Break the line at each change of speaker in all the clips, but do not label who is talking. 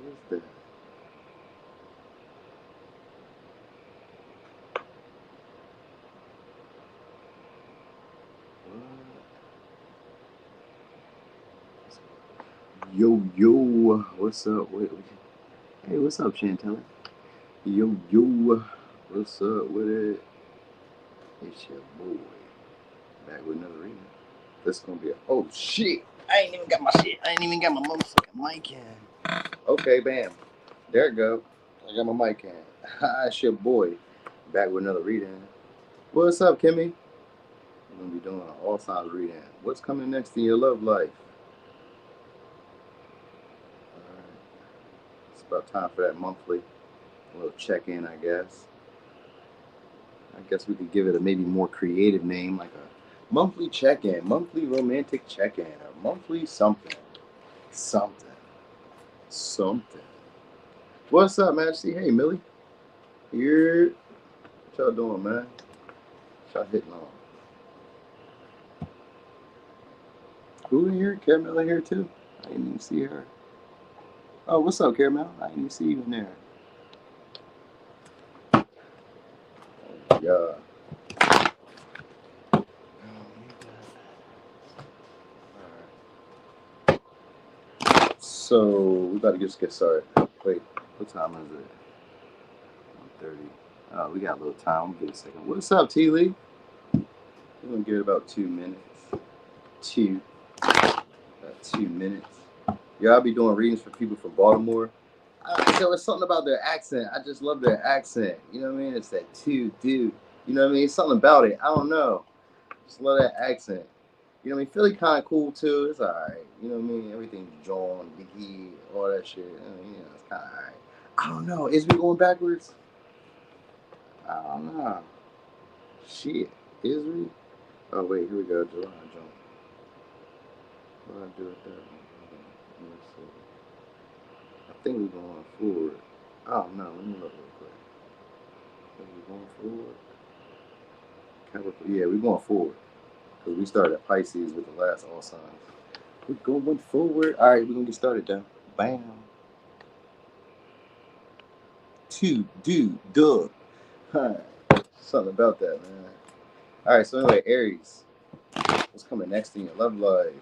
What is that? What? Yo, what's up? Hey, what's up, Chantel? Yo, what's up with it? It's your boy. Back with another reading. This is gonna be oh shit! I ain't even got my shit. I ain't even got my motherfucking mic in. Okay, bam. There it go. I got my mic in. It's your boy. Back with another reading. What's up, Kimmy? We're gonna be doing an all signs reading. What's coming next in your love life? Alright. It's about time for that monthly little check-in, I guess. I guess we could give it a maybe more creative name, like a monthly check-in, monthly romantic check-in, or monthly something. Something. What's up, Majesty? Hey, Millie. Here. What y'all doing, man? What y'all hitting on? Who in here? Caramel in here too? I didn't even see her. Oh, what's up, Caramel? I didn't even see you in there. Oh, yeah. So we about to just get started. Wait, what time is it? 1:30. Oh, we got a little time. We'll give it a second. What's up, T Lee? We're gonna give it about 2 minutes. About 2 minutes. Yeah, I'll be doing readings for people from Baltimore. There was something about their accent. I just love their accent. You know what I mean? It's that dude. You know what I mean? Something about it. I don't know. Just love that accent. You know what I mean? Philly kind of cool too. It's alright. You know what I mean? Everything's John, Biggie, all that shit. You know, it's kind of alright. I don't know. Is we going backwards? I don't know. Shit. Is we? Oh, wait. Here we go. July jump. What do I do with that? Let's see. I think we're going forward. Oh, no. Let me look real quick. I think we're going forward. Capricorn. Yeah, we're going forward. Because we started at Pisces with the last all signs. We're going forward. All right, we're going to get started then. Bam. Duh. Huh. Something about that, man. All right, so anyway, Aries. What's coming next in your love life?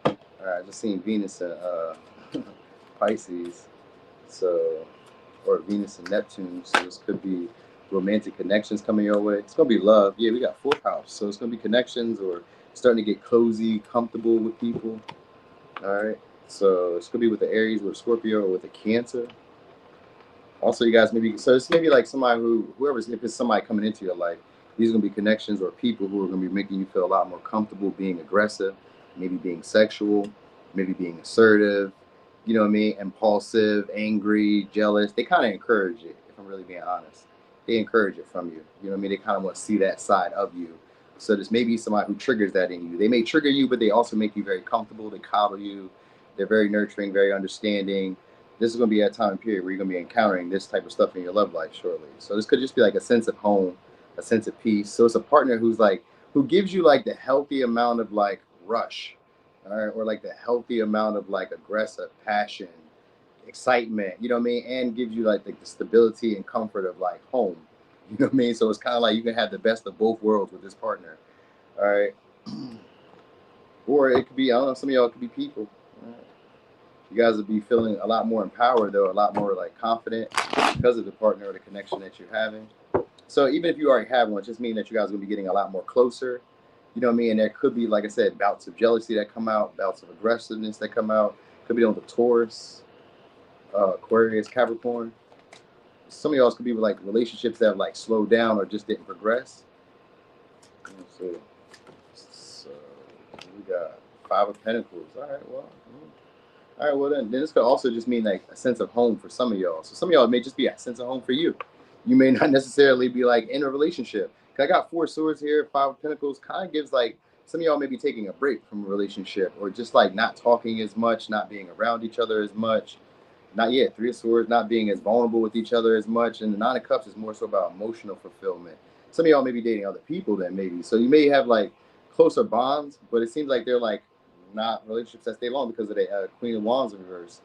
All right, I just seen Venus and Pisces. So, or Venus and Neptune. So this could be romantic connections coming your way. It's going to be love. Yeah, we got 4th house. So it's going to be connections or starting to get cozy, comfortable with people. All right. So it's going to be with the Aries, with a Scorpio, or with a Cancer. Also, you guys maybe, so it's maybe like somebody whoever's, if it's somebody coming into your life, these are going to be connections or people who are going to be making you feel a lot more comfortable being aggressive, maybe being sexual, maybe being assertive, you know what I mean, impulsive, angry, jealous. They kind of encourage it, if I'm really being honest. They encourage it from you. You know what I mean? They kind of want to see that side of you. So there's maybe somebody who triggers that in you. They may trigger you, but they also make you very comfortable. They coddle you. They're very nurturing, very understanding. This is going to be a time period where you're going to be encountering this type of stuff in your love life shortly. So this could just be like a sense of home, a sense of peace. So it's a partner who's like, who gives you like the healthy amount of like rush, all right, or like the healthy amount of like aggressive passion, excitement, you know what I mean, and gives you like the stability and comfort of like home, you know what I mean. So it's kind of like you can have the best of both worlds with this partner, all right. Or it could be, I don't know, some of y'all could be people. All right. You guys will be feeling a lot more empowered, though, a lot more like confident because of the partner or the connection that you're having. So even if you already have one, it just means that you guys are going to be getting a lot more closer. You know what I mean? And there could be, like I said, bouts of jealousy that come out, bouts of aggressiveness that come out. Could be on the Taurus, Aquarius, Capricorn. Some of y'all could be with like relationships that have like slowed down or just didn't progress. Let's see. So we got 5 of Pentacles. All right, well. All right, well then this could also just mean like a sense of home for some of y'all. So some of y'all may just be a sense of home for you. You may not necessarily be like in a relationship. I got 4 swords here, 5 of Pentacles. Kind of gives like some of y'all may be taking a break from a relationship or just like not talking as much, not being around each other as much. Not yet. 3 of Swords, not being as vulnerable with each other as much. And the 9 of Cups is more so about emotional fulfillment. Some of y'all may be dating other people then maybe. So you may have like closer bonds, but it seems like they're like not relationships that stay long because of the Queen of Wands in reverse.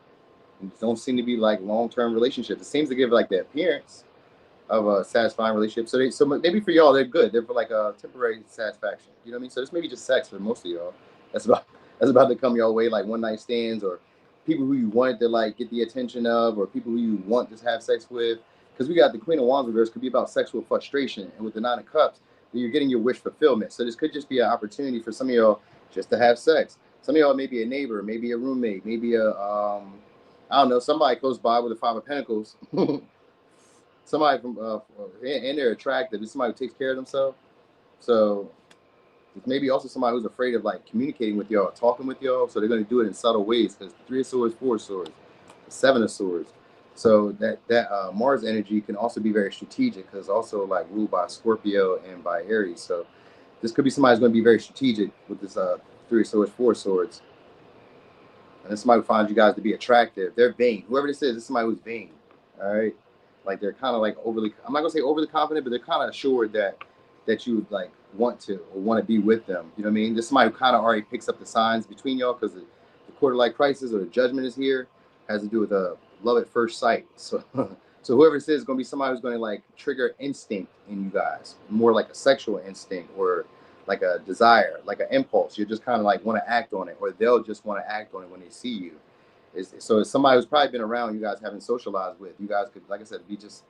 don't seem to be like long-term relationships. It seems to give like the appearance of a satisfying relationship. So maybe for y'all they're good. They're for like a temporary satisfaction. You know what I mean? So this may be just sex for most of y'all. That's about that's about to come your way, like one night stands or people who you wanted to like get the attention of, or people who you want to have sex with. Because we got the Queen of Wands reverse could be about sexual frustration, and with the Nine of Cups, you're getting your wish fulfillment. So this could just be an opportunity for some of y'all just to have sex. Some of y'all may be a neighbor, maybe a roommate, maybe a I don't know, somebody close by with a Five of Pentacles. Somebody from and they're attractive. It's somebody who takes care of themselves. So it's maybe also somebody who's afraid of like communicating with y'all, talking with y'all. So they're going to do it in subtle ways, because Three of Swords, Four of Swords, Seven of Swords. So that Mars energy can also be very strategic, because also like ruled by Scorpio and by Aries. So this could be somebody who's going to be very strategic with this Three of Swords, Four of Swords. And this somebody who finds you guys to be attractive. They're vain. Whoever this is somebody who's vain. All right. Like they're kind of like overly, I'm not gonna say overly confident, but they're kind of assured that you would like want to or want to be with them. You know what I mean? This is somebody who kind of already picks up the signs between y'all, because the quarter life crisis or the judgment is here, has to do with love at first sight. So so whoever this is going to be somebody who's going to like trigger instinct in you guys, more like a sexual instinct or like a desire, like an impulse. You just kind of like want to act on it, or they'll just want to act on it when they see you. So it's somebody who's probably been around you guys, haven't socialized with. You guys could, like I said, be just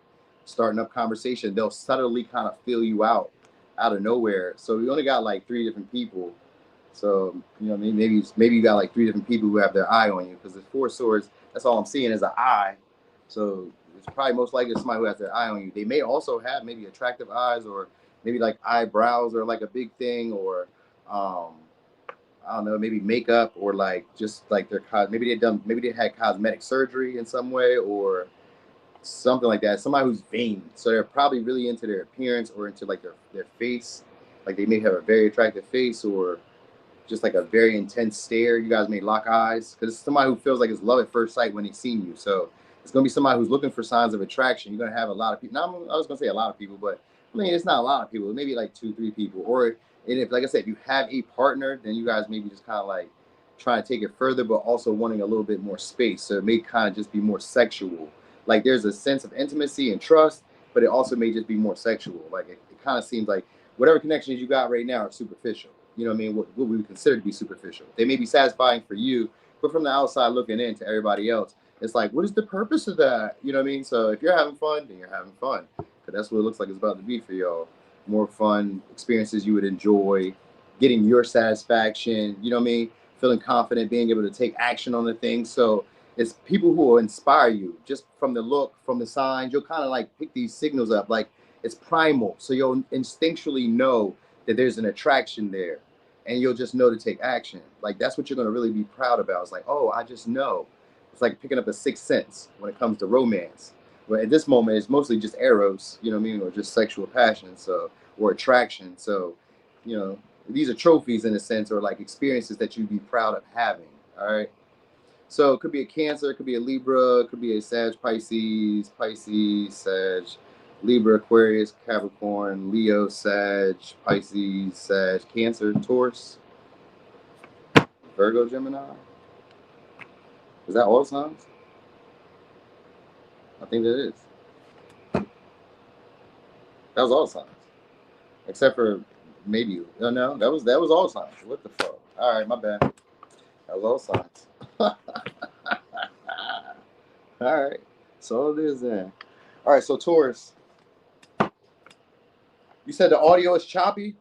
starting up conversation. They'll subtly kind of feel you out of nowhere. So we only got like 3 different people. So, you know, maybe you got like 3 different people who have their eye on you, because the Four of Swords, that's all I'm seeing is an eye. So it's probably most likely somebody who has their eye on you. They may also have maybe attractive eyes, or maybe like eyebrows are like a big thing, or I don't know, maybe makeup, or like just like maybe they had cosmetic surgery in some way, or something like that. Somebody who's vain, so they're probably really into their appearance or into like their face. Like they may have a very attractive face, or just like a very intense stare. You guys may lock eyes, because it's somebody who feels like it's love at first sight when they see you. So it's gonna be somebody who's looking for signs of attraction. You're gonna have a lot of people. Now, I was gonna say a lot of people, but I mean it's not a lot of people. Maybe like 2, 3 people, or and if, like I said, if you have a partner, then you guys maybe just kind of like trying to take it further, but also wanting a little bit more space. So it may kind of just be more sexual. Like there's a sense of intimacy and trust, but it also may just be more sexual. Like it kind of seems like whatever connections you got right now are superficial. You know what I mean? What we would consider to be superficial. They may be satisfying for you, but from the outside looking in to everybody else, it's like, what is the purpose of that? You know what I mean? So if you're having fun, then you're having fun. Because that's what it looks like it's about to be for y'all. More fun experiences you would enjoy, getting your satisfaction, you know what I mean? Feeling confident, being able to take action on the things. So it's people who will inspire you just from the look, from the signs. You'll kind of like pick these signals up, like it's primal. So you'll instinctually know that there's an attraction there, and you'll just know to take action. Like that's what you're going to really be proud about. It's like, oh, I just know. It's like picking up a sixth sense when it comes to romance. But at this moment, it's mostly just eros, you know what I mean, or just sexual passion, so, or attraction. So, you know, these are trophies in a sense, or like experiences that you'd be proud of having. All right. So it could be a Cancer, it could be a Libra, it could be a Sag, Pisces, Sag, Libra, Aquarius, Capricorn, Leo, Sag, Pisces, Sag, Cancer, Taurus, Virgo, Gemini. Is that all signs? I think that is. That was all signs, except for maybe. No, that was all signs. What the fuck? All right, my bad. That was all signs. All right, so it is then. All right, so Taurus. You said the audio is choppy?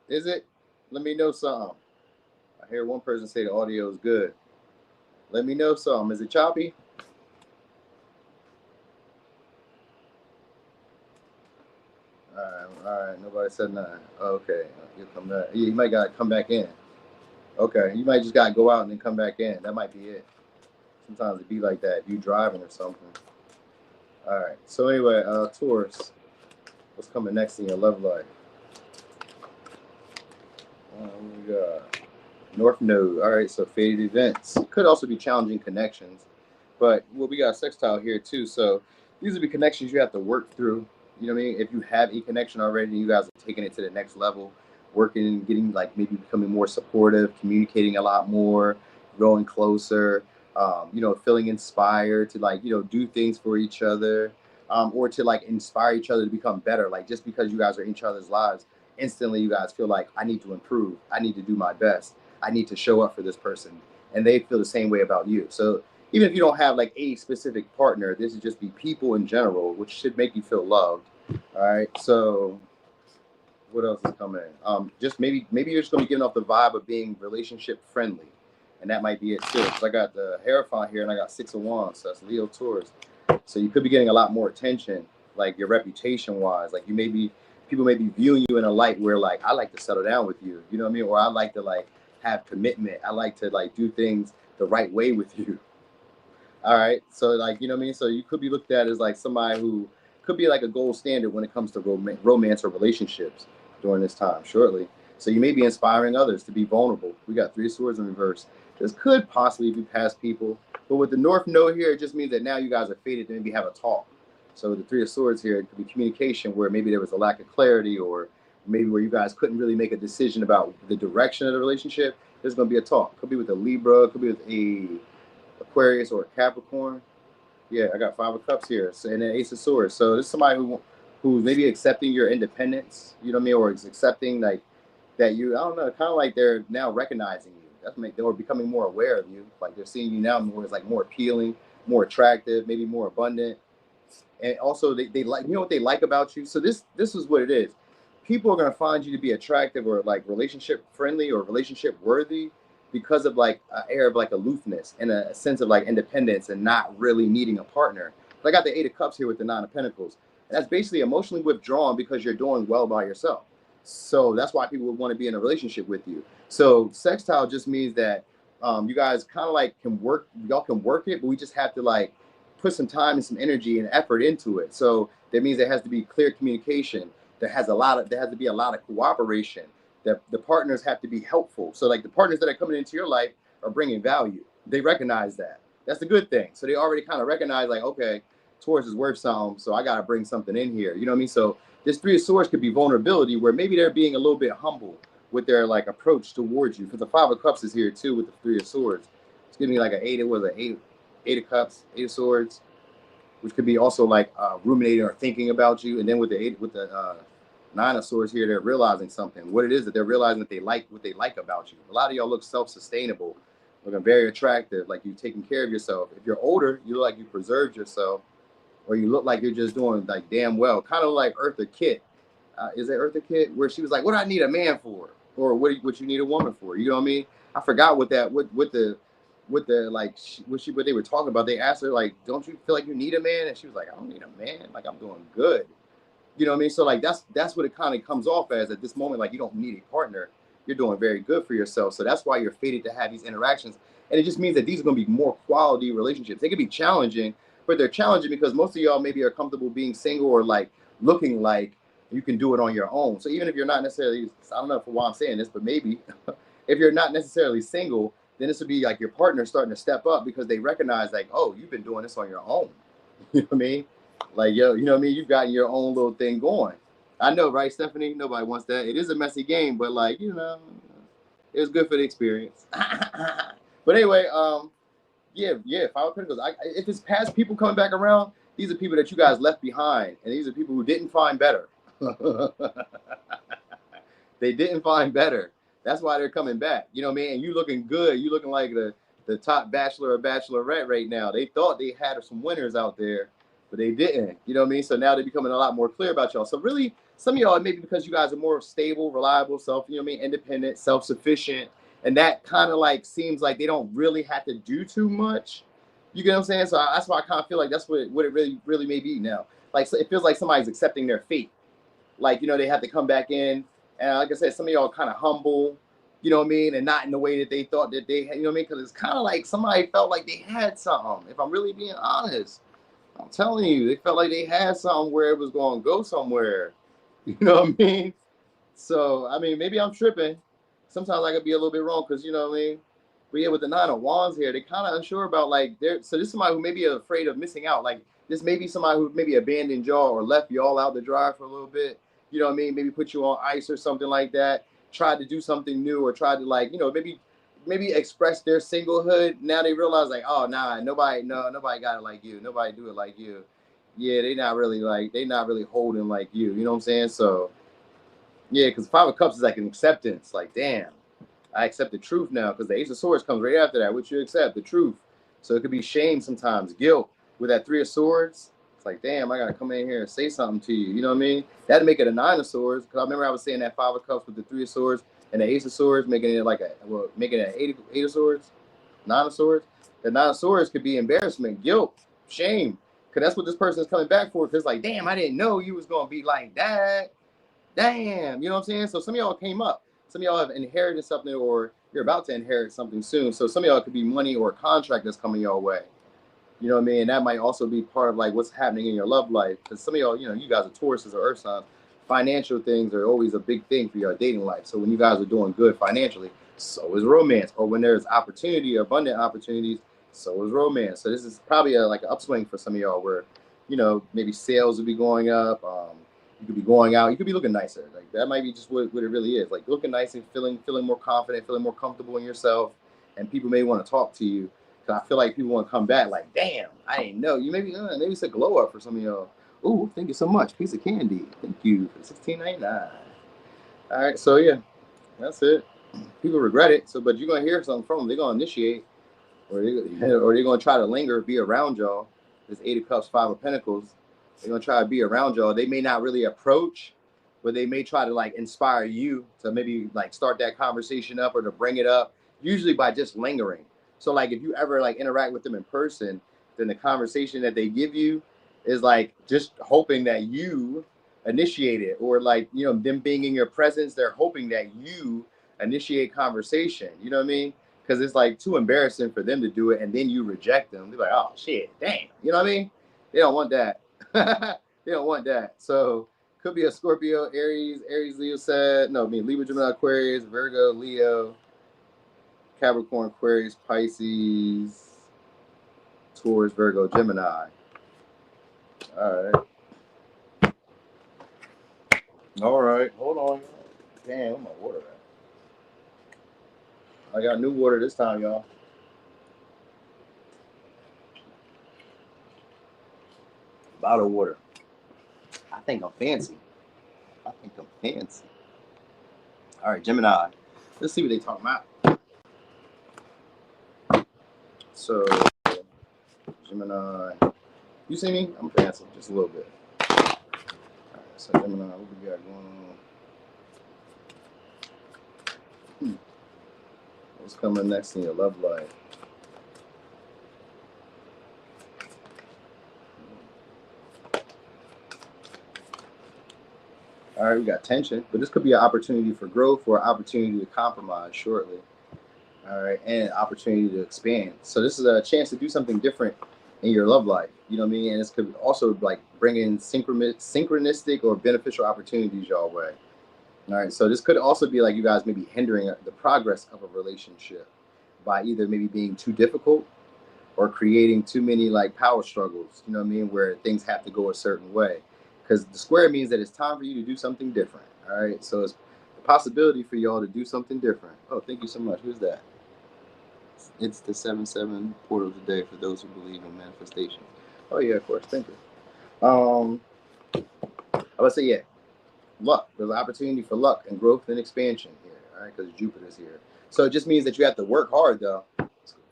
Is it? Let me know something. I hear one person say the audio is good. Let me know something. Is it choppy? All right. Nobody said nothing. Okay, you'll come back. You might gotta come back in. Okay, you might just gotta go out and then come back in. That might be it. Sometimes it be like that if you driving or something. All right. So anyway, Taurus, what's coming next in your love life? We got North Node. All right. So fated events. Could also be challenging connections, but well, we got sextile here too. So these would be connections you have to work through. You know what I mean? If you have a connection already, you guys are taking it to the next level. working, getting like maybe becoming more supportive, communicating a lot more, growing closer, you know, feeling inspired to like, you know, do things for each other, or to like inspire each other to become better. Like just because you guys are in each other's lives, instantly you guys feel like I need to improve, I need to do my best, I need to show up for this person, and they feel the same way about you. So even if you don't have like a specific partner, this would just be people in general, which should make you feel loved. All right. So what else is coming? Just maybe you're just gonna be giving off the vibe of being relationship friendly, and that might be it too. Because I got the Hierophant here, and I got Six of Wands, so that's Leo, Taurus. So you could be getting a lot more attention, like your reputation wise. Like you may be, people may be viewing you in a light where like I like to settle down with you, you know what I mean, or I like to like have commitment. I like to like do things the right way with you. All right. So like, you know what I mean? So you could be looked at as like somebody who could be like a gold standard when it comes to romance or relationships during this time shortly. So you may be inspiring others to be vulnerable. We got Three of Swords in reverse. This could possibly be past people. But with the North Node here, it just means that now you guys are fated to maybe have a talk. So with the Three of Swords here, it could be communication where maybe there was a lack of clarity, or maybe where you guys couldn't really make a decision about the direction of the relationship. There's going to be a talk. Could be with a Libra, could be with a Aquarius or Capricorn. Yeah, I got Five of Cups here, so, and then Ace of Swords. So this is somebody who's maybe accepting your independence, you know what I mean, or is accepting like that you, I don't know, kind of like they're now recognizing you. That's make they're becoming more aware of you. Like they're seeing you now more as like more appealing, more attractive, maybe more abundant. And also they like, you know what they like about you. So this is what it is. People are gonna find you to be attractive or like relationship friendly or relationship worthy because of like an air of like aloofness and a sense of like independence and not really needing a partner. But I got the Eight of Cups here with the Nine of Pentacles. And that's basically emotionally withdrawn because you're doing well by yourself. So that's why people would want to be in a relationship with you. So sextile just means that you guys kind of like can work, y'all can work it, but we just have to like put some time and some energy and effort into it. So that means there has to be clear communication. There has to be a lot of cooperation. That the partners have to be helpful. So like the partners that are coming into your life are bringing value. They recognize that. That's a good thing. So they already kind of recognize like, okay, Taurus is worth something, so I got to bring something in here. You know what I mean? So this Three of Swords could be vulnerability where maybe they're being a little bit humble with their like approach towards you. Because the Five of Cups is here too with the Three of Swords. It's giving me like an eight. It was an eight of Cups, Eight of Swords, which could be also like ruminating or thinking about you. And then with the Nine of Swords here, they're realizing something. What it is that they're realizing that they like what they like about you. A lot of y'all look self-sustainable, looking very attractive, like you're taking care of yourself. If you're older, you look like you preserved yourself, or you look like you're just doing like damn well. Kind of like Eartha Kitt. Is it Eartha Kitt? Where she was like, what do I need a man for? Or what you need a woman for? You know what I mean? I forgot what that, what the like, what they were talking about. They asked her like, don't you feel like you need a man? And she was like, I don't need a man. Like I'm doing good. You know what I mean? So like that's what it kind of comes off as at this moment. Like you don't need a partner. You're doing very good for yourself. So that's why you're fated to have these interactions. And it just means that these are going to be more quality relationships. They can be challenging, but they're challenging because most of y'all maybe are comfortable being single or like looking like you can do it on your own. So even if you're not necessarily, I don't know for why I'm saying this, but maybe if you're not necessarily single, then this would be like your partner starting to step up because they recognize like, oh, you've been doing this on your own. You know what I mean? Like, yo, you know what I mean? You've got your own little thing going. I know, right, Stephanie? Nobody wants that. It is a messy game, but like, you know, it was good for the experience. But anyway, yeah, Five of Pentacles. If it's past people coming back around, these are people that you guys left behind, and these are people who didn't find better. They didn't find better. That's why they're coming back. You know what I mean? And you looking good. You looking like the top bachelor or bachelorette right now. They thought they had some winners out there, but they didn't. You know what I mean? So now they're becoming a lot more clear about y'all. So really, some of y'all, maybe because you guys are more stable, reliable, you know what I mean, independent, self-sufficient, and that kind of like seems like they don't really have to do too much. You get what I'm saying? So that's why I kind of feel like that's what it really may be now. Like so it feels like somebody's accepting their fate. Like, you know, they have to come back in. And like I said, some of y'all kind of humble, you know what I mean? And not in the way that they thought that they had, you know what I mean? Because it's kind of like somebody felt like they had something, if I'm really being honest. I'm telling you, they felt like they had something where it was going to go somewhere. You know what I mean? So, I mean, maybe I'm tripping. Sometimes I could be a little bit wrong because, you know what I mean? But yeah, with the Nine of Wands here, they're kind of unsure about like, so this is somebody who may be afraid of missing out. Like, this may be somebody who maybe abandoned y'all or left y'all out to dry for a little bit. You know what I mean? Maybe put you on ice or something like that. tried to do something new or tried to like, you know, maybe express their singlehood. Now they realize like, oh nah, nobody got it like you. Nobody do it like you. Yeah, they not really holding like you know what I'm saying? So yeah, because Five of Cups is like an acceptance. Like, damn, I accept the truth now. Because the Ace of Swords comes right after that, which you accept the truth. So it could be shame sometimes, guilt. With that Three of Swords, it's like, damn, I gotta come in here and say something to you. You know what I mean? That'd make it a Nine of Swords. Because I remember I was saying that Five of Cups with the Three of Swords and the Ace of Swords, making it like making it an eight of Swords, Nine of Swords. The Nine of Swords could be embarrassment, guilt, shame. Because that's what this person is coming back for. Because like, damn, I didn't know you was gonna be like that. Damn, you know what I'm saying? So some of y'all came up. Some of y'all have inherited something or you're about to inherit something soon. So some of y'all could be money or a contract that's coming your way. You know what I mean? And that might also be part of like what's happening in your love life. Because some of y'all, you know, you guys are Tauruses or Earth signs. Financial things are always a big thing for your dating life. So when you guys are doing good financially, so is romance. Or when there's opportunity, abundant opportunities, so is romance. So this is probably like an upswing for some of y'all where, you know, maybe sales will be going up. You could be going out. You could be looking nicer. Like that might be just what it really is. Like looking nice and feeling more confident, feeling more comfortable in yourself. And people may want to talk to you. Cause I feel like people want to come back like, damn, I didn't know. You maybe it's a glow up for some of y'all. Ooh, thank you so much. Piece of candy. Thank you for $16.99. All right, so yeah, that's it. People regret it. So, but you're gonna hear something from them. They're gonna initiate, or they're gonna try to linger, be around y'all. This Eight of Cups, Five of Pentacles. They're gonna try to be around y'all. They may not really approach, but they may try to like inspire you to maybe like start that conversation up or to bring it up. Usually by just lingering. So like if you ever like interact with them in person, then the conversation that they give you is like just hoping that you initiate it, or like, you know, them being in your presence, they're hoping that you initiate conversation. You know what I mean? Because it's like too embarrassing for them to do it and then you reject them. They're like, oh shit, damn. You know what I mean? They don't want that. They don't want that. So could be a Scorpio, Aries, Leo, Libra, Gemini, Aquarius, Virgo, Leo, Capricorn, Aquarius, Pisces, Taurus, Virgo, Gemini. All right. All right. Hold on. Damn, where's my water at? I got new water this time, y'all. Bottled water. I think I'm fancy. All right, Gemini. Let's see what they talking about. So, Gemini. You see me? I'm fancy, just a little bit. All right, so Gemini, what we got going on? What's coming next in your love life? All right, we got tension, but this could be an opportunity for growth or an opportunity to compromise shortly. All right, and an opportunity to expand. So this is a chance to do something different in your love life. You know what I mean? And this could also like bring in synchronistic or beneficial opportunities your way. All right, so this could also be like you guys maybe hindering the progress of a relationship by either maybe being too difficult or creating too many like power struggles, you know what I mean, where things have to go a certain way. Because the square means that it's time for you to do something different. All right, so it's a possibility for y'all to do something different. Oh, thank you so much. Who's that? It's the 7/7 portal today for those who believe in manifestation. Oh yeah, of course. Thank you. I would say yeah, luck. There's an opportunity for luck and growth and expansion here. All right, because Jupiter's here. So it just means that you have to work hard though.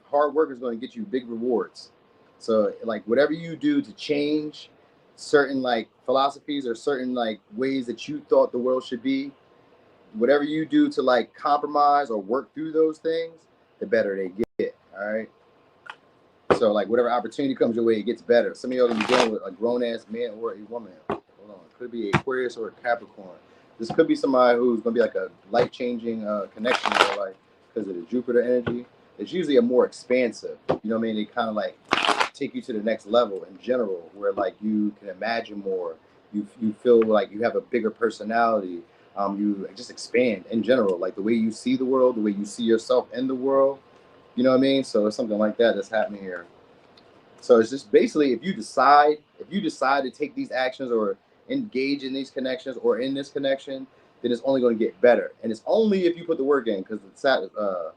Hard work is going to get you big rewards. So like whatever you do to change certain like philosophies or certain like ways that you thought the world should be, whatever you do to like compromise or work through those things, the better they get. All right. So like whatever opportunity comes your way, it gets better. Some of y'all gonna be dealing with a grown ass man or a woman. Hold on. Could be Aquarius or a Capricorn. This could be somebody who's gonna be like a life changing connection in your life because of the Jupiter energy. It's usually a more expansive. You know what I mean? They kind of like take you to the next level in general, where like you can imagine more. You feel like you have a bigger personality. You just expand in general, like the way you see the world, the way you see yourself in the world. You know what I mean? So it's something like that that's happening here. So it's just basically if you decide to take these actions or engage in these connections or in this connection, then it's only going to get better. And it's only if you put the work in, because a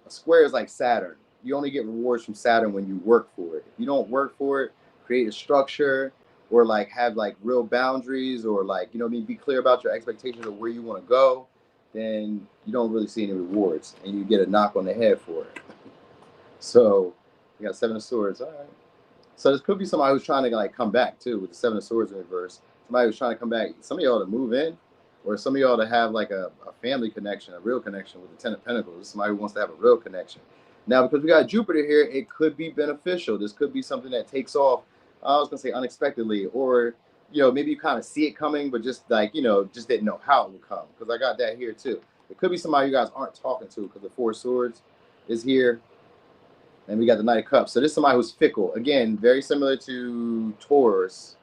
square is like Saturn. You only get rewards from Saturn when you work for it. If you don't work for it, create a structure, or like have like real boundaries, or like, you know what I mean, be clear about your expectations of where you want to go, then you don't really see any rewards, and you get a knock on the head for it. So you got Seven of Swords. All right. So this could be somebody who's trying to like come back too, with the Seven of Swords in reverse. Somebody who's trying to come back. Some of y'all to move in, or some of y'all to have like a family connection, a real connection with the Ten of Pentacles. Somebody who wants to have a real connection. Now, because we got Jupiter here, it could be beneficial. This could be something that takes off, I was going to say unexpectedly, or, you know, maybe you kind of see it coming, but just like, you know, just didn't know how it would come. Because I got that here too. It could be somebody you guys aren't talking to, because the Four of Swords is here. And we got the Knight of Cups. So this is somebody who's fickle. Again, very similar to Taurus.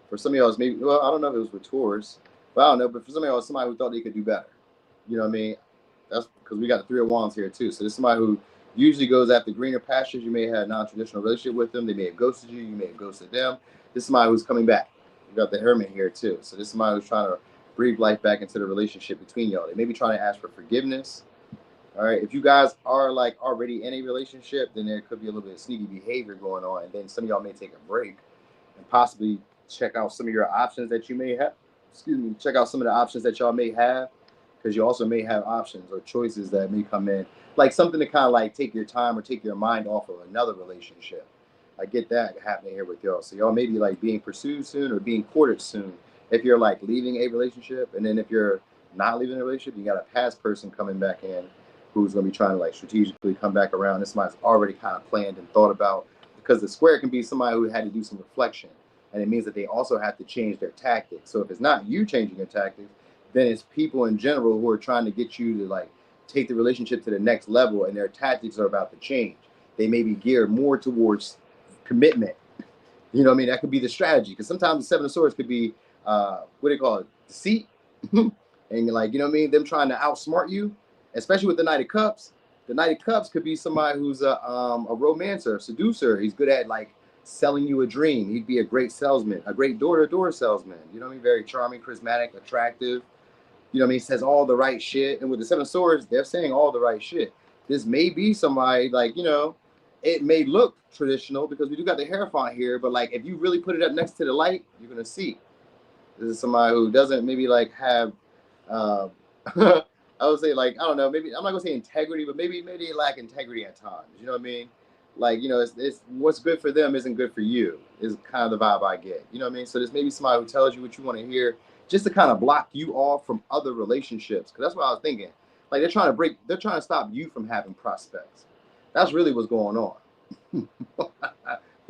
For some of y'all, maybe, well, I don't know if it was with Taurus, but I don't know. But for some of y'all, somebody who thought they could do better. You know what I mean? That's because we got the Three of Wands here too. So this is somebody who usually goes after greener pastures. You may have had a non-traditional relationship with them. They may have ghosted you. You may have ghosted them. This is somebody who's coming back. We got the Hermit here too. So this is somebody who's trying to breathe life back into the relationship between y'all. They may be trying to ask for forgiveness. All right. If you guys are like already in a relationship, then there could be a little bit of sneaky behavior going on. And then some of y'all may take a break and possibly check out some of your options that you may have. Excuse me. Check out some of the options that y'all may have, because you also may have options or choices that may come in, like something to kind of like take your time or take your mind off of another relationship. I get that happening here with y'all. So y'all may be like being pursued soon or being courted soon. If you're like leaving a relationship, and then if you're not leaving a relationship, you got a past person coming back in who's going to be trying to like strategically come back around. This somebody's already kind of planned and thought about, because the square can be somebody who had to do some reflection, and it means that they also have to change their tactics. So if it's not you changing your tactics, then it's people in general who are trying to get you to like take the relationship to the next level, and their tactics are about to change. They may be geared more towards commitment. You know what I mean? That could be the strategy, because sometimes the Seven of Swords could be, what do they call it? Deceit. And like, you know what I mean? Them trying to outsmart you, especially with the Knight of Cups. The Knight of Cups could be somebody who's a romancer, a seducer. He's good at like selling you a dream. He'd be a great salesman, a great door-to-door salesman. You know what I mean? Very charming, charismatic, attractive. You know what I mean? Says all the right shit. And with the Seven of Swords, they're saying all the right shit. This may be somebody like, you know, it may look traditional because we do got the Hierophant here, but like if you really put it up next to the light, you're gonna see. This is somebody who doesn't maybe like have I would say like, I don't know, maybe I'm not gonna say integrity, but maybe they lack integrity at times. You know what I mean? Like, you know, it's what's good for them isn't good for you, is kind of the vibe I get. You know what I mean? So this may be somebody who tells you what you want to hear, just to kind of block you off from other relationships. Because that's what I was thinking. Like they're trying to stop you from having prospects. That's really what's going on. You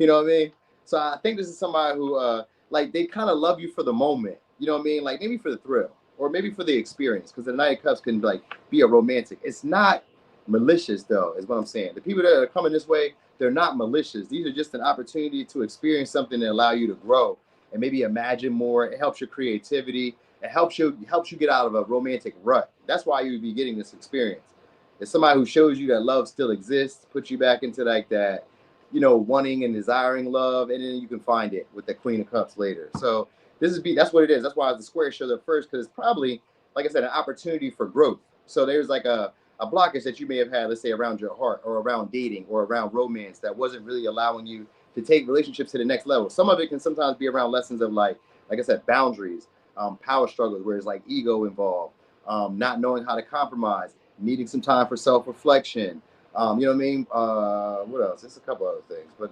know what I mean? So I think this is somebody who like they kind of love you for the moment. You know what I mean? Like maybe for the thrill, or maybe for the experience, because the Knight of Cups can like be a romantic. It's not malicious though, is what I'm saying. The people that are coming this way, they're not malicious. These are just an opportunity to experience something that allow you to grow and maybe imagine more. It helps your creativity. It helps you get out of a romantic rut. That's why you would be getting this experience. It's somebody who shows you that love still exists, puts you back into like that, you know, wanting and desiring love, and then you can find it with the Queen of Cups later. So that's what it is. That's why the square shows up first, because it's probably, like I said, an opportunity for growth. So there's like a blockage that you may have had, let's say, around your heart or around dating or around romance that wasn't really allowing you to take relationships to the next level. Some of it can sometimes be around lessons of like I said, boundaries, power struggles, where there's like ego involved, not knowing how to compromise, needing some time for self-reflection. You know what I mean? What else? There's a couple other things, but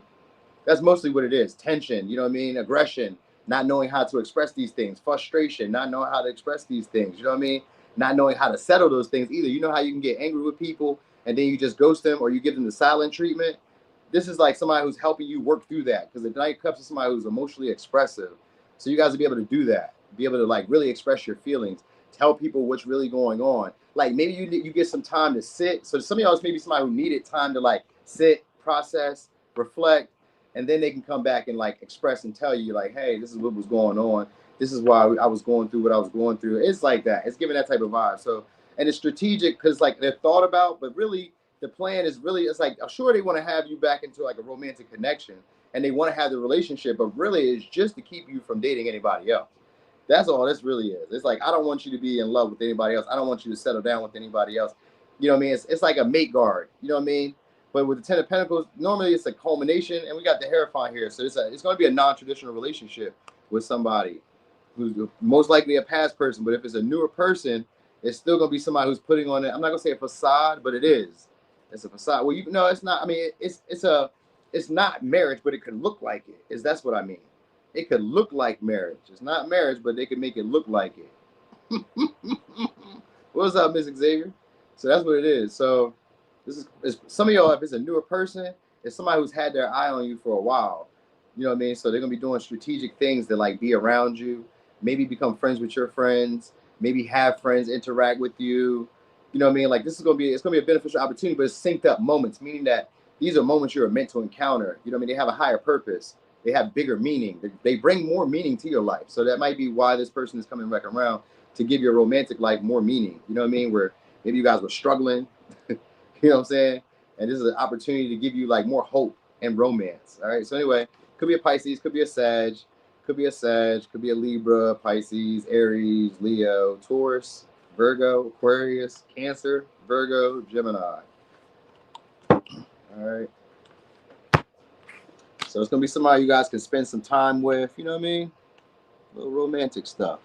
that's mostly what it is. Tension, you know what I mean? Aggression, not knowing how to express these things. Frustration, not knowing how to express these things. You know what I mean? Not knowing how to settle those things either. You know how you can get angry with people and then you just ghost them, or you give them the silent treatment? This is like somebody who's helping you work through that, because the Knight of Cups is somebody who's emotionally expressive. So you guys will be able to do that, be able to like really express your feelings, tell people what's really going on. Like maybe you get some time to sit. So some of y'all is maybe somebody who needed time to like sit, process, reflect, and then they can come back and like express and tell you like, hey, this is what was going on. This is why I was going through what I was going through. It's like that. It's giving that type of vibe. So, and it's strategic because like they're thought about, but really the plan is really, it's like, I'm sure they want to have you back into like a romantic connection and they want to have the relationship, but really it's just to keep you from dating anybody else. That's all this really is. It's like, I don't want you to be in love with anybody else. I don't want you to settle down with anybody else. You know what I mean? It's like a mate guard. You know what I mean? But with the Ten of Pentacles, normally it's a culmination, and we got the Hierophant here. So it's going to be a non-traditional relationship with somebody who's most likely a past person. But if it's a newer person, it's still going to be somebody who's putting on it. I'm not going to say a facade, but it is. It's a facade. Well, you know, it's not. I mean, it's not marriage, but it could look like it. That's what I mean. It could look like marriage. It's not marriage, but they could make it look like it. What's up, Miss Xavier? So that's what it is. So this is some of y'all, if it's a newer person, it's somebody who's had their eye on you for a while. You know what I mean? So they're gonna be doing strategic things to like be around you, maybe become friends with your friends, maybe have friends interact with you. You know what I mean? Like it's gonna be a beneficial opportunity, but it's synced up moments, meaning that these are moments you're meant to encounter. You know what I mean? They have a higher purpose. They have bigger meaning. They bring more meaning to your life. So that might be why this person is coming back around, to give your romantic life more meaning. You know what I mean? Where maybe you guys were struggling, you know what I'm saying? And this is an opportunity to give you like more hope and romance. All right. So anyway, could be a Pisces, could be a Sag, could be a Libra, Pisces, Aries, Leo, Taurus, Virgo, Aquarius, Cancer, Virgo, Gemini. All right. So it's going to be somebody you guys can spend some time with, you know what I mean? A little romantic stuff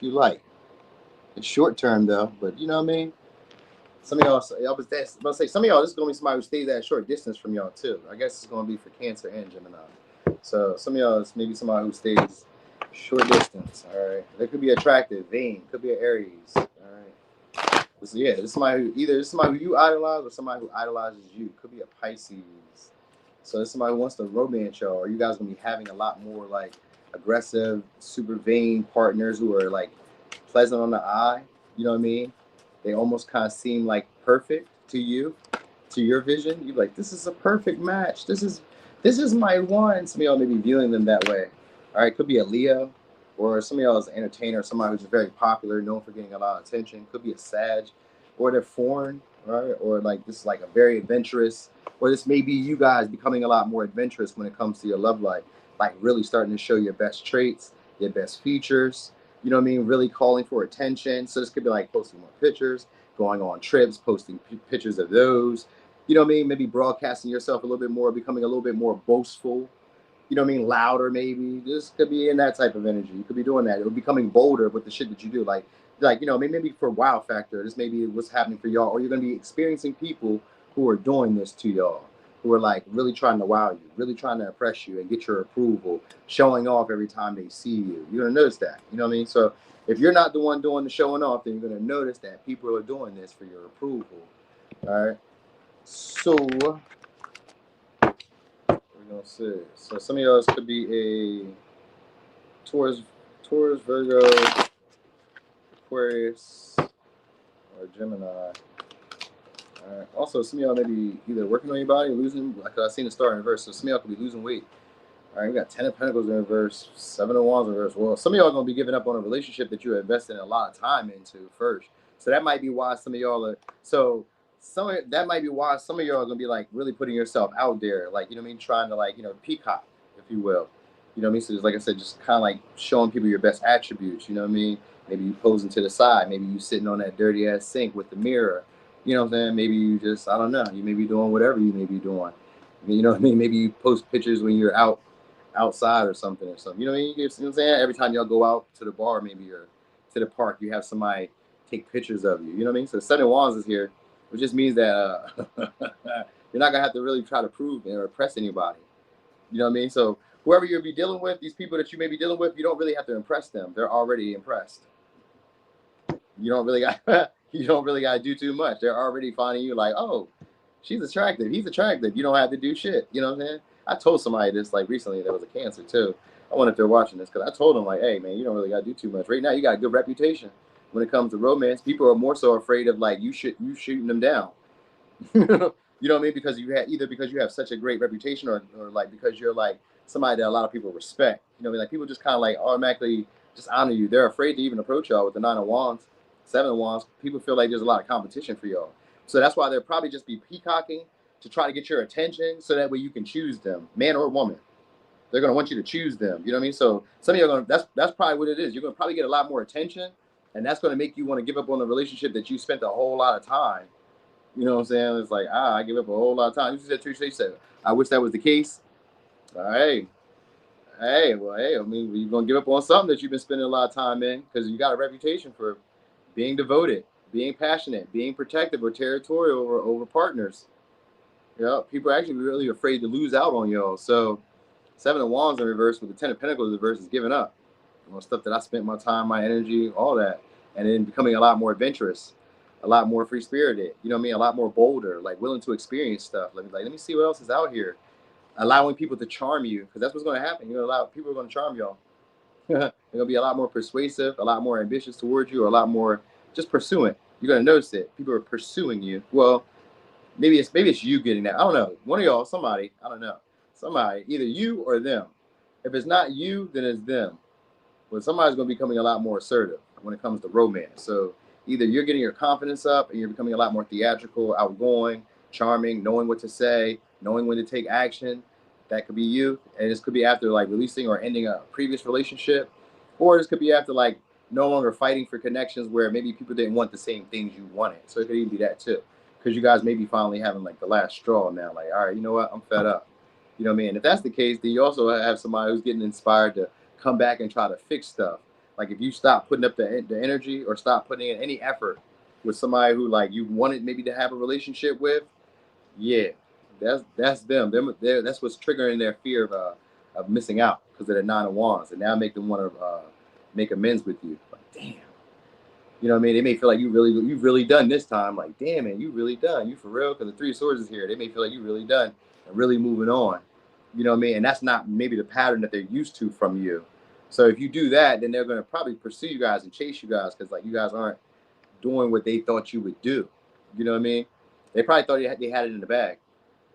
you like. It's short term though, but you know what I mean? Some of y'all, some of y'all, this is going to be somebody who stays at a short distance from y'all too. I guess it's going to be for Cancer and Gemini. So some of y'all, it's maybe somebody who stays short distance, all right? They could be attractive, vain, could be an Aries, all right? So yeah, this is somebody who, either this is somebody who you idolize or somebody who idolizes you. Could be a Pisces. So this is somebody who wants to romance y'all, or you guys going to be having a lot more like aggressive, super vain partners who are like pleasant on the eye, you know what I mean? They almost kind of seem like perfect to you, to your vision. You're like, this is a perfect match. This is my one. Some of y'all may be viewing them that way. All right, could be a Leo, or some of y'all is an entertainer, somebody who's very popular, known for getting a lot of attention. Could be a Sag, or they're foreign, right? Or like this is like a very adventurous, or this may be you guys becoming a lot more adventurous when it comes to your love life, like really starting to show your best traits, your best features. You know what I mean? Really calling for attention. So this could be like posting more pictures, going on trips, posting pictures of those. You know what I mean? Maybe broadcasting yourself a little bit more, becoming a little bit more boastful. You know what I mean? Louder, maybe. This could be in that type of energy. You could be doing that. It would be becoming bolder with the shit that you do. Like you know, maybe for wow factor, this may be what's happening for y'all, or you're gonna be experiencing people who are doing this to y'all, who are like really trying to wow you, really trying to impress you and get your approval, showing off every time they see you. You're gonna notice that. You know what I mean? So if you're not the one doing the showing off, then you're gonna notice that people are doing this for your approval. All right. So we're gonna see. So some of y'all could be a Taurus, Virgo, Aquarius, or Gemini. All right. Also, some of y'all may be either working on your body or losing. Like I seen the star in reverse, so some of y'all could be losing weight. All right, we got 10 of Pentacles in reverse, 7 of Wands in reverse. Well, some of y'all are gonna be giving up on a relationship that you invested a lot of time into first. So that might be why some of y'all are. So that might be why some of y'all are gonna be like really putting yourself out there, like you know what I mean, trying to like peacock, if you will. You know what I mean? So just, like I said, just kind of like showing people your best attributes. You know what I mean? Maybe you posing to the side. Maybe you sitting on that dirty ass sink with the mirror. You know what I'm saying? Maybe you just, I don't know. You may be doing whatever you may be doing. You know what I mean? Maybe you post pictures when you're outside or something. You know what I mean? You know what I'm saying? Every time y'all go out to the bar, maybe, or to the park, you have somebody take pictures of you. You know what I mean? So 7 of Wands is here, which just means that you're not gonna have to really try to prove or impress anybody. You know what I mean? So whoever you'll be dealing with, these people that you may be dealing with, you don't really have to impress them. They're already impressed. You don't really got to do too much. They're already finding you like, oh, she's attractive, he's attractive. You don't have to do shit. You know what I'm saying? I told somebody this like recently that was a Cancer too. I wonder if they're watching this, because I told them like, hey man, you don't really got to do too much. Right now you got a good reputation when it comes to romance. People are more so afraid of like you shooting them down. You know what I mean? Because because you have such a great reputation, or like because you're like somebody that a lot of people respect. You know what I mean? Like people just kind of like automatically just honor you. They're afraid to even approach y'all with the 9 of Wands, 7 of Wands. People feel like there's a lot of competition for y'all. So that's why they'll probably just be peacocking to try to get your attention, so that way you can choose them, man or woman. They're going to want you to choose them. You know what I mean? So some of you are going to, that's probably what it is. You're going to probably get a lot more attention, and that's going to make you want to give up on the relationship that you spent a whole lot of time. You know what I'm saying? It's like, I give up a whole lot of time. You said, Trish, you said, I wish that was the case. All right. Hey, well, hey, I mean, you're going to give up on something that you've been spending a lot of time in because you got a reputation for being devoted, being passionate, being protective or territorial over partners. Yeah, people are actually really afraid to lose out on y'all. So, Seven of Wands in reverse with the Ten of Pentacles in reverse is giving up. You know, stuff that I spent my time, my energy, all that, and then becoming a lot more adventurous, a lot more free spirited. You know what I mean? A lot more bolder, like willing to experience stuff. Let me see what else is out here. Allowing people to charm you, because that's what's going to happen. You're going to allow people are going to charm y'all. They're going to be a lot more persuasive, a lot more ambitious towards you, or a lot more just pursuing. You're going to notice it. People are pursuing you. Well, maybe it's you getting that. I don't know. One of y'all, somebody, I don't know. Somebody, either you or them. If it's not you, then it's them. But somebody's going to be becoming a lot more assertive when it comes to romance. So either you're getting your confidence up and you're becoming a lot more theatrical, outgoing, charming, knowing what to say, knowing when to take action. That could be you. And this could be after like releasing or ending a previous relationship. Or this could be after like no longer fighting for connections where maybe people didn't want the same things you wanted. So it could even be that too. Because you guys may be finally having like the last straw now. Like, all right, you know what? I'm fed up. You know what I mean? And if that's the case, then you also have somebody who's getting inspired to come back and try to fix stuff. Like if you stop putting up the energy or stop putting in any effort with somebody who like you wanted maybe to have a relationship with, yeah, that's them. That's what's triggering their fear of missing out because of the Nine of Wands, and now make them want to make amends with you. Like, damn. You know what I mean? They may feel like you've really done this time. Like, damn, man, you really done. You for real? Because the Three of Swords is here. They may feel like you really done and really moving on. You know what I mean? And that's not maybe the pattern that they're used to from you. So if you do that, then they're going to probably pursue you guys and chase you guys because like you guys aren't doing what they thought you would do. You know what I mean? They probably thought they had it in the bag.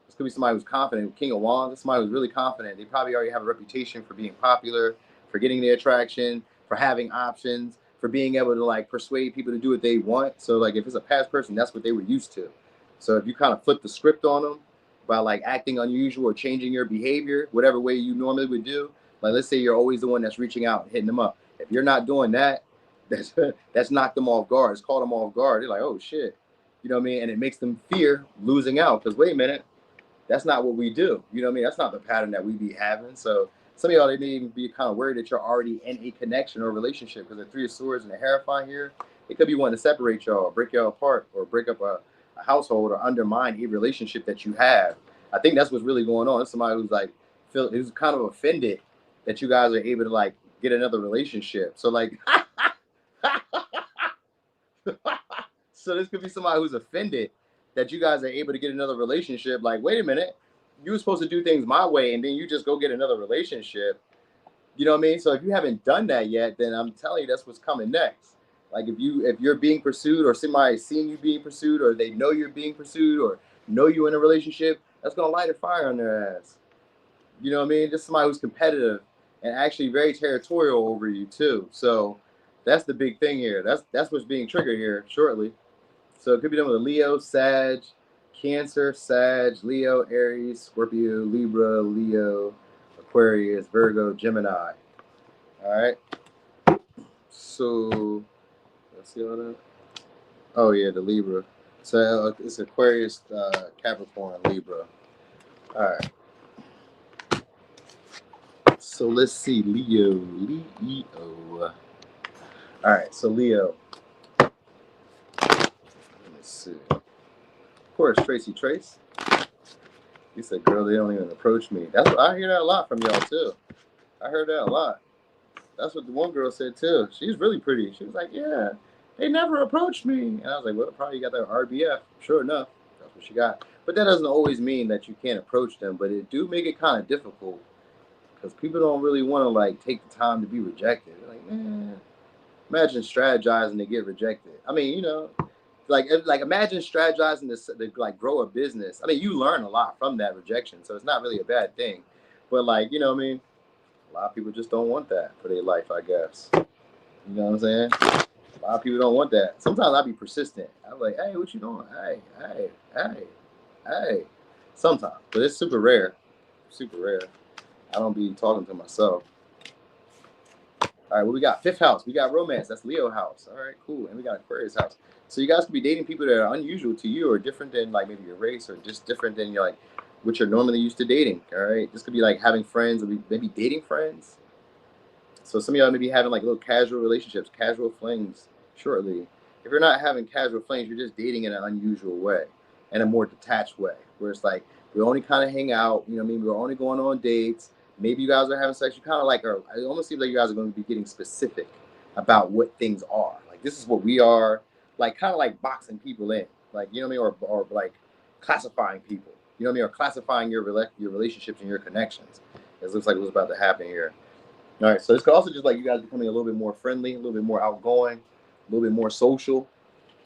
This could be somebody who's confident. King of Wands, somebody who's really confident. They probably already have a reputation for being popular, for getting the attraction, for having options, for being able to like persuade people to do what they want. So like if it's a past person, that's what they were used to. So if you kind of flip the script on them by like acting unusual or changing your behavior, whatever way you normally would do, like let's say you're always the one that's reaching out and hitting them up. If you're not doing that, that's knocked them off guard. It's caught them off guard. They're like, oh shit. You know what I mean? And it makes them fear losing out because wait a minute, that's not what we do. You know what I mean? That's not the pattern that we be having. So some of y'all, they may even be kind of worried that you're already in a connection or relationship because the Three of Swords and the Hierophant here, it could be wanting to separate y'all, break y'all apart, or break up a household or undermine a relationship that you have. I think that's what's really going on. It's somebody who's like, who's kind of offended that you guys are able to like get another relationship. So like, so this could be somebody who's offended that you guys are able to get another relationship. Like, wait a minute, you were supposed to do things my way, and then you just go get another relationship. You know what I mean? So if you haven't done that yet, then I'm telling you that's what's coming next. Like if you're being pursued, or somebody's seeing you being pursued, or they know you're being pursued, or know you in a relationship, that's gonna light a fire on their ass. You know what I mean? Just somebody who's competitive and actually very territorial over you too. So that's the big thing here. That's what's being triggered here shortly. So it could be done with a Leo, Sag, Cancer, Sag, Leo, Aries, Scorpio, Libra, Leo, Aquarius, Virgo, Gemini. All right. So let's see all that. Oh yeah, the Libra. So it's Aquarius, Capricorn, Libra. All right. So let's see, Leo. All right. So Leo. Let's see. Of course, Trace. He said, girl, they don't even approach me. That's what I hear that a lot from y'all too. I heard that a lot. That's what the one girl said too. She's really pretty. She was like, yeah, they never approached me. And I was like, well, probably got that RBF. Sure enough, that's what she got. But that doesn't always mean that you can't approach them. But it do make it kind of difficult because people don't really want to like take the time to be rejected. They're like, man, imagine strategizing to get rejected. I mean, you know, like imagine strategizing to like grow a business. I mean, you learn a lot from that rejection, so it's not really a bad thing. But like, you know what I mean? A lot of people just don't want that for their life, I guess. You know what I'm saying? A lot of people don't want that. Sometimes I'll be persistent. I'm like, hey, what you doing? Hey. Sometimes, but it's super rare. Super rare. I don't be talking to myself. All right, what we got? Fifth house. We got romance. That's Leo house. All right, cool. And we got Aquarius house. So you guys could be dating people that are unusual to you or different than like maybe your race or just different than your like what you're normally used to dating. All right, this could be like having friends or maybe dating friends. So some of y'all may be having like little casual relationships, casual flings shortly. If you're not having casual flings, you're just dating in an unusual way, in a more detached way, where it's like we only kind of hang out. You know what I mean? We're only going on dates. Maybe you guys are having sex. You kind of like are. It almost seems like you guys are going to be getting specific about what things are. Like this is what we are. Like kind of like boxing people in. Like you know what I mean? Or like classifying people. You know what I mean? Or classifying your relationships and your connections. It looks like what's about to happen here. All right, so this could also just like you guys becoming a little bit more friendly, a little bit more outgoing, a little bit more social.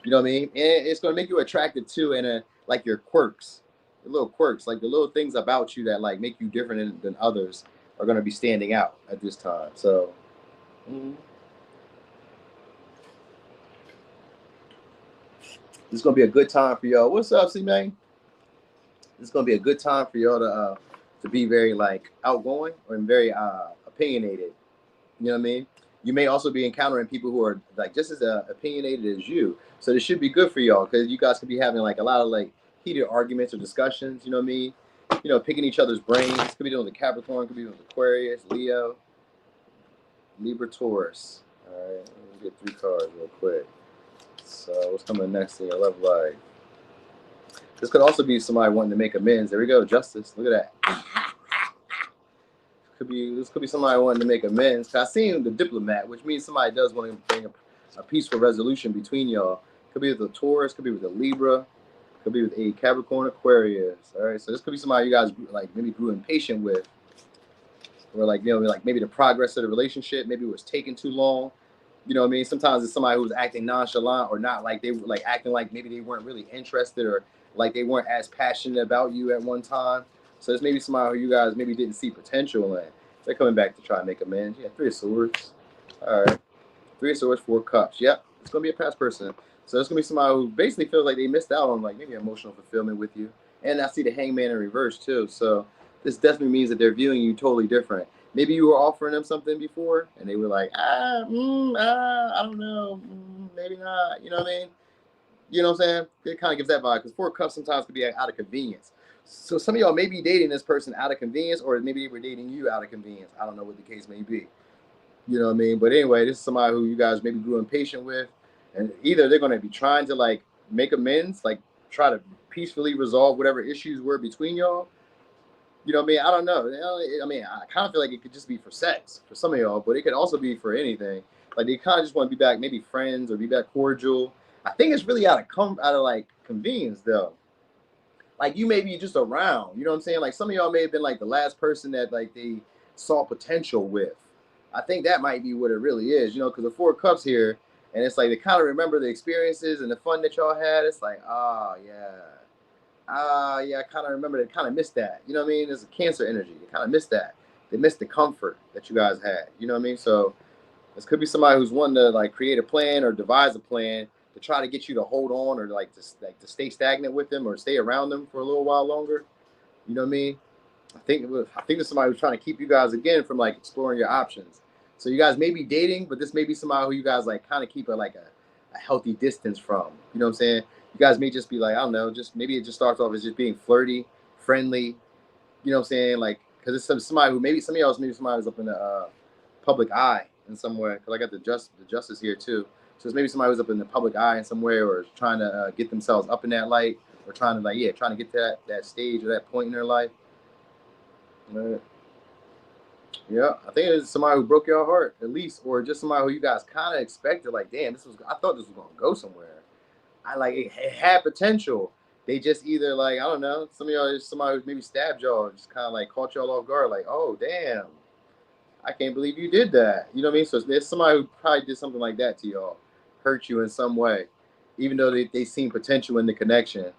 You know what I mean? And it's going to make you attractive too, and like your quirks, the little quirks, like the little things about you that like make you different than others, are going to be standing out at this time. So, this is going to be a good time for y'all. What's up, C-Man? This is going to be a good time for y'all to be very like outgoing or very opinionated. You know what I mean? You may also be encountering people who are like just as opinionated as you. So this should be good for y'all because you guys could be having like a lot of like heated arguments or discussions. You know what I mean? You know, picking each other's brains. Could be doing the Capricorn. Could be with Aquarius, Leo, Libra, Taurus. All right, let me get 3 cards real quick. So what's coming next in your love life? This could also be somebody wanting to make amends. There we go, Justice. Look at that. This could be somebody wanting to make amends. I seen the Diplomat, which means somebody does want to bring a peaceful resolution between y'all. Could be with a Taurus, could be with a Libra, could be with a Capricorn, Aquarius. All right, so this could be somebody you guys like maybe grew impatient with, or like you know like maybe the progress of the relationship maybe it was taking too long. You know what I mean? Sometimes it's somebody who's acting nonchalant or not like they were like acting like maybe they weren't really interested or like they weren't as passionate about you at one time. So it's maybe somebody who you guys maybe didn't see potential in. They're coming back to try and make amends. Yeah, 3 of Swords. All right. 3 of Swords, 4 Cups. Yep. It's going to be a past person. So it's going to be somebody who basically feels like they missed out on like maybe emotional fulfillment with you. And I see the Hangman in reverse too. So this definitely means that they're viewing you totally different. Maybe you were offering them something before and they were like, I don't know. Maybe not. You know what I mean? You know what I'm saying? It kind of gives that vibe because 4 Cups sometimes could be out of convenience. So some of y'all may be dating this person out of convenience, or maybe they were dating you out of convenience. I don't know what the case may be. You know what I mean? But anyway, this is somebody who you guys maybe grew impatient with, and either they're going to be trying to like make amends, like try to peacefully resolve whatever issues were between y'all. You know what I mean? I don't know. I mean, I kind of feel like it could just be for sex for some of y'all, but it could also be for anything. Like they kind of just want to be back, maybe friends or be back cordial. I think it's really out of like convenience though. Like you may be just around, you know what I'm saying? Like some of y'all may have been like the last person that like they saw potential with. I think that might be what it really is, you know, because the 4 Cups here, and it's like they kind of remember the experiences and the fun that y'all had. It's like, yeah, I kind of remember they kind of missed that. You know what I mean? It's a Cancer energy. They kind of missed that. They missed the comfort that you guys had. You know what I mean? So this could be somebody who's wanting to like create a plan or devise a plan to try to get you to hold on or like to stay stagnant with them or stay around them for a little while longer. You know what I mean? I think there's somebody who's trying to keep you guys again from like exploring your options. So you guys may be dating, but this may be somebody who you guys like kind of keep a healthy distance from. You know what I'm saying? You guys may just be like, I don't know, just maybe it just starts off as just being flirty, friendly. You know what I'm saying? Like, because it's somebody who maybe some of y'all, maybe somebody who's up in the public eye in some way. Because I got the justice here too. So it's maybe somebody who's up in the public eye in some way, or trying to get themselves up in that light, or trying to get to that stage or that point in their life. Yeah, I think it's somebody who broke your heart at least, or just somebody who you guys kind of expected. Like, damn, I thought this was gonna go somewhere. It had potential. They just either like I don't know. Some of y'all is somebody who maybe stabbed y'all, just kind of like caught y'all off guard. Like, oh damn, I can't believe you did that. You know what I mean? So there's somebody who probably did something like that to y'all, hurt you in some way, even though they seen potential in the connection.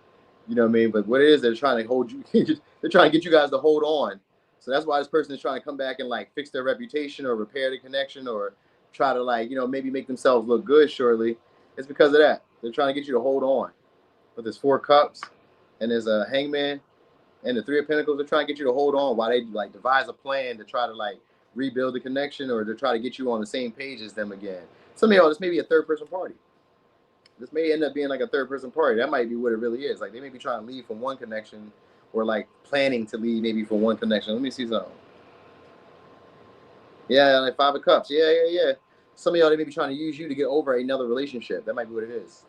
You know what I mean? But what it is, they're trying to hold you. They're trying to get you guys to hold on. So that's why this person is trying to come back and like fix their reputation or repair the connection or try to like maybe make themselves look good shortly. It's because of that. They're trying to get you to hold on. But there's 4 Cups and there's a Hangman. And the Three of Pentacles, they're trying to get you to hold on while they like devise a plan to try to like rebuild the connection or to try to get you on the same page as them again. Some of y'all, this may be a third person party. This may end up being like a third person party. That might be what it really is. Like they may be trying to leave from one connection or like planning to leave maybe from one connection. Let me see something. Yeah, like Five of Cups. Yeah. Some of y'all, they may be trying to use you to get over another relationship. That might be what it is.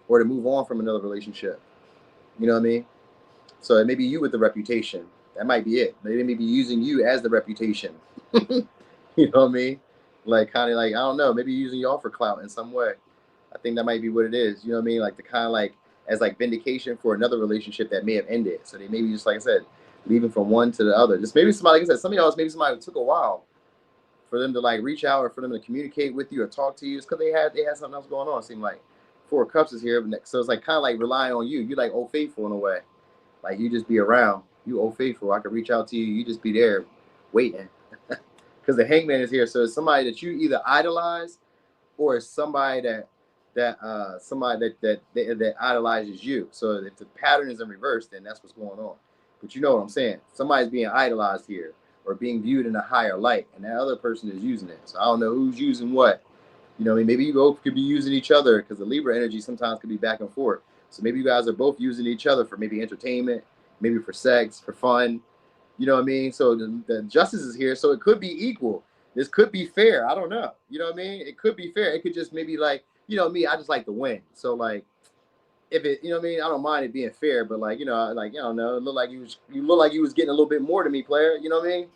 Or to move on from another relationship. You know what I mean? So it may be you with the reputation. That might be it. They may be using you as the reputation. You know what I mean? Like kind of like, I don't know, maybe using y'all for clout in some way. I think that might be what it is. You know what I mean? Like the kind of like as like vindication for another relationship that may have ended. So they maybe just like I said, leaving from one to the other. Just maybe somebody, like I said, some of y'all, maybe somebody took a while for them to like reach out or for them to communicate with you or talk to you. It's because they had something else going on. It seemed like Four of Cups is here, so it's like kind of like relying on you. You like Old Faithful in a way. Like you just be around. You Old Faithful. I could reach out to you. You just be there, waiting. Because the Hangman is here, so it's somebody that you either idolize, or it's somebody that idolizes you. So if the pattern is in reverse, then that's what's going on. But you know what I'm saying? Somebody's being idolized here, or being viewed in a higher light, and that other person is using it. So I don't know who's using what. You know, maybe you both could be using each other because the Libra energy sometimes could be back and forth. So maybe you guys are both using each other for maybe entertainment, maybe for sex, for fun. You know what I mean? So the justice is here, so it could be equal. This could be fair. I don't know. You know what I mean? It could be fair. It could just maybe like, you know me, I just like to win. So like if it, you know what I mean, I don't mind it being fair, but like, you know, like, I don't know, it looked like you look like you was getting a little bit more to me, player. You know what I mean?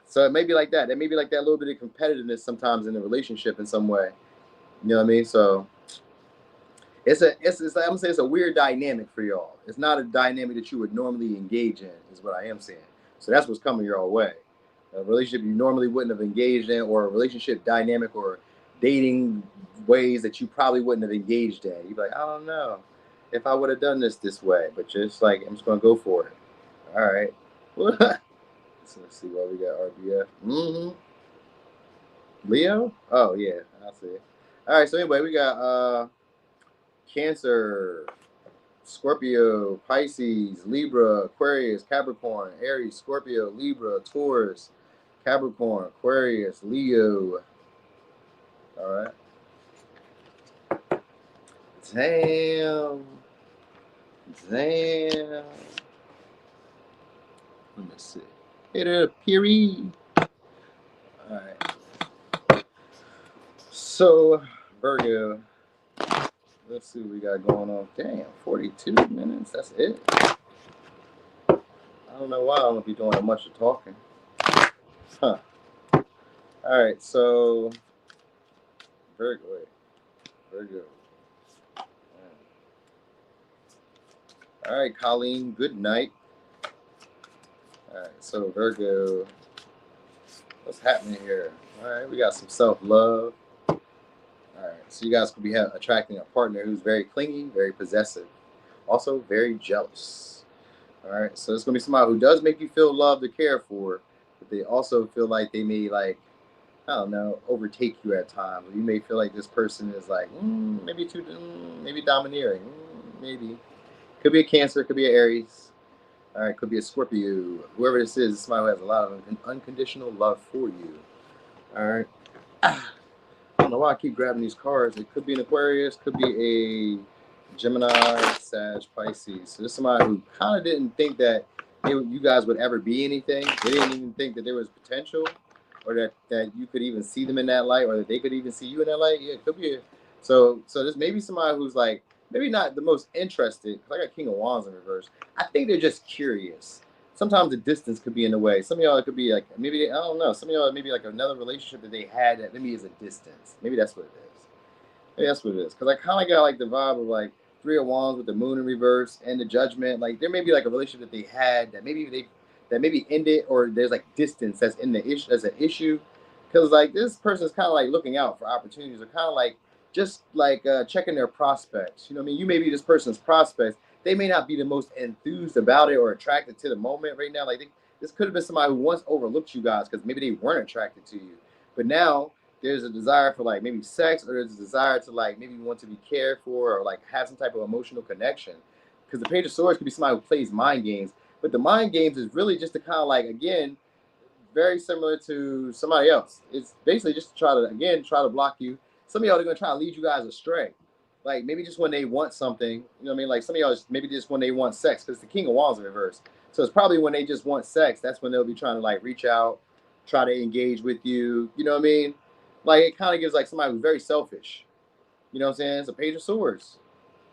So it may be like that. It may be like that little bit of competitiveness sometimes in the relationship in some way. You know what I mean? So it's I'm gonna say it's a weird dynamic for y'all. It's not a dynamic that you would normally engage in, is what I am saying. So that's what's coming your way. A relationship you normally wouldn't have engaged in, or a relationship dynamic or dating ways that you probably wouldn't have engaged in. You'd be like, I don't know if I would have done this way, but just like I'm just gonna go for it. All right. So let's see what we got. RBF. Leo? Oh yeah, I see it. All right, so anyway, we got Cancer, Scorpio, Pisces, Libra, Aquarius, Capricorn, Aries, Scorpio, Libra, Taurus, Capricorn, Aquarius, Leo. All right. Damn. Let me see. Hit a period. All right. So, Virgo. Let's see what we got going on. Damn, 42 minutes. That's it. I don't know why I don't be doing much of talking. Huh. All right, so Virgo. All right, Colleen, good night. All right, so Virgo, what's happening here? All right, we got some self-love. All right, so you guys could be attracting a partner who's very clingy, very possessive, also very jealous. All right, so it's going to be somebody who does make you feel loved or cared for, but they also feel like they may, like, I don't know, overtake you at times. You may feel like this person is like, maybe domineering, maybe. Could be a Cancer, could be an Aries. All right, could be a Scorpio. Whoever this is somebody who has a lot of unconditional love for you. All right. I don't know why I keep grabbing these cards. It could be an Aquarius, could be a Gemini, Sag, Pisces. So this is somebody who kind of didn't think that you guys would ever be anything. They didn't even think that there was potential, or that you could even see them in that light, or that they could even see you in that light. Yeah, it could be. So this may be somebody who's like, maybe not the most interested, because I got King of Wands in reverse. I think they're just curious. Sometimes the distance could be in the way. Some of y'all, it could be like, maybe, I don't know. Some of y'all, maybe like another relationship that they had that maybe is a distance. Maybe that's what it is. Maybe that's what it is. Because I kind of got like the vibe of like Three of Wands with the Moon in reverse and the Judgment. Like there may be like a relationship that they had that maybe ended, or there's like distance that's in the issue, as an issue. Because like this person's kind of like looking out for opportunities, or kind of like just like checking their prospects. You know what I mean? You may be this person's prospects. They may not be the most enthused about it or attracted to the moment right now. Like this could have been somebody who once overlooked you guys because maybe they weren't attracted to you. But now there's a desire for like maybe sex, or there's a desire to like maybe want to be cared for, or like have some type of emotional connection. because the Page of Swords could be somebody who plays mind games. But the mind games is really just to kind of like, again, very similar to somebody else. It's basically just to try to block you. Some of y'all are going to try to lead you guys astray. Like maybe just when they want something, you know what I mean? Like some of y'all maybe just when they want sex, because the King of Wands in reverse. So it's probably when they just want sex. That's when they'll be trying to like reach out, try to engage with you. You know what I mean? Like it kind of gives like somebody who's very selfish. You know what I'm saying? It's a Page of Swords.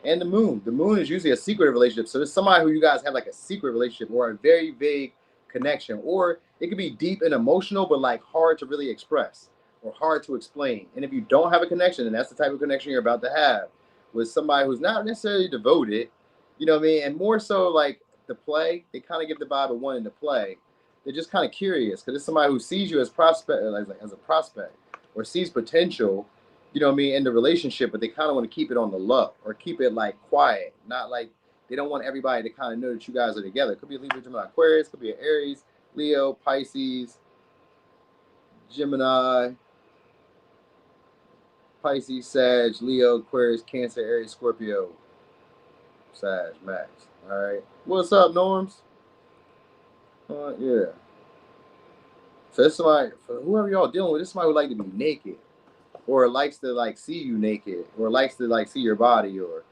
And the moon. The moon is usually a secretive relationship. So it's somebody who you guys have like a secret relationship or a very vague connection. Or it could be deep and emotional, but like hard to really express or hard to explain. And if you don't have a connection, then that's the type of connection you're about to have with somebody who's not necessarily devoted, you know what I mean? And more so like the play, they kind of give the vibe of wanting to play. They're just kind of curious because it's somebody who sees you as as a prospect or sees potential, you know what I mean, in the relationship, but they kind of want to keep it on the low or keep it like quiet, not like they don't want everybody to kind of know that you guys are together. It could be a Libra, Gemini, Aquarius, could be an Aries, Leo, Pisces, Gemini, Pisces, Sag, Leo, Aquarius, Cancer, Aries, Scorpio, Sag, Max. All right. What's up, Norms? Yeah. So this somebody, for whoever y'all dealing with, this somebody who like to be naked, or likes to like see you naked, or likes to like see your body, or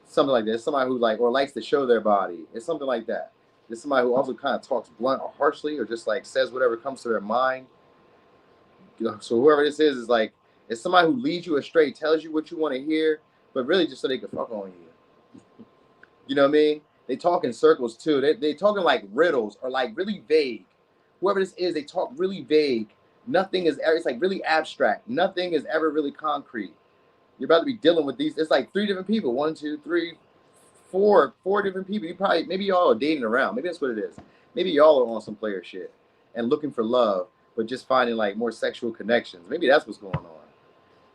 something like that. Somebody who like, or likes to show their body. It's something like that. There's somebody who also kind of talks blunt or harshly, or just like says whatever comes to their mind. You know, so whoever this is like, it's somebody who leads you astray, tells you what you want to hear, but really just so they can fuck on you. You know what I mean? They talk in circles too. They talking like riddles or like really vague. Whoever this is, they talk really vague. Nothing is ever, it's like really abstract. Nothing is ever really concrete. You're about to be dealing with these. It's like 3 different people. 1, 2, 3, 4 different people. You probably, maybe y'all are dating around. Maybe that's what it is. Maybe y'all are on some player shit and looking for love, but just finding like more sexual connections. Maybe that's what's going on.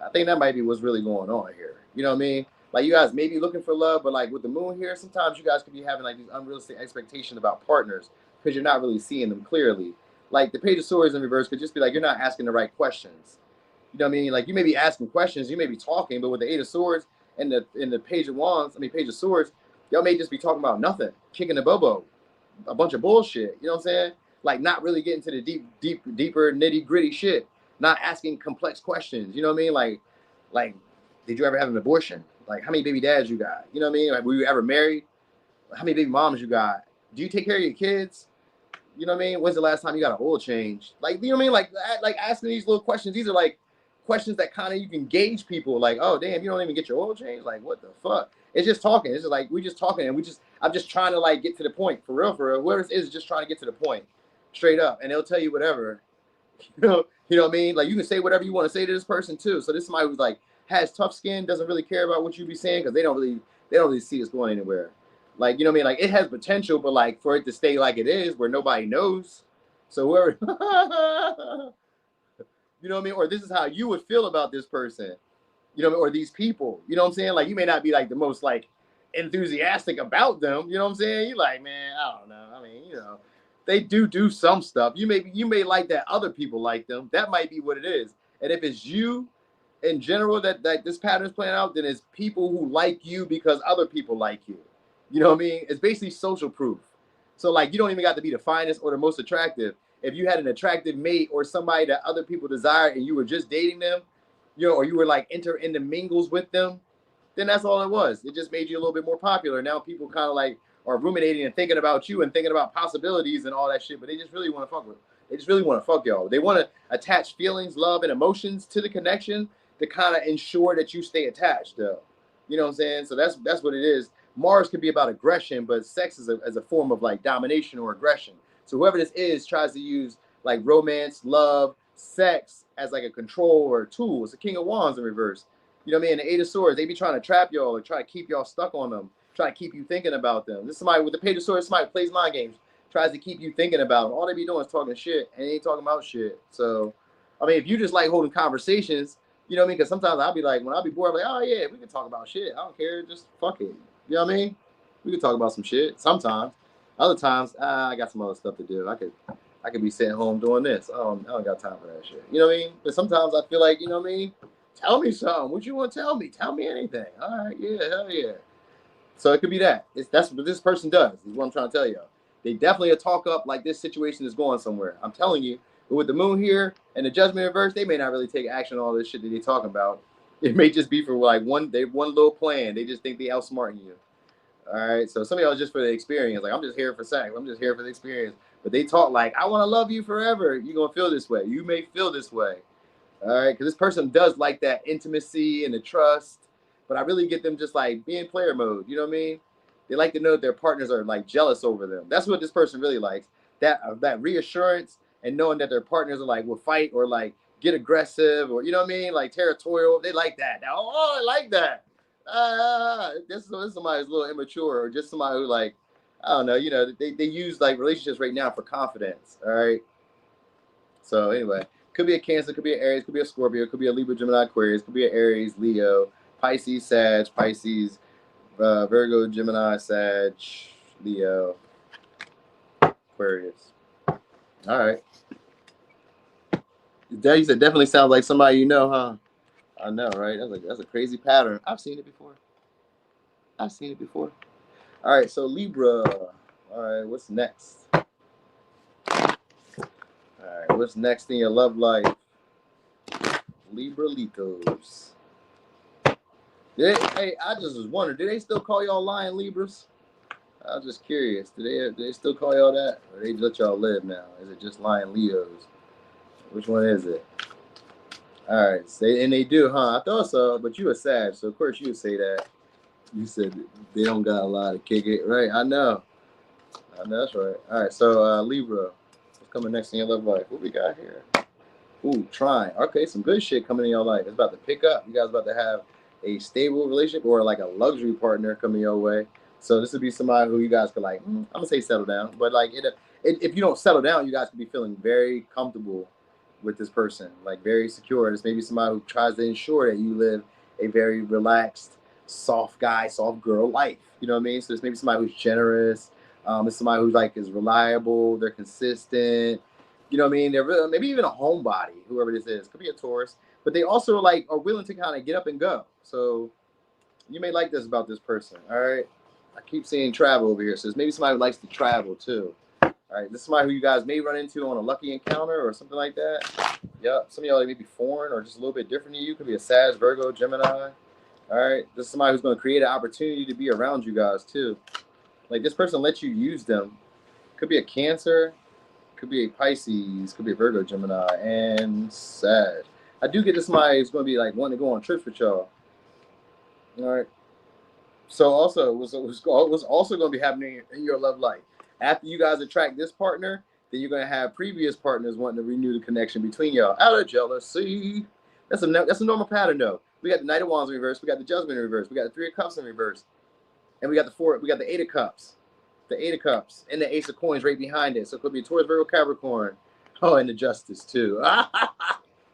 I think that might be what's really going on here. You know what I mean? Like you guys may be looking for love, but like with the moon here, sometimes you guys could be having like these unrealistic expectations about partners because you're not really seeing them clearly. Like the Page of Swords in reverse could just be like you're not asking the right questions. You know what I mean? Like you may be asking questions, you may be talking, but with the Eight of Swords and the Page of Wands, Page of Swords, y'all may just be talking about nothing, kicking the bobo, a bunch of bullshit. You know what I'm saying? Like not really getting to the deeper nitty gritty shit. Not asking complex questions. You know what I mean? Like, did you ever have an abortion? Like, how many baby dads you got? You know what I mean? Like, were you ever married? How many baby moms you got? Do you take care of your kids? You know what I mean? When's the last time you got an oil change? Like, you know what I mean? Like asking these little questions. These are like questions that kind of you can gauge people. Like, oh damn, you don't even get your oil change. Like, what the fuck? It's just talking. It's just like we just talking, and I'm just trying to like get to the point. For real, for real. Whoever it is just trying to get to the point, straight up, and they'll tell you whatever. You know what I mean? Like you can say whatever you want to say to this person too. So this is somebody who's like has tough skin, doesn't really care about what you be saying because they don't really see us going anywhere. Like, you know what I mean? Like it has potential, but like for it to stay like it is where nobody knows. So whoever you know what I mean? Or this is how you would feel about this person, you know, or these people. You know what I'm saying? Like you may not be like the most like enthusiastic about them. You know what I'm saying? You're like, man, I don't know. I mean, you know. They do some stuff. You may like that other people like them. That might be what it is. And if it's you in general that this pattern is playing out, then it's people who like you because other people like you. You know what I mean? It's basically social proof. So like you don't even got to be the finest or the most attractive. If you had an attractive mate or somebody that other people desired and you were just dating them, you know, or you were like enter into mingles with them, then that's all it was. It just made you a little bit more popular. Now people kind of like are ruminating and thinking about you and thinking about possibilities and all that shit, but they just really want to fuck with. They just really want to fuck y'all. They want to attach feelings, love, and emotions to the connection to kind of ensure that you stay attached, though. You know what I'm saying? So that's what it is. Mars could be about aggression, but sex is a form of like domination or aggression. So whoever this is tries to use like romance, love, sex as like a control or a tool. It's the King of Wands in reverse. You know what I mean? The Eight of Swords, they be trying to trap y'all or try to keep y'all stuck on them. Try to keep you thinking about them. This is somebody with the Page of Swords, somebody who plays mind games, tries to keep you thinking about them. All they be doing is talking shit, and they ain't talking about shit. So, I mean, if you just like holding conversations, you know what I mean? Because sometimes I'll be like, when I'll be bored, I'm like, oh yeah, we can talk about shit. I don't care, just fuck it. You know what I mean? We can talk about some shit sometimes. Other times, I got some other stuff to do. I could be sitting home doing this. I don't got time for that shit. You know what I mean? But sometimes I feel like, you know what I mean? Tell me something. What you want to tell me? Tell me anything. All right, yeah, hell yeah. So it could be that. That's what this person does, is what I'm trying to tell you. They definitely talk up like this situation is going somewhere. I'm telling you, but with the moon here and the judgment reverse, they may not really take action on all this shit that they talking about. It may just be for like one little plan. They just think they outsmarting you. All right. So some of y'all just for the experience. Like, I'm just here for sex. I'm just here for the experience. But they talk like, I want to love you forever. You're gonna feel this way. You may feel this way. All right, because this person does like that intimacy and the trust, but I really get them just like being player mode. You know what I mean? They like to know that their partners are like jealous over them. That's what this person really likes. That reassurance and knowing that their partners are like will fight or like get aggressive or you know what I mean, like territorial. They like that. Oh, I like that. This is somebody who's a little immature or just somebody who like I don't know. You know, they use like relationships right now for confidence. All right. So anyway. Could be a Cancer, could be an Aries, could be a Scorpio, could be a Libra, Gemini, Aquarius, could be an Aries, Leo, Pisces, Sag, Pisces, Virgo, Gemini, Sag, Leo, Aquarius. All right. That definitely sounds like somebody you know, huh? I know, right? That's a crazy pattern. I've seen it before. All right, so Libra. All right, what's next? All right, what's next in your love life? Libra-litos. Hey, I just was wondering, do they still call y'all lying Libras? I was just curious. Do they still call y'all that? Or they let y'all live now? Is it just lying Leos? Which one is it? All right. And they do, huh? I thought so, but you a Sag, so of course you would say that. You said they don't got a lot to kick it, right? I know. That's right. All right, so Libra. What's coming next in your love life? What we got here? Ooh, trying. Okay, some good shit coming in your life. It's about to pick up. You guys about to have a stable relationship or like a luxury partner coming your way. So this would be somebody who you guys could like, I'm gonna say settle down, but like if you don't settle down, you guys could be feeling very comfortable with this person, like very secure. It's maybe somebody who tries to ensure that you live a very relaxed, soft guy, soft girl life. You know what I mean? So it's maybe somebody who's generous. It's somebody who's like is reliable. They're consistent. You know what I mean? They're really, maybe even a homebody, whoever this is. Could be a Taurus, but they also like are willing to kind of get up and go. So you may like this about this person. All right. I keep seeing travel over here. So maybe somebody who likes to travel too. All right. This is somebody who you guys may run into on a lucky encounter or something like that. Yep. Some of y'all may be foreign or just a little bit different than you. Could be a Sag, Virgo, Gemini. All right. This is somebody who's going to create an opportunity to be around you guys too. Like this person lets you use them. Could be a Cancer. Could be a Pisces, could be a Virgo, Gemini, and Sag. I do get this somebody who's going to be like wanting to go on trips with y'all. All right. So also, what's also going to be happening in your love life after you guys attract this partner, then you're going to have previous partners wanting to renew the connection between y'all out of jealousy. That's a normal pattern though. We got the Knight of Wands in reverse, we got the Judgment in reverse, we got the Three of Cups in reverse, and we got the Eight of Cups. The Eight of Cups and the Ace of Coins right behind it. So it could be Taurus, Virgo, Capricorn. Oh, and the Justice too. And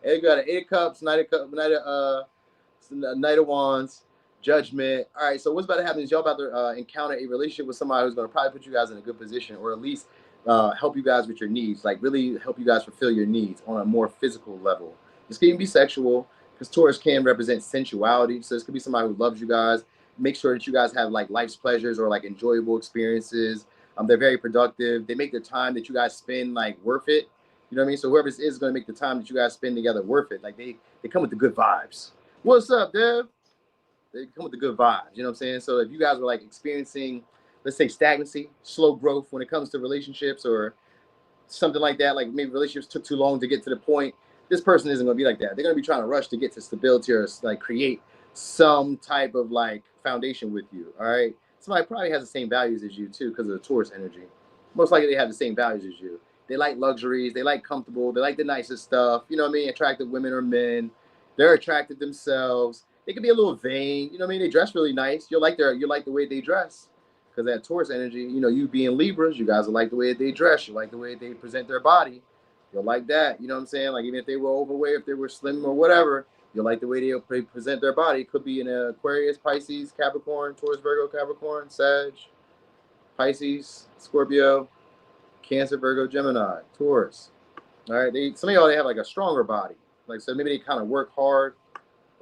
you got an Eight of Cups, Knight of Wands, Judgment. All right. So what's about to happen is y'all about to encounter a relationship with somebody who's going to probably put you guys in a good position, or at least help you guys with your needs. Like really help you guys fulfill your needs on a more physical level. This can be sexual because Taurus can represent sensuality. So this could be somebody who loves you guys. Make sure that you guys have like life's pleasures or like enjoyable experiences. They're very productive. They make the time that you guys spend like worth it. You know what I mean? So whoever this is going to make the time that you guys spend together worth it. Like they come with the good vibes. What's up, Dev? They come with the good vibes. You know what I'm saying? So if you guys were like experiencing, let's say stagnancy, slow growth when it comes to relationships or something like that, like maybe relationships took too long to get to the point, this person isn't going to be like that. They're going to be trying to rush to get to stability or like create some type of like foundation with you. All right. Somebody probably has the same values as you too because of the Taurus energy. Most likely they have the same values as you. They like luxuries. They like comfortable. They like the nicest stuff. You know what I mean? Attractive women or men. They're attracted themselves. They can be a little vain. You know what I mean? They dress really nice. You like the way they dress because that Taurus energy. You know, you being Libras, you guys will like the way they dress. You like the way they present their body. You'll like that. You know what I'm saying? Like even if they were overweight, if they were slim or whatever. You like the way they present their body. It could be an Aquarius, Pisces, Capricorn, Taurus, Virgo, Capricorn, Sag, Pisces, Scorpio, Cancer, Virgo, Gemini, Taurus. All right. Some of y'all, they have like a stronger body. Like, so maybe they kind of work hard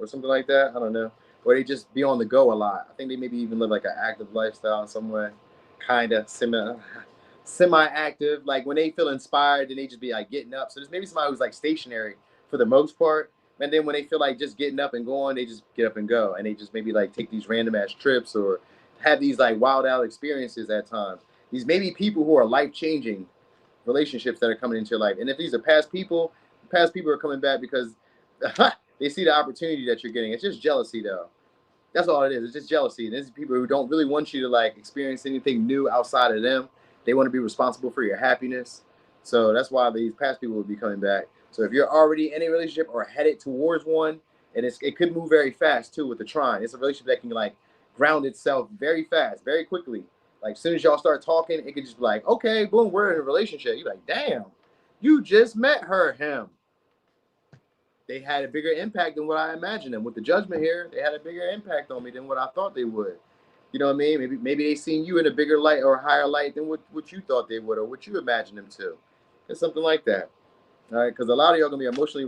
or something like that. I don't know. or they just be on the go a lot. I think they maybe even live like an active lifestyle in some way, kind of semi-active. Like when they feel inspired, then they just be like getting up. So there's maybe somebody who's like stationary for the most part, and then when they feel like just getting up and going, they just get up and go, and they just maybe like take these random ass trips or have these like wild out experiences at times. These maybe people who are life changing relationships that are coming into your life, and if these are past people are coming back because they see the opportunity that you're getting. It's just jealousy though. That's all it is. It's just jealousy. And these are people who don't really want you to like experience anything new outside of them. They want to be responsible for your happiness. So that's why these past people will be coming back. So if you're already in a relationship or headed towards one, and it could move very fast too with the trine. It's a relationship that can like ground itself very fast, very quickly. Like as soon as y'all start talking, it could just be like, okay, boom, we're in a relationship. You're like, damn, you just met her, him. They had a bigger impact than what I imagined them. With the judgment here, they had a bigger impact on me than what I thought they would. You know what I mean? Maybe they seen you in a bigger light or a higher light than what you thought they would or what you imagined them to. It's something like that. All right, because a lot of y'all gonna be emotionally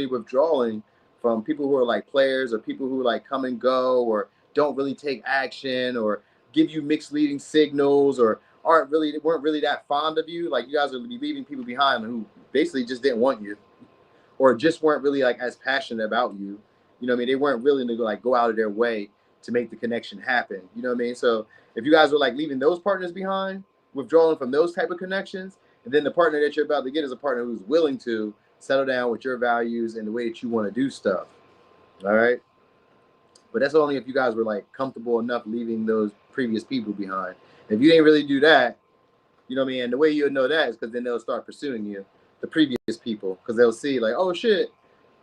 withdrawing from people who are like players or people who like come and go or don't really take action or give you mixed leading signals or weren't really that fond of you. Like you guys are leaving people behind who basically just didn't want you or just weren't really like as passionate about you. You know what I mean? They weren't willing to like go out of their way to make the connection happen. You know what I mean? So if you guys were like leaving those partners behind, withdrawing from those type of connections, and then the partner that you're about to get is a partner who's willing to settle down with your values and the way that you want to do stuff. All right. But that's only if you guys were like comfortable enough leaving those previous people behind. If you didn't really do that, you know what I mean? And the way you'll know that is because then they'll start pursuing you, the previous people, because they'll see like, oh shit,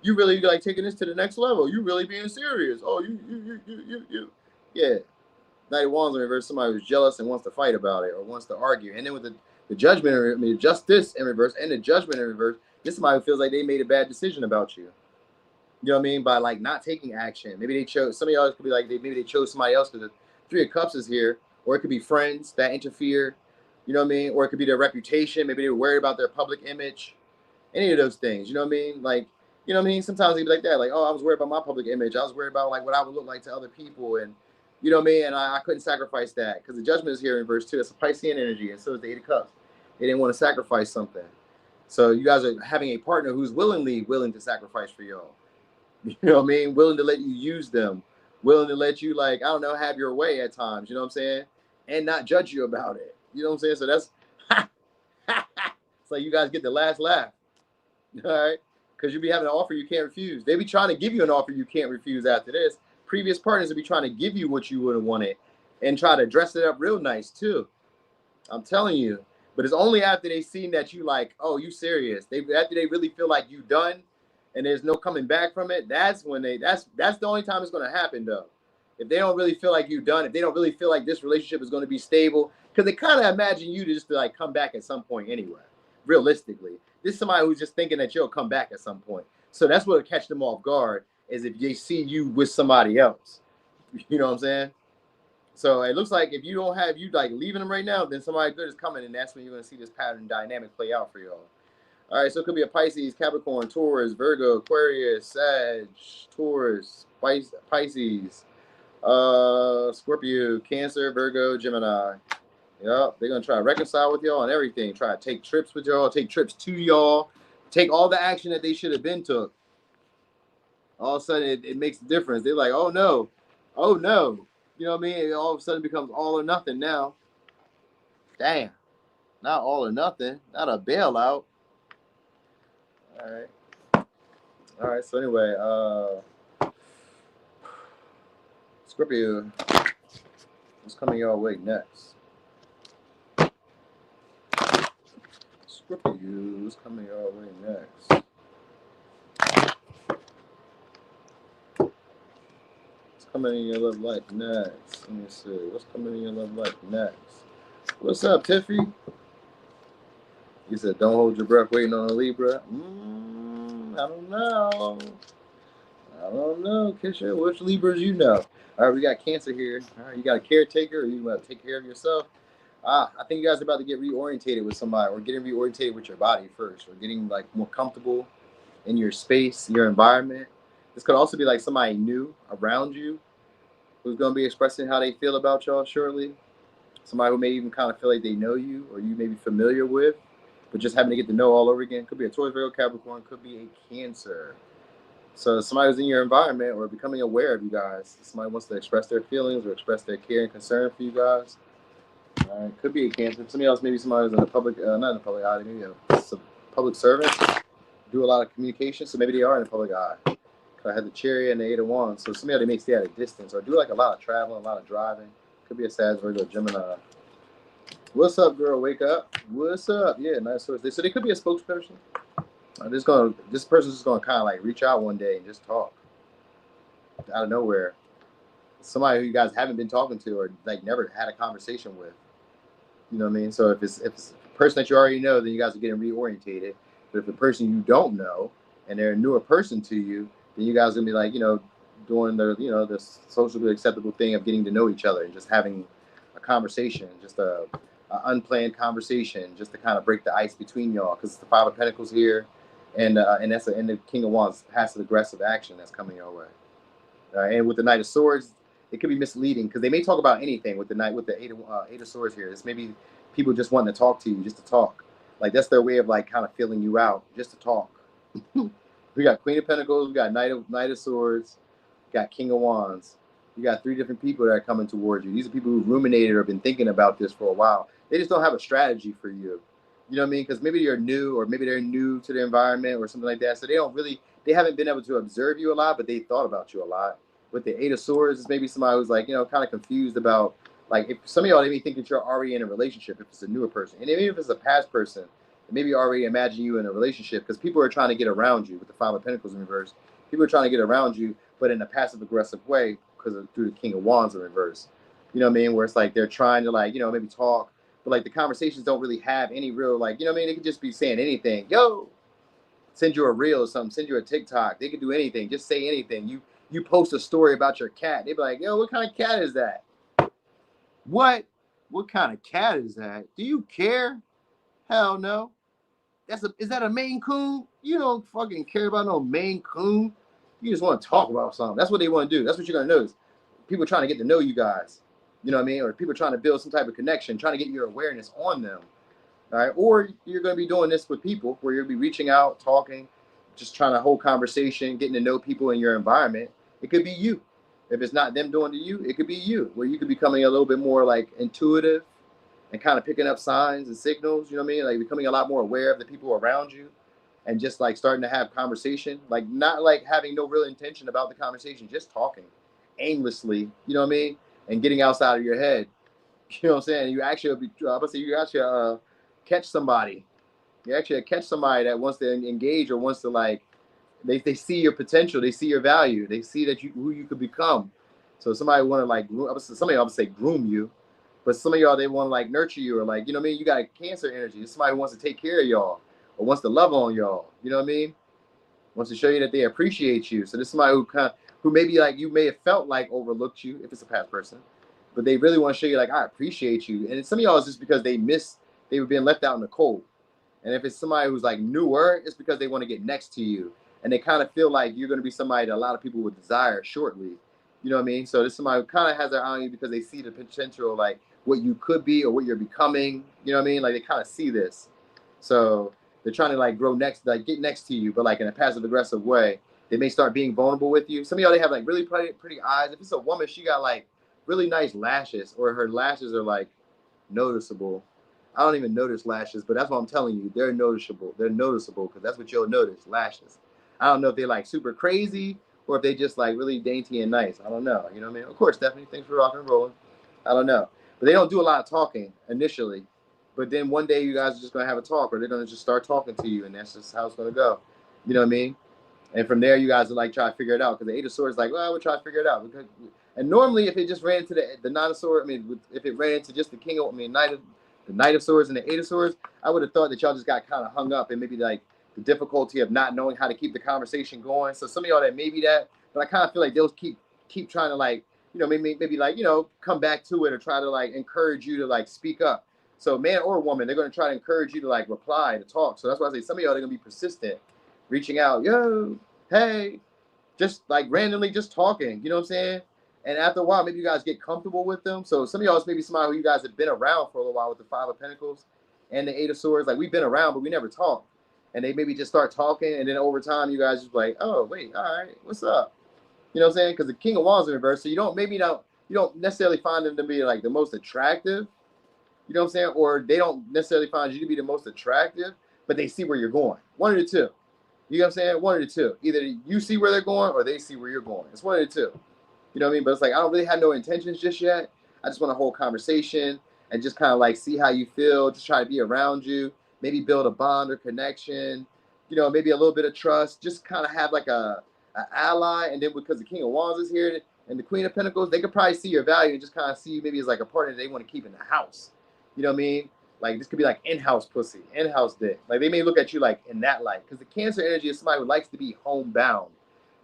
you really like taking this to the next level. You really being serious. Oh, you. Yeah. Knight of Wands in reverse, somebody who's jealous and wants to fight about it or wants to argue. And then with the judgment, I mean, justice in reverse and the judgment in reverse, this is somebody who feels like they made a bad decision about you. You know what I mean? By like not taking action. Maybe they chose, some of y'all could be like, maybe they chose somebody else because the Three of Cups is here, or it could be friends that interfere. You know what I mean? Or it could be their reputation. Maybe they were worried about their public image. Any of those things. You know what I mean? Like, you know what I mean? Sometimes they'd be like that. Like, oh, I was worried about my public image. I was worried about like what I would look like to other people. And you know what I mean? And I couldn't sacrifice that because the judgment is here in verse 2. It's a Piscean energy. And so is the Eight of Cups. They didn't want to sacrifice something. So you guys are having a partner who's willing to sacrifice for y'all. You know what I mean? Willing to let you use them. Willing to let you, like, I don't know, have your way at times. You know what I'm saying? And not judge you about it. You know what I'm saying? So that's, it's like you guys get the last laugh. All right? Because you'll be having an offer you can't refuse. They be trying to give you an offer you can't refuse after this. Previous partners will be trying to give you what you would have wanted and try to dress it up real nice, too. I'm telling you. But it's only after they seen that you like, oh, you serious. After they really feel like you done and there's no coming back from it, that's when that's the only time it's going to happen, though. If they don't really feel like you done, if they don't really feel like this relationship is going to be stable, because they kind of imagine you to just like come back at some point anyway, realistically. This is somebody who's just thinking that you'll come back at some point. So that's what will catch them off guard is if they see you with somebody else. You know what I'm saying? So it looks like if you don't have you like leaving them right now, then somebody good is coming, and that's when you're going to see this pattern dynamic play out for y'all. All right, so it could be a Pisces, Capricorn, Taurus, Virgo, Aquarius, Sag, Taurus, Pisces, Scorpio, Cancer, Virgo, Gemini. Yep, they're going to try to reconcile with y'all and everything. Try to take trips with y'all, take trips to y'all, take all the action that they should have been took. All of a sudden, it makes a difference. They're like, oh, no. Oh, no. You know what I mean? It all of a sudden becomes all or nothing now. Damn. Not all or nothing. Not a bailout. All right. So anyway, Scorpio, what's coming your way next? Scorpio, what's coming your way next? What's coming in your love life next? Let me see. What's coming in your love life next? What's up, Tiffy? You said, don't hold your breath waiting on a Libra. I don't know. Cashapp, which Libras you know? All right, we got Cancer here. All right, you got a caretaker, or you want to take care of yourself? I think you guys are about to get reorientated with somebody, or getting reorientated with your body first, or getting like more comfortable in your space, your environment. This could also be like somebody new around you who's going to be expressing how they feel about y'all shortly. Somebody who may even kind of feel like they know you or you may be familiar with, but just having to get to know all over again. Could be a Taurus, Virgo, Capricorn, could be a Cancer. So somebody who's in your environment or becoming aware of you guys. Somebody wants to express their feelings or express their care and concern for you guys. Could be a Cancer. Somebody else, maybe somebody who's in the public, not in the public eye, maybe a public servant, do a lot of communication, so maybe they are in the public eye. I had the Chariot and the Eight of Wands, so somebody may stay at a distance or do like a lot of traveling, a lot of driving. Could be a Sag, Virgo, Gemini. What's up, girl? Wake up. What's up? Yeah, nice source. So they could be a spokesperson. This person's just gonna kind of like reach out one day and just talk out of nowhere. Somebody who you guys haven't been talking to or like never had a conversation with. You know what I mean? So if it's a person that you already know, then you guys are getting reorientated. But if the person you don't know and they're a newer person to you, then you guys are gonna be like, doing the socially acceptable thing of getting to know each other and just having a conversation, just a unplanned conversation, just to kind of break the ice between y'all. Because it's the Five of Pentacles here, and that's and the King of Wands, passive aggressive action that's coming your way. And with the Knight of Swords, it could be misleading because they may talk about anything with the Eight of Swords here. It's maybe people just wanting to talk to you, just to talk. Like that's their way of like kind of filling you out, just to talk. We got Queen of Pentacles, we got Knight of Swords, we got King of Wands. You got 3 different people that are coming towards you. These are people who've ruminated or been thinking about this for a while. They just don't have a strategy for you. You know what I mean? Because maybe you're new, or maybe they're new to the environment or something like that. So they haven't been able to observe you a lot, but they thought about you a lot. With the Eight of Swords, it's maybe somebody who's like, kind of confused about, like, if some of y'all, they may think that you're already in a relationship if it's a newer person. And even if it's a past person, maybe already imagine you in a relationship because people are trying to get around you with the Five of Pentacles in reverse. People are trying to get around you, but in a passive aggressive way because through the King of Wands in reverse. You know what I mean? Where it's like they're trying to maybe talk, but like the conversations don't really have any real They could just be saying anything. Yo, send you a reel or something, send you a TikTok. They could do anything, just say anything. You post a story about your cat. They'd be like, yo, what kind of cat is that? What? What kind of cat is that? Do you care? Hell no. Is that a Maine Coon? You don't fucking care about no Maine Coon. You just want to talk about something. That's what they want to do. That's what you're going to notice. People trying to get to know you guys. You know what I mean? Or people trying to build some type of connection, trying to get your awareness on them. All right. Or you're going to be doing this with people where you'll be reaching out, talking, just trying to hold conversation, getting to know people in your environment. It could be you. If it's not them doing to you, it could be you, where you could be becoming a little bit more like intuitive and kind of picking up signs and signals, you know what I mean? Like becoming a lot more aware of the people around you and just like starting to have conversation, like not like having no real intention about the conversation, just talking aimlessly, you know what I mean? And getting outside of your head, you know what I'm saying? You actually, catch somebody. You actually catch somebody that wants to engage or wants to like, they see your potential, they see your value, they see that who you could become. So somebody want to like, somebody I would say groom you, but some of y'all, they want to like nurture you or like, you know what I mean? You got a Cancer energy. It's somebody who wants to take care of y'all or wants to love on y'all. You know what I mean? Wants to show you that they appreciate you. So this is somebody who maybe like you may have felt like overlooked you if it's a past person, but they really want to show you like, I appreciate you. And some of y'all is just because they were being left out in the cold. And if it's somebody who's like newer, it's because they want to get next to you. And they kind of feel like you're going to be somebody that a lot of people would desire shortly. You know what I mean? So this is somebody who kind of has their eye on you because they see the potential, like what you could be or what you're becoming. You know what I mean? Like they kind of see this. So they're trying to like get next to you, but like in a passive aggressive way. They may start being vulnerable with you. Some of y'all, they have like really pretty eyes. If it's a woman, she got like really nice lashes, or her lashes are like noticeable. I don't even notice lashes, but that's what I'm telling you. They're noticeable. They're noticeable because that's what you'll notice, lashes. I don't know if they're like super crazy or if they just like really dainty and nice. I don't know. You know what I mean? Of course, Stephanie, thanks for rocking and rolling. I don't know. But they don't do a lot of talking initially. But then one day you guys are just going to have a talk, or they're going to just start talking to you, and that's just how it's going to go. You know what I mean? And from there, you guys are like try to figure it out, because the Eight of Swords is like, well, we'll try to figure it out. And normally, if it just ran into the Nine of Swords, if it ran into just the Knight of Swords and the Eight of Swords, I would have thought that y'all just got kind of hung up and maybe like the difficulty of not knowing how to keep the conversation going. So some of y'all that maybe that, but I kind of feel like they'll keep trying to like, maybe like, come back to it or try to like encourage you to like speak up. So man or woman, they're going to try to encourage you to like reply, to talk. So that's why I say some of y'all, they're going to be persistent, reaching out, yo, hey, just like randomly just talking, you know what I'm saying? And after a while, maybe you guys get comfortable with them. So some of y'all is maybe somebody who you guys have been around for a little while with the Five of Pentacles and the Eight of Swords. Like, we've been around, but we never talked. And they maybe just start talking, and then over time, you guys just like, oh, wait, all right, what's up? You know what I'm saying? Because the King of Wands in reverse, so you don't necessarily find them to be like the most attractive, you know what I'm saying? Or they don't necessarily find you to be the most attractive, but they see where you're going. One of the two. You know what I'm saying? One of the two. Either you see where they're going or they see where you're going. It's one of the two. You know what I mean? But it's like, I don't really have no intentions just yet. I just want to hold conversation and just kind of like see how you feel, just try to be around you, maybe build a bond or connection, you know, maybe a little bit of trust, just kind of have like an ally. And then because the King of Wands is here and the Queen of Pentacles, they could probably see your value and just kind of see you maybe as like a partner they want to keep in the house. You know what I mean? Like, this could be like in-house pussy, in-house dick. Like, they may look at you like in that light, because the Cancer energy is somebody who likes to be homebound.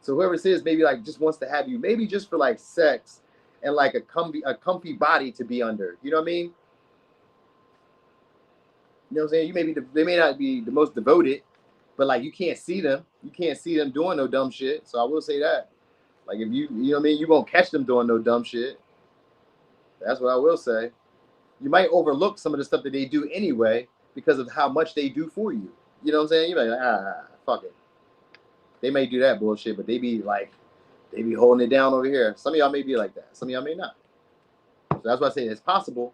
So whoever this is, maybe like just wants to have you, maybe just for like sex and like a comfy body to be under. You know what I mean? You know what I'm saying? They may not be the most devoted, but like you can't see them. You can't see them doing no dumb shit. So I will say that. Like, if you know what I mean, you won't catch them doing no dumb shit. That's what I will say. You might overlook some of the stuff that they do anyway because of how much they do for you. You know what I'm saying? You're like, fuck it. They may do that bullshit, but they be holding it down over here. Some of y'all may be like that. Some of y'all may not. So that's why I say it's possible.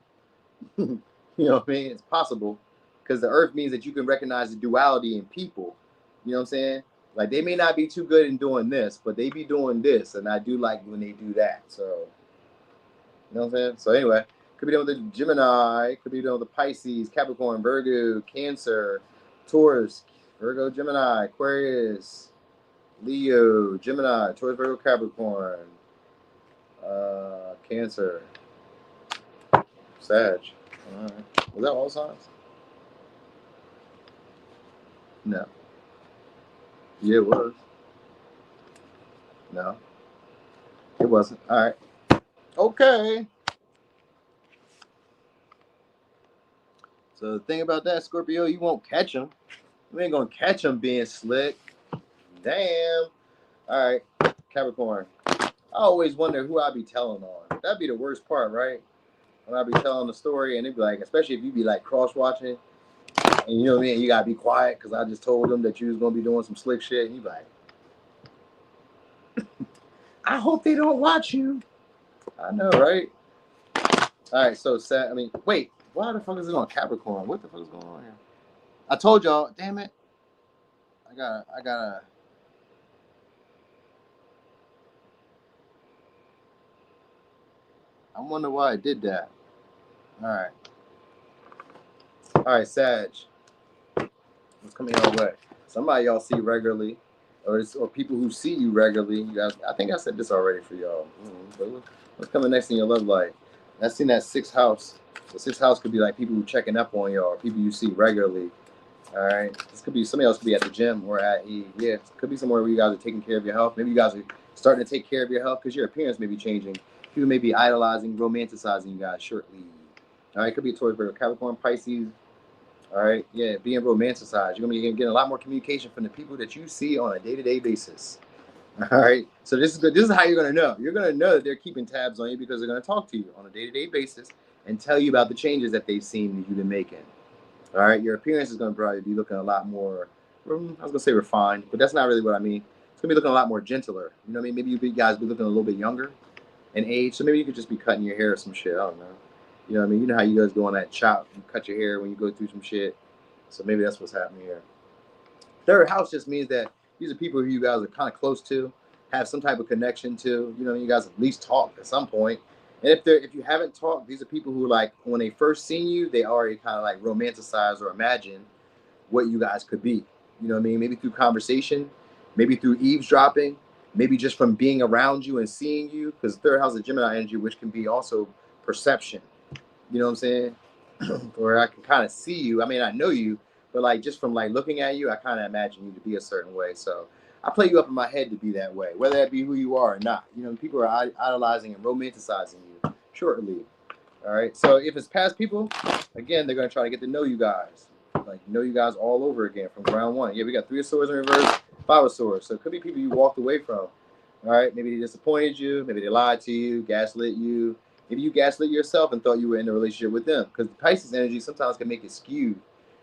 You know what I mean? It's possible. Because the earth means that you can recognize the duality in people. You know what I'm saying? Like, they may not be too good in doing this, but they be doing this. And I do like when they do that. So, you know what I'm saying? So anyway. Could be dealing with the Gemini, could be dealing with the Pisces, Capricorn, Virgo, Cancer, Taurus, Virgo, Gemini, Aquarius, Leo, Gemini, Taurus, Virgo, Capricorn, Cancer, Sag. All right. Was that all signs? No. Yeah, it was. No. It wasn't. All right. Okay. So the thing about that, Scorpio, you won't catch them. You ain't gonna catch them being slick. Damn. All right, Capricorn. I always wonder who I be telling on. That'd be the worst part, right? When I be telling the story, and it'd be like, especially if you be like cross-watching, and you know what I mean, you gotta be quiet because I just told them that you was gonna be doing some slick shit, and you be like, I hope they don't watch you. I know, right? All right, so sad. I mean, wait, why the fuck is it on Capricorn? What the fuck is going on here? I told y'all, damn it. I gotta. I wonder why I did that. All right, Sag. What's coming your way? Somebody y'all see regularly, or people who see you regularly. You guys, I think I said this already for y'all. But what's coming next in your love life? That's in that sixth house. The sixth house could be like people who checking up on y'all, or people you see regularly. All right, this could be somebody else. Could be at the gym or it could be somewhere where you guys are taking care of your health. Maybe you guys are starting to take care of your health because your appearance may be changing. People may be idolizing, romanticizing you guys shortly. All right, it could be a Taurus, Virgo, Capricorn, Pisces. All right, yeah, being romanticized. You're gonna be getting a lot more communication from the people that you see on a day-to-day basis. All right, so this is good. This is how you're gonna know. You're gonna know that they're keeping tabs on you because they're gonna talk to you on a day-to-day basis and tell you about the changes that they've seen that you've been making. All right, your appearance is gonna probably be looking a lot more. I was gonna say refined, but that's not really what I mean. It's gonna be looking a lot more gentler. You know what I mean? Maybe you guys be looking a little bit younger in age, so maybe you could just be cutting your hair or some shit. I don't know. You know what I mean? You know how you guys go on that chop, you cut your hair when you go through some shit. So maybe that's what's happening here. Third house just means that these are people who you guys are kind of close to, have some type of connection to. You know, you guys at least talk at some point. And if you haven't talked, these are people who, like, when they first seen you, they already kind of like romanticize or imagine what you guys could be. You know what I mean? Maybe through conversation, maybe through eavesdropping, maybe just from being around you and seeing you. Because third house is Gemini energy, which can be also perception. You know what I'm saying? Where I can kind of see you. I mean, I know you, but like just from like looking at you, I kind of imagine you to be a certain way. So I play you up in my head to be that way, whether that be who you are or not. You know, people are idolizing and romanticizing you shortly. All right. So if it's past people, again, they're going to try to get to know you guys, like know you guys all over again from ground one. Yeah, we got 3 of Swords in reverse, 5 of Swords. So it could be people you walked away from. All right, maybe they disappointed you, maybe they lied to you, gaslit you. Maybe you gaslit yourself and thought you were in a relationship with them. Because the Pisces energy sometimes can make it skewed,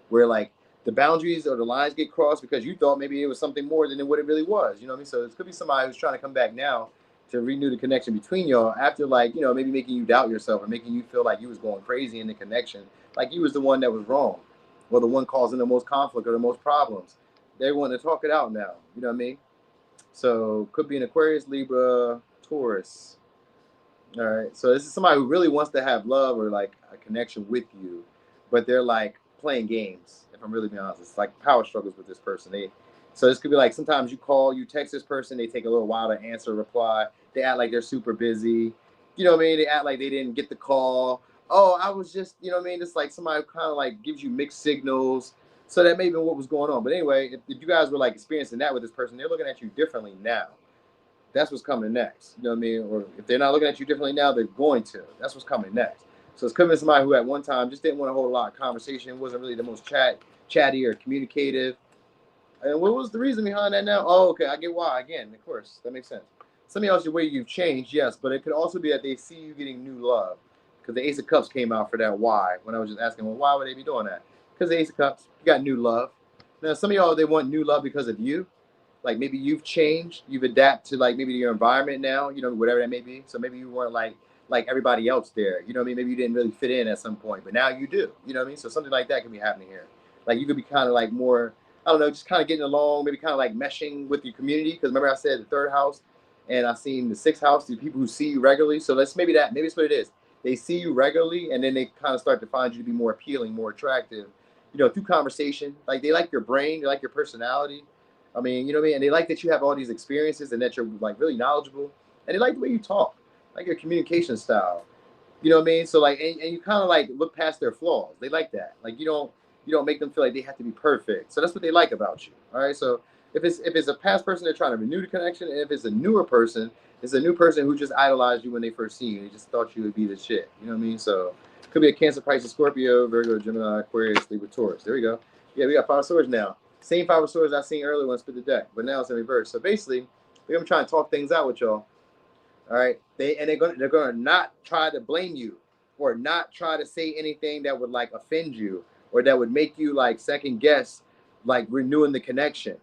where like the boundaries or the lines get crossed because you thought maybe it was something more than what it really was. You know what I mean? So it could be somebody who's trying to come back now to renew the connection between y'all after, like, you know, maybe making you doubt yourself or making you feel like you was going crazy in the connection, like you was the one that was wrong, or the one causing the most conflict or the most problems. They want to talk it out now. You know what I mean? So could be an Aquarius, Libra, Taurus. All right. So this is somebody who really wants to have love or like a connection with you, but they're like playing games. If I'm really being honest, it's like power struggles with this person. So this could be like sometimes you call, you text this person, they take a little while to answer, reply. They act like they're super busy. You know what I mean? They act like they didn't get the call. Oh, I was just, you know what I mean? It's like somebody kind of like gives you mixed signals. So that may have been what was going on. But anyway, if you guys were like experiencing that with this person, they're looking at you differently now. That's what's coming next. You know what I mean? Or if they're not looking at you differently now, they're going to. That's what's coming next. So it's coming to somebody who at one time just didn't want to hold a lot of conversation, wasn't really the most chatty or communicative. And what was the reason behind that now? Oh, okay, I get why. Again, of course, that makes sense. Some of y'all, the way you've changed, yes, but it could also be that they see you getting new love. Because the Ace of Cups came out for that why, when I was just asking, well, why would they be doing that? Because the Ace of Cups, you got new love. Now, some of y'all, they want new love because of you. Like maybe you've changed, you've adapted to like maybe your environment now, you know, whatever that may be. So maybe you weren't like everybody else there. You know what I mean? Maybe you didn't really fit in at some point, but now you do. You know what I mean? So something like that could be happening here. Like you could be kind of like more, I don't know, just kind of getting along, maybe kind of like meshing with your community. Because remember I said the third house, and I seen the sixth house, the people who see you regularly. So let's maybe it's what it is. They see you regularly, and then they kind of start to find you to be more appealing, more attractive, you know, through conversation. Like they like your brain, they like your personality. I mean, you know what I mean? And they like that you have all these experiences and that you're like really knowledgeable. And they like the way you talk, like your communication style. You know what I mean? So like, and you kind of like look past their flaws. They like that. Like you don't make them feel like they have to be perfect. So that's what they like about you. All right. So if it's a past person, they're trying to renew the connection. And if it's a newer person, it's a new person who just idolized you when they first seen you. They just thought you would be the shit. You know what I mean? So it could be a Cancer, Pisces, Scorpio, Virgo, Gemini, Aquarius, Libra, Taurus. There we go. Yeah, we got 5 swords now. Same 5 of swords I seen earlier when I split the deck, but now it's in reverse. So basically, we're gonna try and talk things out with y'all. All right, they're gonna not try to blame you or not try to say anything that would like offend you or that would make you like second guess like renewing the connection.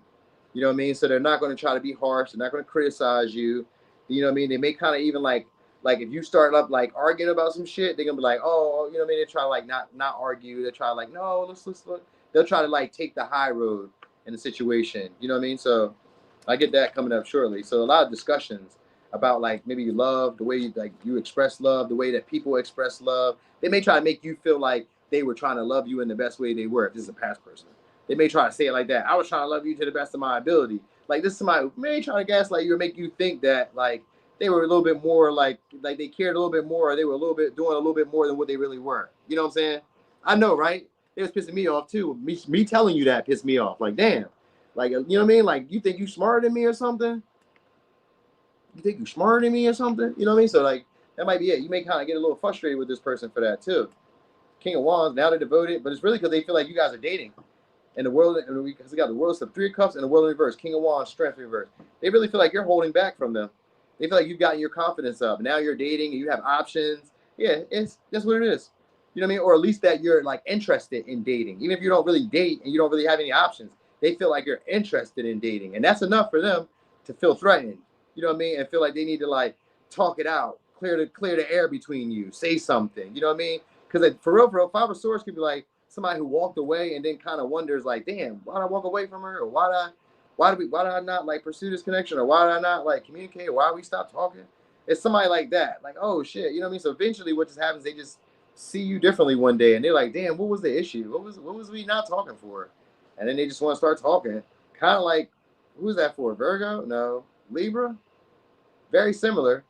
You know what I mean? So they're not gonna try to be harsh. They're not gonna criticize you. You know what I mean? They may kind of even like if you start up like arguing about some shit, they're gonna be like, oh, you know what I mean? They try to like not argue. They try like, no, let's look. They'll try to like take the high road in the situation. You know what I mean? So I get that coming up shortly. So a lot of discussions about like maybe love, the way you express love, the way that people express love. They may try to make you feel like they were trying to love you in the best way they were. If this is a past person, they may try to say it like that. I was trying to love you to the best of my ability. Like this is somebody who may try to gaslight you or make you think that like they were a little bit more like they cared a little bit more, or they were doing a little bit more than what they really were. You know what I'm saying? I know, right? It was pissing me off too. Me telling you that pissed me off. Like, damn. Like, you know what I mean? Like, you think you smarter than me or something? You think you smarter than me or something? You know what I mean? So, like, that might be it. You may kind of get a little frustrated with this person for that too. King of Wands, now they're devoted, but it's really because they feel like you guys are dating. And the world, because we got the world of 3 of Cups and the world in reverse. King of Wands, Strength in reverse. They really feel like you're holding back from them. They feel like you've gotten your confidence up. Now you're dating and you have options. Yeah, that's what it is. You know what I mean? Or at least that you're like interested in dating. Even if you don't really date and you don't really have any options, they feel like you're interested in dating. And that's enough for them to feel threatened. You know what I mean? And feel like they need to like talk it out, clear the air between you, say something. You know what I mean? Because like, for real, 5 of Swords could be like somebody who walked away and then kind of wonders like, damn, why did I walk away from her? Or why did I not like pursue this connection? Or why did I not like communicate? Or why did we stop talking? It's somebody like that. Like, oh shit, you know what I mean? So eventually what just happens, they just see you differently one day and they're like, damn, what was the issue? What was we not talking for? And then they just want to start talking. Kind of like, who's that for? Virgo? No. Libra? Very similar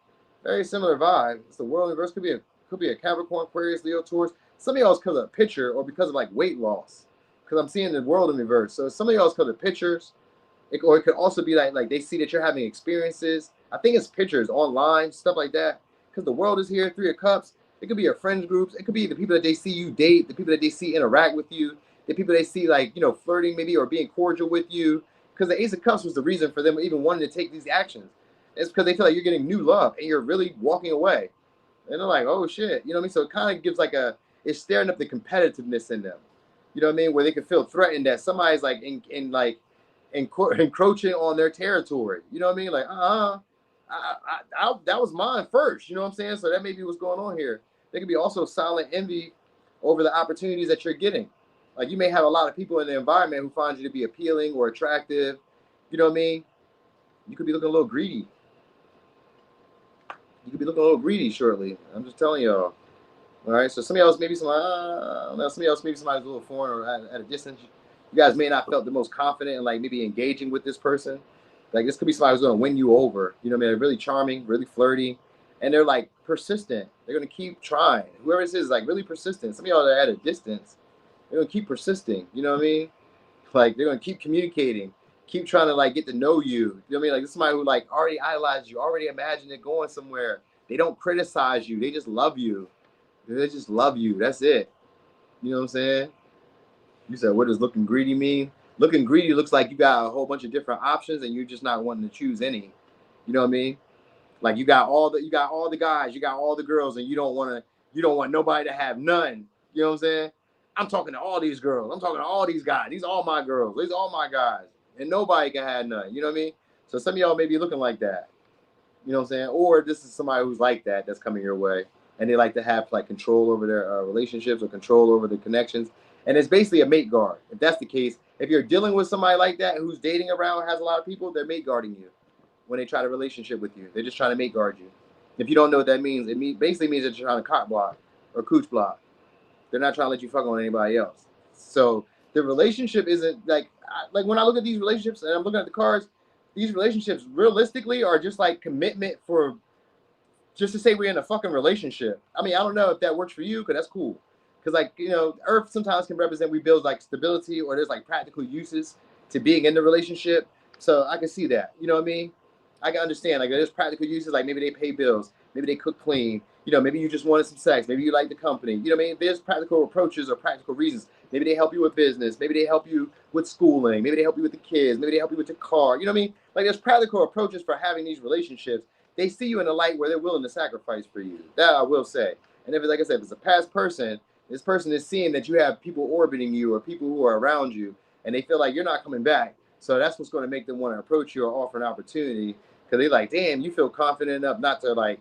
vibe. It's the world in reverse. Could be a Capricorn, Aquarius, Leo, Taurus. Some of y'all's because of a picture or because of like weight loss. Because I'm seeing the world in reverse. So some of y'all's because of pictures. Or it could also be like they see that you're having experiences. I think it's pictures online, stuff like that. Because the world is here, 3 of Cups. It could be your friends groups. It could be the people that they see you date, the people that they see interact with you, the people they see like, you know, flirting maybe or being cordial with you. Because the Ace of Cups was the reason for them even wanting to take these actions. It's because they feel like you're getting new love and you're really walking away. And they're like, oh shit, you know what I mean? So it kind of gives like it's stirring up the competitiveness in them. You know what I mean? Where they can feel threatened that somebody's like encroaching on their territory. You know what I mean? Like, that was mine first. You know what I'm saying? So that may be what's going on here. There could be also silent envy over the opportunities that you're getting. Like you may have a lot of people in the environment who find you to be appealing or attractive. You know what I mean? You could be looking a little greedy. You could be looking a little greedy shortly. I'm just telling y'all. All right. So somebody else, maybe somebody, I don't know, somebody else, maybe somebody's a little foreign or at a distance. You guys may not felt the most confident in like maybe engaging with this person. Like this could be somebody who's going to win you over. You know what I mean? They're really charming, really flirty, and they're like persistent. They're going to keep trying. Whoever this is like really persistent. Some of y'all that are at a distance, they're going to keep persisting. You know what I mean? Like they're going to keep communicating, keep trying to like get to know you. You know what I mean? Like this is somebody who like already idolizes you, already imagine it going somewhere. They don't criticize you. They just love you. They just love you. That's it. You know what I'm saying? You said, what does looking greedy mean? Looking greedy looks like you got a whole bunch of different options and you're just not wanting to choose any. You know what I mean? Like you got all the guys, you got all the girls, and you don't want nobody to have none. You know what I'm saying? I'm talking to all these girls. I'm talking to all these guys. These are all my girls. These are all my guys. And nobody can have none. You know what I mean? So some of y'all may be looking like that. You know what I'm saying? Or this is somebody who's like that that's coming your way. And they like to have like control over their relationships or control over the connections. And it's basically a mate guard. If that's the case, if you're dealing with somebody like that who's dating around, has a lot of people, they're mate guarding you when they try to relationship with you. They're just trying to mate guard you. If you don't know what that means, it basically means that you're trying to cock block or cooch block. They're not trying to let you fuck on anybody else. So the relationship isn't like when I look at these relationships and I'm looking at the cards, these relationships realistically are just like commitment for just to say we're in a fucking relationship. I mean, I don't know if that works for you, because that's cool. Because like, you know, Earth sometimes can represent we build like stability or there's like practical uses to being in the relationship. So I can see that. You know what I mean? I can understand. Like there's practical uses, like maybe they pay bills, maybe they cook clean, you know, maybe you just wanted some sex, maybe you like the company. You know what I mean? There's practical approaches or practical reasons. Maybe they help you with business, maybe they help you with schooling, maybe they help you with the kids, maybe they help you with the car. You know what I mean? Like there's practical approaches for having these relationships. They see you in a light where they're willing to sacrifice for you. That I will say. And if it's like I said, if it's a past person, this person is seeing that you have people orbiting you or people who are around you, and they feel like you're not coming back. So that's what's going to make them want to approach you or offer an opportunity, because they're like, damn, you feel confident enough not to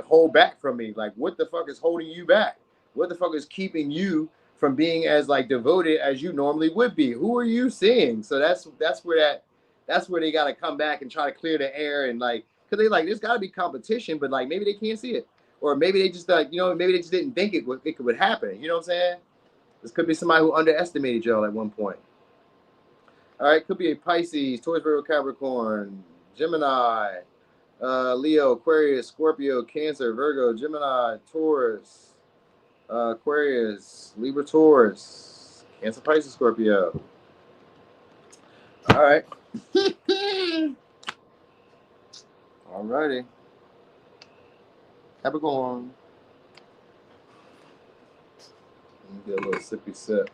hold back from me. Like, what the fuck is holding you back? What the fuck is keeping you from being as like devoted as you normally would be? Who are you seeing? So that's where they got to come back and try to clear the air and like, because they like, there's got to be competition, but like maybe they can't see it, or maybe they just like, you know, maybe they just didn't think it would happen. You know what I'm saying? This could be somebody who underestimated y'all at one point. All right, could be a Pisces, Taurus, Virgo, Capricorn, Gemini, Leo, Aquarius, Scorpio, Cancer, Virgo, Gemini, Taurus, Aquarius, Libra, Taurus, Cancer, Pisces, Scorpio. All right. All righty. Capricorn. Get a little sippy sip.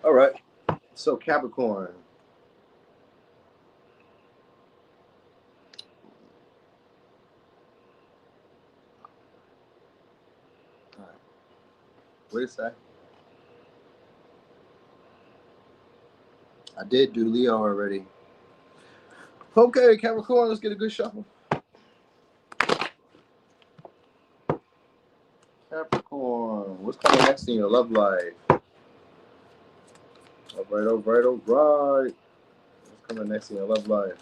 All right. So Capricorn. All right. What did it say? I did do Leo already. Okay, Capricorn, let's get a good shuffle. Capricorn, what's coming next in your love life? All right. What's coming next in your love life?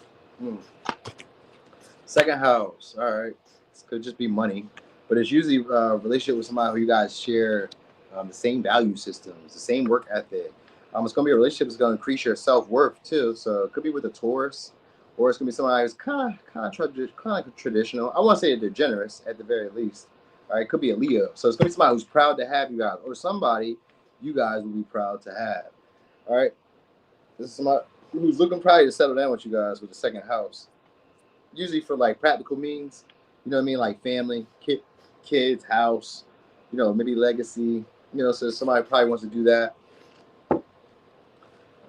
Second house. All right. This could just be money, but it's usually a relationship with somebody who you guys share the same value systems, the same work ethic. It's going to be a relationship that's going to increase your self-worth too. So it could be with a Taurus, or it's going to be somebody who's kind of traditional. I want to say they're generous at the very least. All right. It could be a Leo. So it's going to be somebody who's proud to have you guys, or somebody you guys will be proud to have. All right. This is somebody who's looking probably to settle down with you guys with the second house. Usually for like practical means. You know what I mean? Like family, kids, house, you know, maybe legacy. You know, so somebody probably wants to do that. All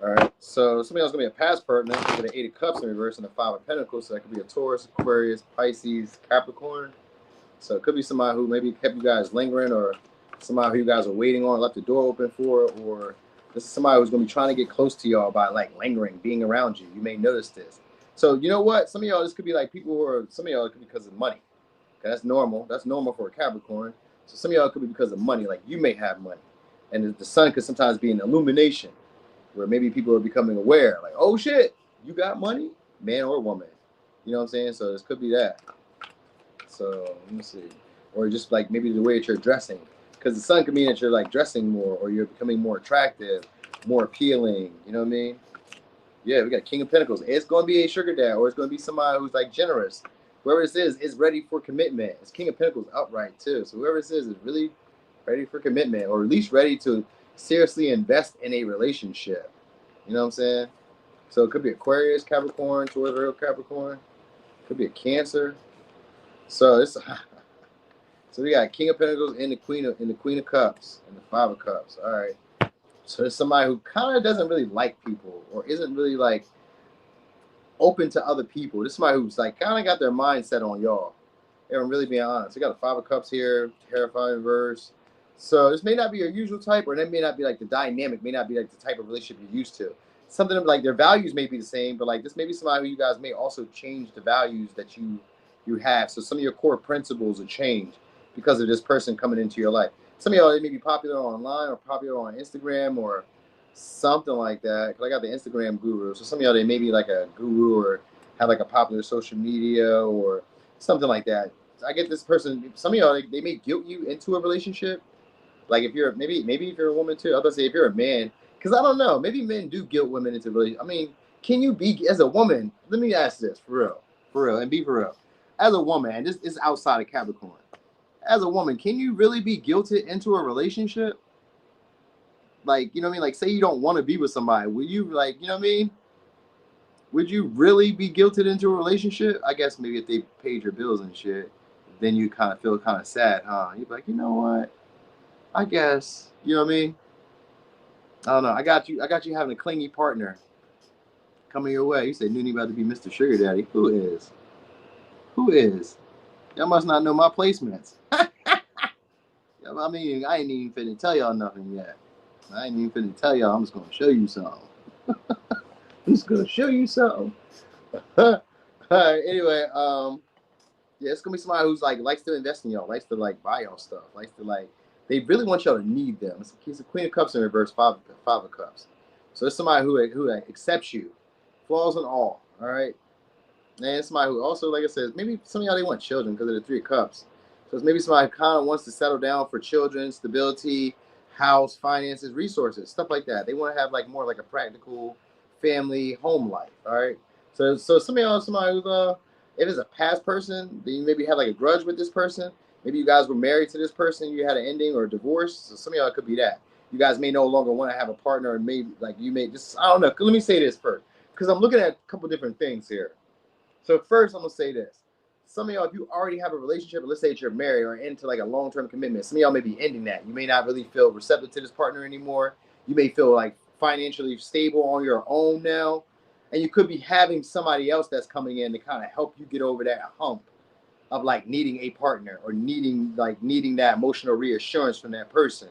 right. So somebody else gonna be a past partner. Look at the Eight of Cups in reverse and the Five of Pentacles. So that could be a Taurus, Aquarius, Pisces, Capricorn. So it could be somebody who maybe kept you guys lingering, or somebody who you guys are waiting on, left the door open for, or this is somebody who's gonna be trying to get close to y'all by like lingering, being around you. You may notice this. So you know what? Some of y'all, this could be like people who are. Some of y'all it could be because of money. Okay, that's normal. That's normal for a Capricorn. So some of y'all could be because of money. Like you may have money, and the sun could sometimes be an illumination, where maybe people are becoming aware. Like, oh shit, you got money, man or woman. You know what I'm saying? So this could be that. So let me see, or just like maybe the way that you're dressing, because the sun could mean that you're like dressing more, or you're becoming more attractive, more appealing. You know what I mean? Yeah, we got King of Pentacles. It's going to be a sugar dad, or it's going to be somebody who's like generous. Whoever this is ready for commitment. It's King of Pentacles upright too. So whoever this is really ready for commitment, or at least ready to seriously invest in a relationship. You know what I'm saying? So it could be Aquarius, Capricorn, Taurus, Virgo, Capricorn. Could be a Cancer. So it's so we got King of Pentacles and the Queen of Cups and the Five of Cups. All right. So there's somebody who kind of doesn't really like people, or isn't really like open to other people. This is somebody who's like kind of got their mindset on y'all. If I'm really being honest. We got a Five of Cups here, terrifying verse. So this may not be your usual type, or that may not be like the dynamic, may not be like the type of relationship you're used to. Something like their values may be the same, but like this may be somebody who you guys may also change the values that you have. So some of your core principles will change because of this person coming into your life. Some of y'all, they may be popular online or popular on Instagram or something like that. Cause I got the Instagram guru. So some of y'all, they may be like a guru or have like a popular social media or something like that. I get this person. Some of y'all, they may guilt you into a relationship. Like if you're maybe if you're a woman too. I was gonna say if you're a man, because I don't know. Maybe men do guilt women into relationship. I mean, can you be as a woman? Let me ask this for real, and be for real. As a woman, and this is outside of Capricorn. As a woman, can you really be guilted into a relationship? Like, you know what I mean? Like, say you don't want to be with somebody. Will you, like, you know what I mean? Would you really be guilted into a relationship? I guess maybe if they paid your bills and shit, then you kind of feel kind of sad, huh? You'd be like, you know what? I guess, you know what I mean? I don't know. I got you having a clingy partner coming your way. You say, Noonie about to be Mr. Sugar Daddy. Who is? Who is? Y'all must not know my placements. I mean, I ain't even finna tell y'all nothing yet. I ain't even finna tell y'all. I'm just gonna show you something. I'm just gonna show you something. All right. Anyway, yeah, it's gonna be somebody who's like likes to invest in y'all, likes to like buy y'all stuff, likes to like. They really want y'all to need them. It's a Queen of Cups in reverse, Five of Cups. So it's somebody who accepts you, flaws and all. All right. And it's somebody who also, like I said, maybe some of y'all they want children because of the Three of Cups. So it's maybe somebody who kind of wants to settle down for children, stability, house, finances, resources, stuff like that. They want to have like more like a practical family home life. All right. So some of y'all, somebody who's if it's a past person, then you maybe have like a grudge with this person. Maybe you guys were married to this person, you had an ending or a divorce. So some of y'all could be that. You guys may no longer want to have a partner, and maybe like you may just, I don't know. Let me say this first, because I'm looking at a couple different things here. So first, I'm gonna say this: some of y'all, if you already have a relationship, let's say that you're married or into like a long-term commitment, some of y'all may be ending that. You may not really feel receptive to this partner anymore. You may feel like financially stable on your own now, and you could be having somebody else that's coming in to kind of help you get over that hump of like needing a partner or needing that emotional reassurance from that person.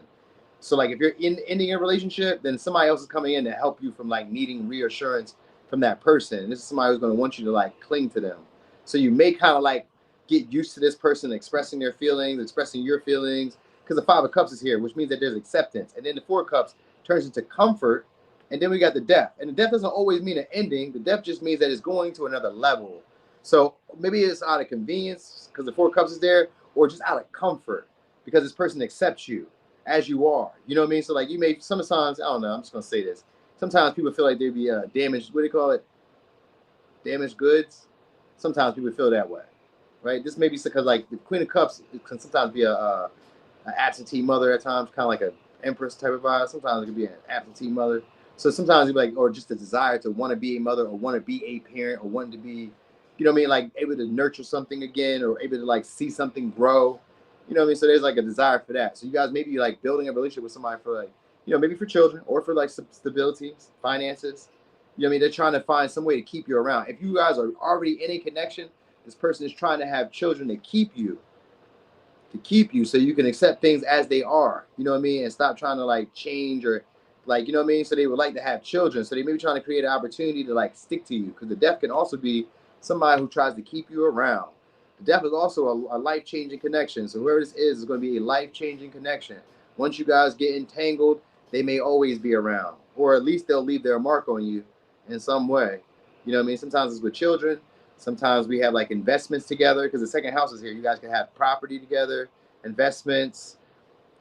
So like if you're ending a relationship, then somebody else is coming in to help you from like needing reassurance from that person. And this is somebody who's going to want you to like cling to them. So you may kind of like get used to this person expressing their feelings, expressing your feelings, because the Five of Cups is here, which means that there's acceptance. And then the Four of Cups turns into comfort. And then we got the Death. And the Death doesn't always mean an ending. The Death just means that it's going to another level. So maybe it's out of convenience because the Four of Cups is there, or just out of comfort because this person accepts you as you are. You know what I mean? So like you may sometimes, I don't know, I'm just gonna say this. Sometimes people feel like they'd be damaged, what do you call it? Damaged goods. Sometimes people feel that way. Right? This may be because like the Queen of Cups can sometimes be an absentee mother at times, kind of like an empress type of vibe. Sometimes it can be an absentee mother. So sometimes you'd be like, or just a desire to want to be a mother or want to be a parent or wanting to be you know what I mean, like able to nurture something again, or able to like see something grow. You know what I mean? So there's like a desire for that. So you guys maybe like building a relationship with somebody for like, you know, maybe for children or for like stability, finances. You know what I mean? They're trying to find some way to keep you around. If you guys are already in a connection, this person is trying to have children to keep you so you can accept things as they are, you know what I mean, and stop trying to like change or like, you know what I mean. So they would like to have children, so they may be trying to create an opportunity to like stick to you, because the death can also be somebody who tries to keep you around. The death is also a life-changing connection, so whoever this is going to be a life-changing connection. Once you guys get entangled, they may always be around, or at least they'll leave their mark on you in some way, you know what I mean. Sometimes it's with children. Sometimes we have like investments together, because the second house is here. You guys can have property together, investments.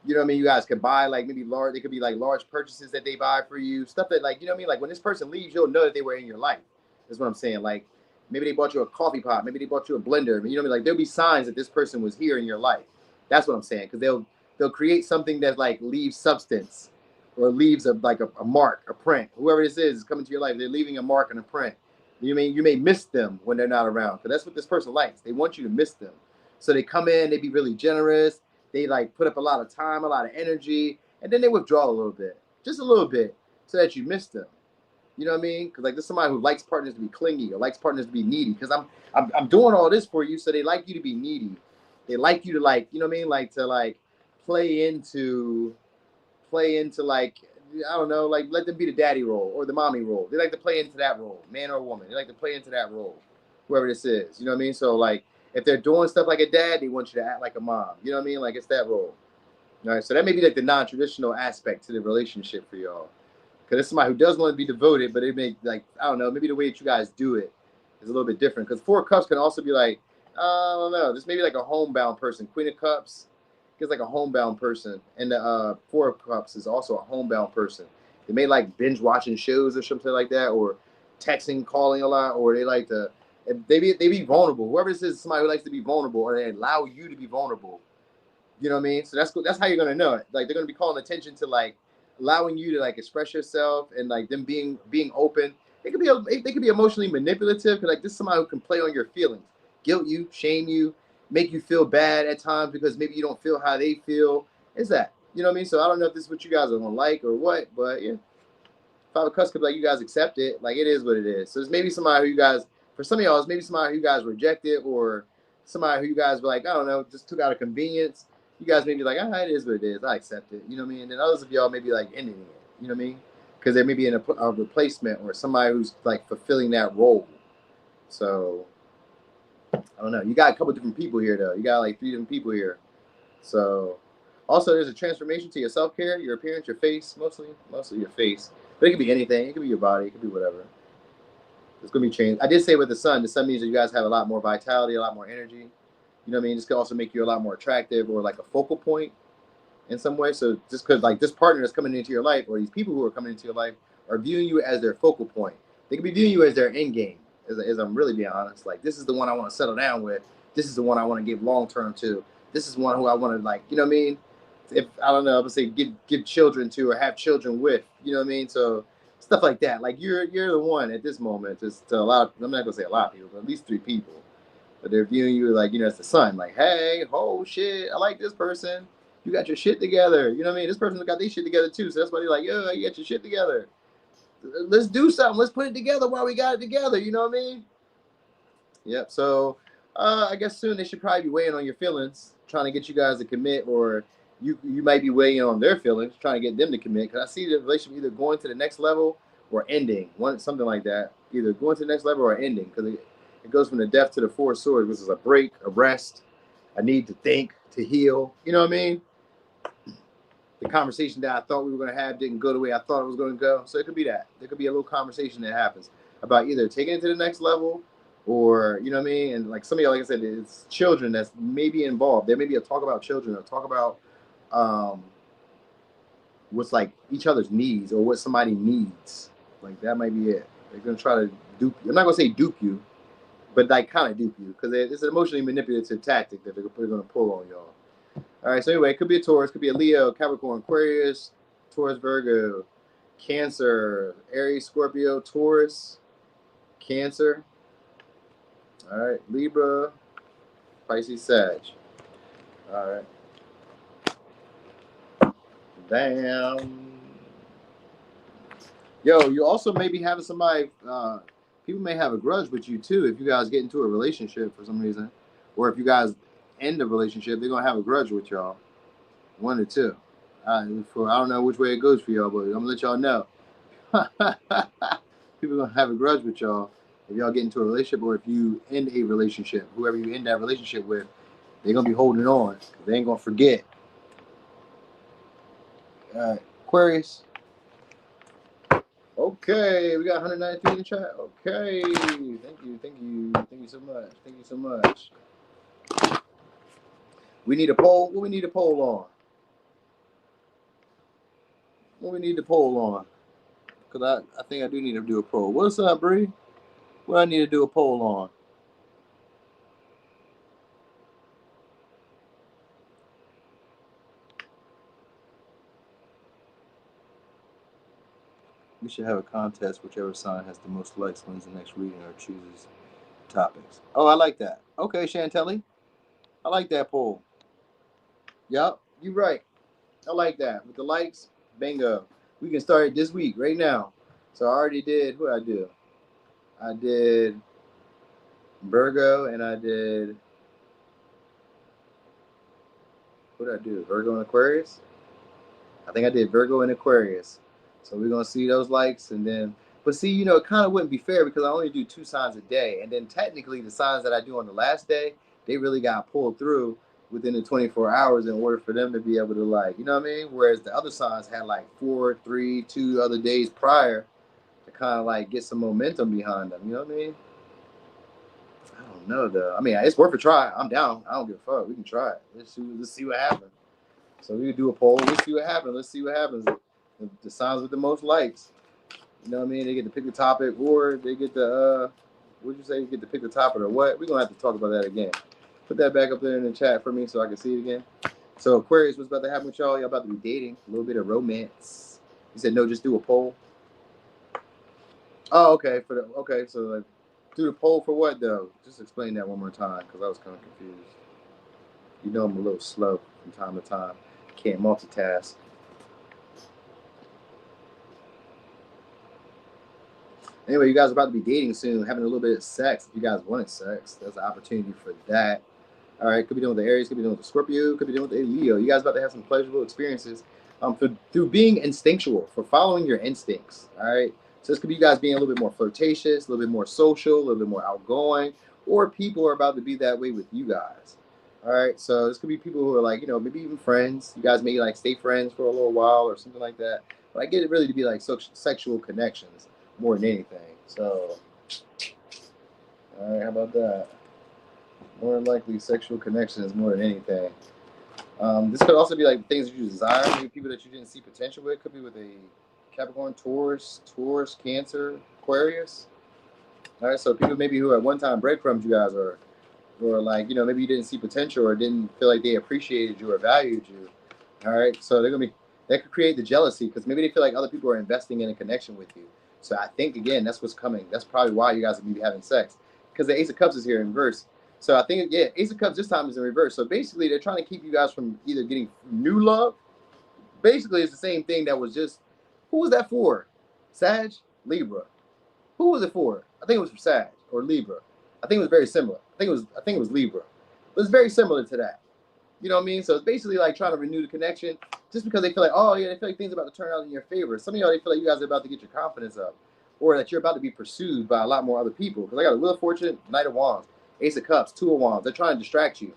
You know what I mean? You guys could buy like maybe large, they could be like large purchases that they buy for you. Stuff that like, you know what I mean? Like when this person leaves, you'll know that they were in your life. That's what I'm saying. Like maybe they bought you a coffee pot. Maybe they bought you a blender. You know what I mean? Like there'll be signs that this person was here in your life. That's what I'm saying. Because they'll create something that like leaves substance, or leaves a mark, a print. Whoever this is coming to your life, they're leaving a mark and a print. You mean you may miss them when they're not around, because that's what this person likes. They want you to miss them. So they come in, they be really generous. They like put up a lot of time, a lot of energy, and then they withdraw a little bit, just a little bit, so that you miss them. You know what I mean? Because like there's somebody who likes partners to be clingy or likes partners to be needy. Because I'm doing all this for you, so they like you to be needy. They like you to like, you know what I mean, like to like play into like, I don't know, like let them be the daddy role or the mommy role. They like to play into that role, man or woman. They like to play into that role, whoever this is. You know what I mean? So like if they're doing stuff like a dad, they want you to act like a mom. You know what I mean? Like it's that role. All right. So that may be like the non-traditional aspect to the relationship for y'all. Because it's somebody who does want to be devoted, but it may like, I don't know, maybe the way that you guys do it is a little bit different. Because Four of Cups can also be like, I don't know, this may be like a homebound person. Queen of Cups is like a homebound person, and the Four of Cups is also a homebound person. They may like binge watching shows or something like that, or texting, calling a lot, or they like to they be vulnerable. Whoever this is somebody who likes to be vulnerable, or they allow you to be vulnerable. You know what I mean? So that's how you're gonna know it. Like they're gonna be calling attention to like allowing you to like express yourself, and like them being open. They could be emotionally manipulative, because like this is somebody who can play on your feelings, guilt you, shame you, make you feel bad at times because maybe you don't feel how they feel. It's that. You know what I mean? So I don't know if this is what you guys are gonna like or what, but yeah. Five of Cups could be like you guys accept it. Like it is what it is. So it's maybe somebody who you guys, for some of y'all, it's maybe somebody who you guys rejected, or somebody who you guys were like, I don't know, just took out of convenience. You guys may be like, it is what it is. I accept it. You know what I mean? And then others of y'all may be like ending it. You know what I mean? Because there may be a replacement or somebody who's like fulfilling that role. So I don't know. You got a couple different people here though. You got like 3 different people here. So also there's a transformation to your self-care, your appearance, your face, mostly your face. But it could be anything. It could be your body. It could be whatever. It's going to be changed. I did say with the sun means that you guys have a lot more vitality, a lot more energy. You know what I mean? This could also make you a lot more attractive, or like a focal point in some way. So just because like this partner that's coming into your life, or these people who are coming into your life, are viewing you as their focal point. They could be viewing you as their end game, as I'm really being honest. Like this is the one I want to settle down with. This is the one I want to give long term to. This is one who I want to like, you know what I mean? If I don't know, I would say give children to, or have children with. You know what I mean? So stuff like that. Like you're the one at this moment. Just to a lot. I'm not gonna say a lot of people, but at least 3 people. But they're viewing you like, as the sun. Like, hey, oh shit, I like this person. You got your shit together. You know what I mean? This person got their shit together too. So that's why they're like, yo, you got your shit together. Let's do something. Let's put it together while we got it together. You know what I mean? Yep. So I guess soon they should probably be weighing on your feelings, trying to get you guys to commit, or you might be weighing on their feelings, trying to get them to commit. Because I see the relationship either going to the next level or ending. Something like that. Either going to the next level or ending. Because it goes from the death to the 4 of Swords, which is a break, a rest, a need to think, to heal. You know what I mean? The conversation that I thought we were going to have didn't go the way I thought it was going to go. So it could be that. There could be a little conversation that happens about either taking it to the next level, or, you know what I mean? And like some of y'all, like I said, it's children that's maybe involved. There may be a talk about children, or talk about what's like each other's needs, or what somebody needs. Like that might be it. They're going to try to dupe you. I'm not going to say dupe you, but like kind of dupe you, because it's an emotionally manipulative tactic that they're going to pull on y'all. All right, so anyway, it could be a Taurus, could be a Leo, Capricorn, Aquarius, Taurus, Virgo, Cancer, Aries, Scorpio, Taurus, Cancer. All right, Libra, Pisces, Sag. All right. Damn. Yo, you also may be having somebody, people may have a grudge with you too if you guys get into a relationship for some reason. Or if you guys end a relationship, they're going to have a grudge with y'all. One or two. I don't know which way it goes for y'all, but I'm going to let y'all know. People are going to have a grudge with y'all if y'all get into a relationship or if you end a relationship. Whoever you end that relationship with, they're going to be holding on. They ain't going to forget. All right, Aquarius. Okay, we got 193 in the chat. Okay, thank you so much. We need a poll. What we need a poll on? What we need the poll on? Because I think I do need to do a poll. What's up, Bree? What I need to do a poll on? We should have a contest. Whichever sign has the most likes wins the next reading or chooses topics. Oh, I like that. Okay, Chantelli. I like that poll. Yep, you're right. I like that. With the likes, bingo. We can start it this week, right now. So I already did, what I do? I did Virgo and I did, what did I do? Virgo and Aquarius? I think I did Virgo and Aquarius. So we're going to see those likes and then, but see, you know, it kind of wouldn't be fair because I only do 2 signs a day. And then technically the signs that I do on the last day, they really got pulled through within the 24 hours in order for them to be able to like, you know what I mean? Whereas the other signs had like 4, 3, 2 other days prior to kind of like get some momentum behind them. You know what I mean? I don't know though. I mean, it's worth a try. I'm down. I don't give a fuck. We can try it. Let's see what happens. So we can do a poll. Let's see what happens. The signs with the most likes. You know what I mean? They get to pick the topic, or they get the what'd you say? You get to pick the topic or what? We're gonna have to talk about that again. Put that back up there in the chat for me so I can see it again. So Aquarius, what's about to happen with y'all? Y'all about to be dating. A little bit of romance. You said no, just do a poll. Oh, okay. So like, do the poll for what though? Just explain that one more time because I was kind of confused. You know I'm a little slow from time to time. Can't multitask. Anyway, you guys are about to be dating soon, having a little bit of sex. If you guys wanted sex, there's an opportunity for that. All right, could be doing with the Aries, could be doing with the Scorpio, could be doing with the Leo. You guys about to have some pleasurable experiences through being instinctual, for following your instincts. All right, so this could be you guys being a little bit more flirtatious, a little bit more social, a little bit more outgoing, or people are about to be that way with you guys. All right, so this could be people who are like, you know, maybe even friends. You guys may like stay friends for a little while or something like that. But I get it really to be like sexual connections more than anything. So, all right, how about that? More than likely, sexual connections more than anything. This could also be like things that you desire, maybe people that you didn't see potential with. Could be with a Capricorn, Taurus, Cancer, Aquarius. All right, so people maybe who at one time breadcrumbed you guys, or like, you know, maybe you didn't see potential or didn't feel like they appreciated you or valued you. All right, so they're gonna be, that could create the jealousy because maybe they feel like other people are investing in a connection with you. So I think again that's what's coming. That's probably why you guys will be having sex, because the Ace of Cups is here in reverse. So I think Ace of Cups this time is in reverse. So basically they're trying to keep you guys from either getting new love. Basically it's the same thing that was just, who was that for? Sag, Libra. Who was it for? I think it was for Sag or Libra. I think it was very similar. I think it was Libra. It was very similar to that. You know what I mean? So it's basically like trying to renew the connection just because they feel like, oh yeah, they feel like things are about to turn out in your favor. Some of y'all, they feel like you guys are about to get your confidence up, or that you're about to be pursued by a lot more other people. Because I got a Wheel of Fortune, Knight of Wands, Ace of Cups, Two of Wands. They're trying to distract you.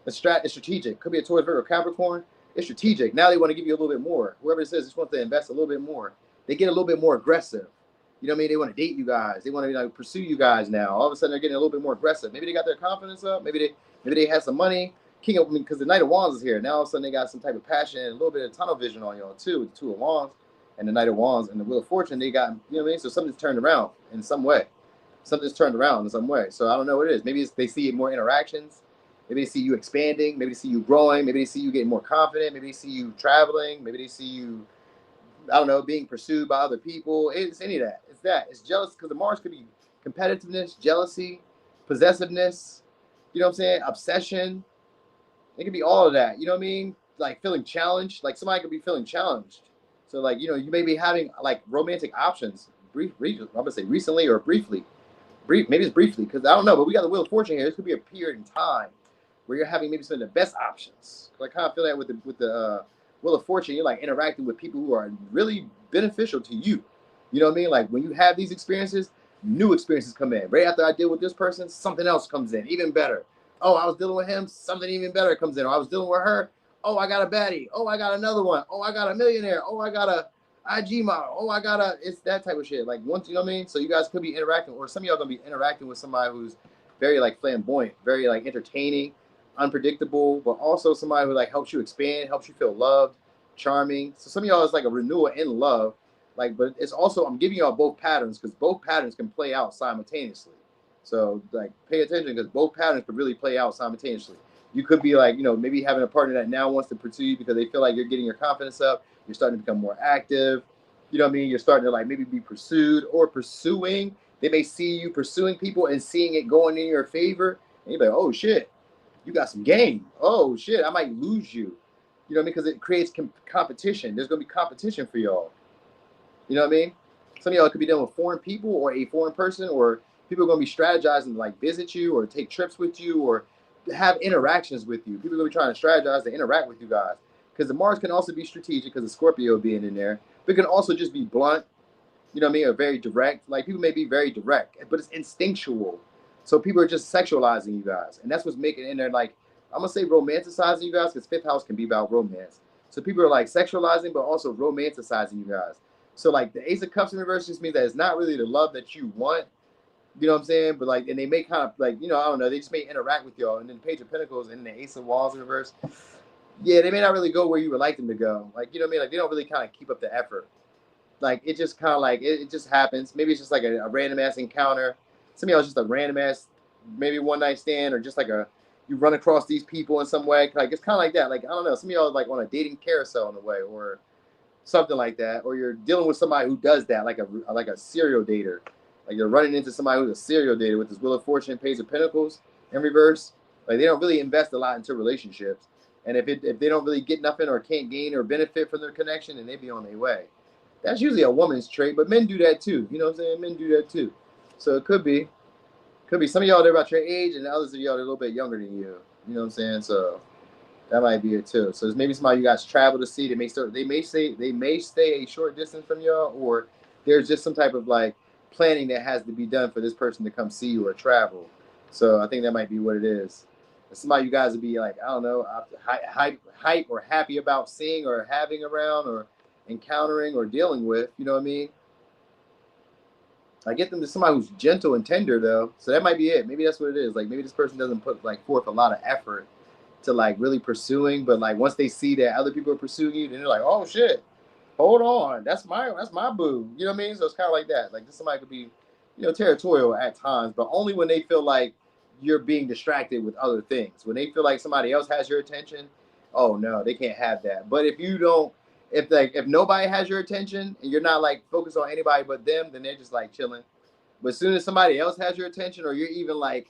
It's strategic. Could be a Taurus, Virgo, Capricorn. It's strategic. Now they want to give you a little bit more. Whoever it says just wants to invest a little bit more. They get a little bit more aggressive. You know what I mean? They want to date you guys. They want to like pursue you guys now. All of a sudden they're getting a little bit more aggressive. Maybe they got their confidence up. Maybe they had some money. King of, because the Knight of Wands is here. Now all of a sudden they got some type of passion and a little bit of tunnel vision on y'all too, with the Two of Wands and the Knight of Wands and the Wheel of Fortune. They got, you know what I mean? So something's turned around in some way. Something's turned around in some way. So I don't know what it is. Maybe they see more interactions. Maybe they see you expanding. Maybe they see you growing. Maybe they see you getting more confident. Maybe they see you traveling. Maybe they see you, I don't know, being pursued by other people. It's any of that. It's that. It's jealous because the Mars could be competitiveness, jealousy, possessiveness, you know what I'm saying? Obsession. It could be all of that. You know what I mean? Like feeling challenged. Like somebody could be feeling challenged. So like, you know, you may be having like romantic options. I'm gonna say recently or briefly. Maybe it's briefly because I don't know. But we got the Wheel of Fortune here. This could be a period in time where you're having maybe some of the best options. I kind of feel that with the Wheel of Fortune, you're like interacting with people who are really beneficial to you. You know what I mean? Like when you have these experiences, new experiences come in. Right after I deal with this person, something else comes in, even better. Oh, I was dealing with him, something even better comes in. Or I was dealing with her. Oh, I got a baddie. Oh, I got another one. Oh, I got a millionaire. Oh, I got a IG model. Oh, it's that type of shit. Like once, you know what I mean? So you guys could be interacting, or some of y'all gonna be interacting with somebody who's very like flamboyant, very like entertaining, unpredictable, but also somebody who like helps you expand, helps you feel loved, charming. So some of y'all is like a renewal in love. Like, but it's also, I'm giving y'all both patterns because both patterns can play out simultaneously. So like pay attention because both patterns could really play out simultaneously. You could be like, you know, maybe having a partner that now wants to pursue you because they feel like you're getting your confidence up. You're starting to become more active. You know what I mean? You're starting to like maybe be pursued or pursuing. They may see you pursuing people and seeing it going in your favor. And you're like, oh shit, you got some game. Oh shit, I might lose you. You know what I mean? Because it creates competition. There's going to be competition for y'all. You know what I mean? Some of y'all could be dealing with foreign people or a foreign person, or people are going to be strategizing to like visit you or take trips with you or have interactions with you. People are going to be trying to strategize to interact with you guys. Because the Mars can also be strategic because of Scorpio being in there. But it can also just be blunt, you know what I mean, or very direct. Like people may be very direct, but it's instinctual. So people are just sexualizing you guys. And that's what's making it in there like, I'm going to say romanticizing you guys because fifth house can be about romance. So people are like sexualizing, but also romanticizing you guys. So like the Ace of Cups in reverse just means that it's not really the love that you want. You know what I'm saying? But like, and they may kind of like, you know, I don't know, they just may interact with y'all. And then Page of Pentacles and the Ace of Wands in reverse. Yeah, they may not really go where you would like them to go. Like, you know what I mean? Like they don't really kind of keep up the effort. Like it just kind of like, it just happens. Maybe it's just like a random ass encounter. Some of y'all just a random ass, maybe one night stand or just like you run across these people in some way. Like it's kind of like that. Like, I don't know, some of y'all like on a dating carousel in a way or something like that, or you're dealing with somebody who does that, like a serial dater, like you're running into somebody who's a serial dater with this Wheel of Fortune, Page of Pentacles in reverse. Like they don't really invest a lot into relationships, and if they don't really get nothing or can't gain or benefit from their connection, then they be on their way. That's usually a woman's trait, but men do that too. You know what I'm saying? Men do that too. So it could be some of y'all are about your age, and others of y'all are a little bit younger than you. You know what I'm saying? So that might be it too. So there's maybe somebody you guys travel to see. They may stay a short distance from y'all, or there's just some type of like planning that has to be done for this person to come see you or travel. So I think that might be what it is. Somebody you guys would be like, I don't know, hype or happy about seeing or having around or encountering or dealing with. You know what I mean? I get them to somebody who's gentle and tender though. So that might be it. Maybe that's what it is. Like maybe this person doesn't put like forth a lot of effort to like really pursuing, but like once they see that other people are pursuing you, then they're like, oh shit, hold on, that's my boo. You know what I mean? So it's kind of like that. Like this somebody could be, you know, territorial at times, but only when they feel like you're being distracted with other things. When they feel like somebody else has your attention, oh no, they can't have that. But if you don't, if nobody has your attention and you're not like focused on anybody but them, then they're just like chilling. But as soon as somebody else has your attention, or you're even like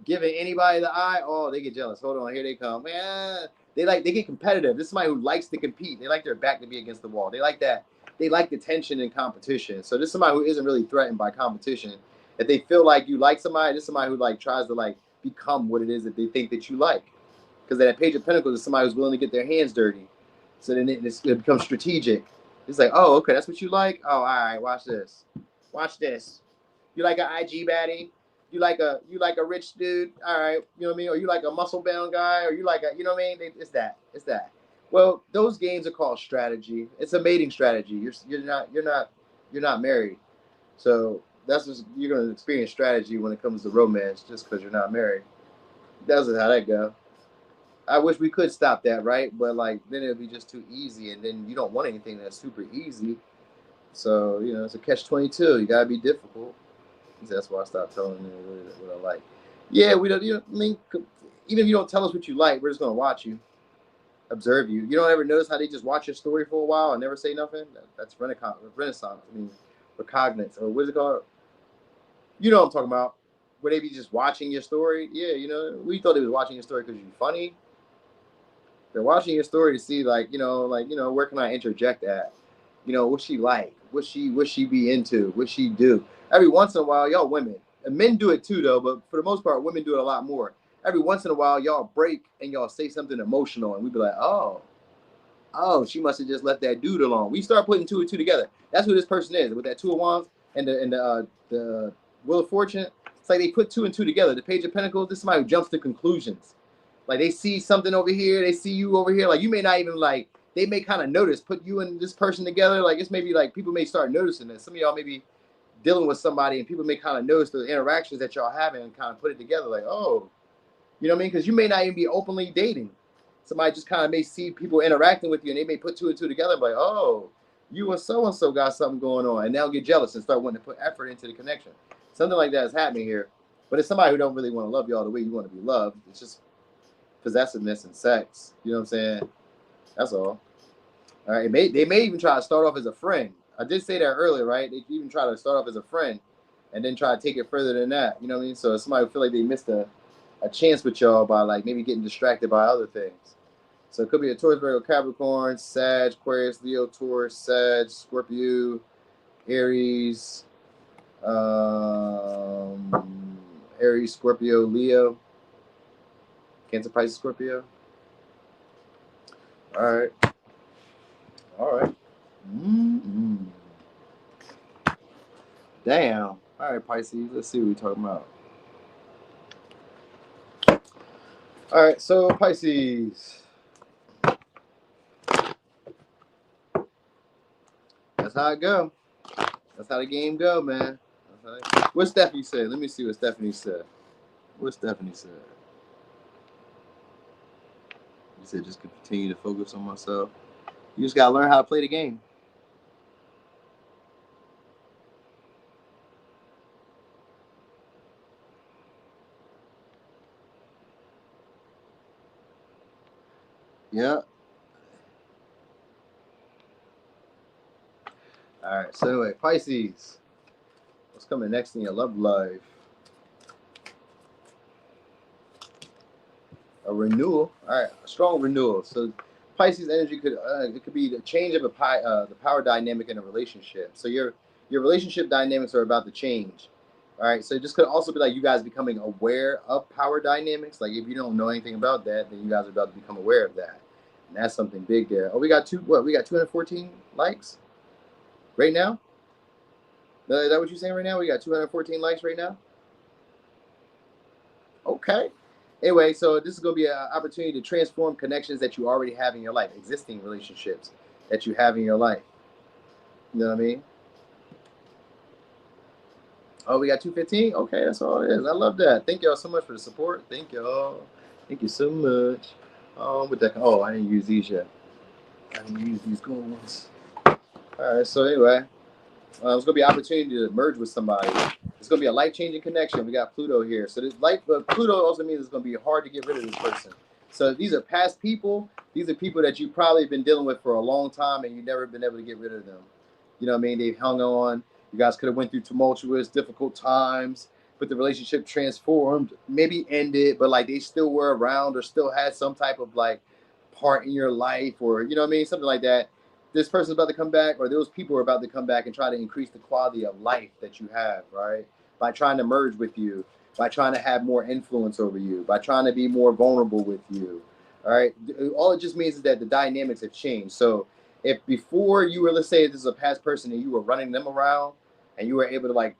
giving anybody the eye, oh, they get jealous. Hold on, here they come. Man, they get competitive. This is somebody who likes to compete. They like their back to be against the wall. They like that. They like the tension and competition. So this is somebody who isn't really threatened by competition. If they feel like you like somebody, this is somebody who like tries to like become what it is that they think that you like. Because that Page of Pentacles is somebody who's willing to get their hands dirty. So then it becomes strategic. It's like, oh, okay, that's what you like? Oh, all right, watch this. Watch this. You like an IG baddie? You like a rich dude? All right, you know what I mean? Or you like a muscle bound guy? Or you like a, you know what I mean? It's that. Well, those games are called strategy. It's a mating strategy. You're not married, so that's just, you're gonna experience strategy when it comes to romance just because you're not married. That's how that go. I wish we could stop that, right? But like then it'd be just too easy, and then you don't want anything that's super easy. So you know it's a catch-22. You gotta be difficult. That's why I stopped telling you what I like. Yeah, we don't. You know, I mean, even if you don't tell us what you like, we're just gonna watch you, observe you. You don't ever notice how they just watch your story for a while and never say nothing. That's Renaissance. I mean, recognizance, or what is it called? You know what I'm talking about. would they be just watching your story? Yeah, you know, we thought they was watching your story because you're funny. They're watching your story to see, like, where can I interject at? You know, what's she like? What she be into? What she do? Every once in a while, y'all women, and men do it too though, but for the most part, women do it a lot more. Every once in a while, y'all break and y'all say something emotional, and we be like, oh, she must have just left that dude alone. We start putting two and two together. That's who this person is with that Two of Wands and the Wheel of Fortune. It's like they put two and two together. The Page of Pentacles. This is somebody who jumps to conclusions. Like they see something over here, they see you over here. Like you may not even like. They may kind of notice. Put you and this person together. Like it's maybe like people may start noticing this. Some of y'all may be dealing with somebody, and people may kind of notice the interactions that y'all having and kind of put it together. Like, oh, you know what I mean? Because you may not even be openly dating. Somebody just kind of may see people interacting with you, and they may put two and two together and be like, oh, you and so got something going on. And they'll get jealous and start wanting to put effort into the connection. Something like that is happening here. But it's somebody who don't really want to love y'all the way you want to be loved. It's just possessiveness and sex. You know what I'm saying? That's all. All right. They may even try to start off as a friend. I did say that earlier, right? They even try to start off as a friend and then try to take it further than that. You know what I mean? So somebody feel like they missed a chance with y'all by like maybe getting distracted by other things. So it could be a Taurus, Virgo, Capricorn, Sag, Aquarius, Leo, Taurus, Sag, Scorpio, Aries, Aries, Scorpio, Leo, Cancer, Pisces, Scorpio. All right. Mm-hmm. Damn. All right, Pisces. Let's see what we're talking about. All right, so Pisces. That's how it go. That's how the game go, man. What Stephanie said? Let me see what Stephanie said. What Stephanie said? You said just continue to focus on myself. You just gotta learn how to play the game. Yeah. All right. So anyway, Pisces. What's coming next in your love life? A renewal. All right. A strong renewal. So Pisces energy could it could be the change of the power dynamic in a relationship. So your relationship dynamics are about to change. All right. So it just could also be like you guys becoming aware of power dynamics. Like if you don't know anything about that, then you guys are about to become aware of that. And that's something big there. Oh, we got 214 likes right now. Is that what you're saying right now? We got 214 likes right now. Okay. Anyway, so this is going to be an opportunity to transform connections that you already have in your life, existing relationships that you have in your life. You know what I mean? Oh, we got 215? Okay, that's all it is. I love that. Thank y'all so much for the support. Thank y'all. Thank you so much. I didn't use these yet. I didn't use these gold ones. All right, so anyway, it's going to be an opportunity to merge with somebody. It's going to be a life-changing connection. We got Pluto here. So but Pluto also means it's going to be hard to get rid of this person. So these are past people. These are people that you've probably been dealing with for a long time and you've never been able to get rid of them. You know what I mean? They've hung on. You guys could have went through tumultuous, difficult times, but the relationship transformed, maybe ended, but like they still were around or still had some type of like part in your life or, you know what I mean? Something like that. This person's about to come back or those people are about to come back and try to increase the quality of life that you have, right? By trying to merge with you, by trying to have more influence over you, by trying to be more vulnerable with you, all right? All it just means is that the dynamics have changed. So if before you were, let's say this is a past person and you were running them around and you were able to like,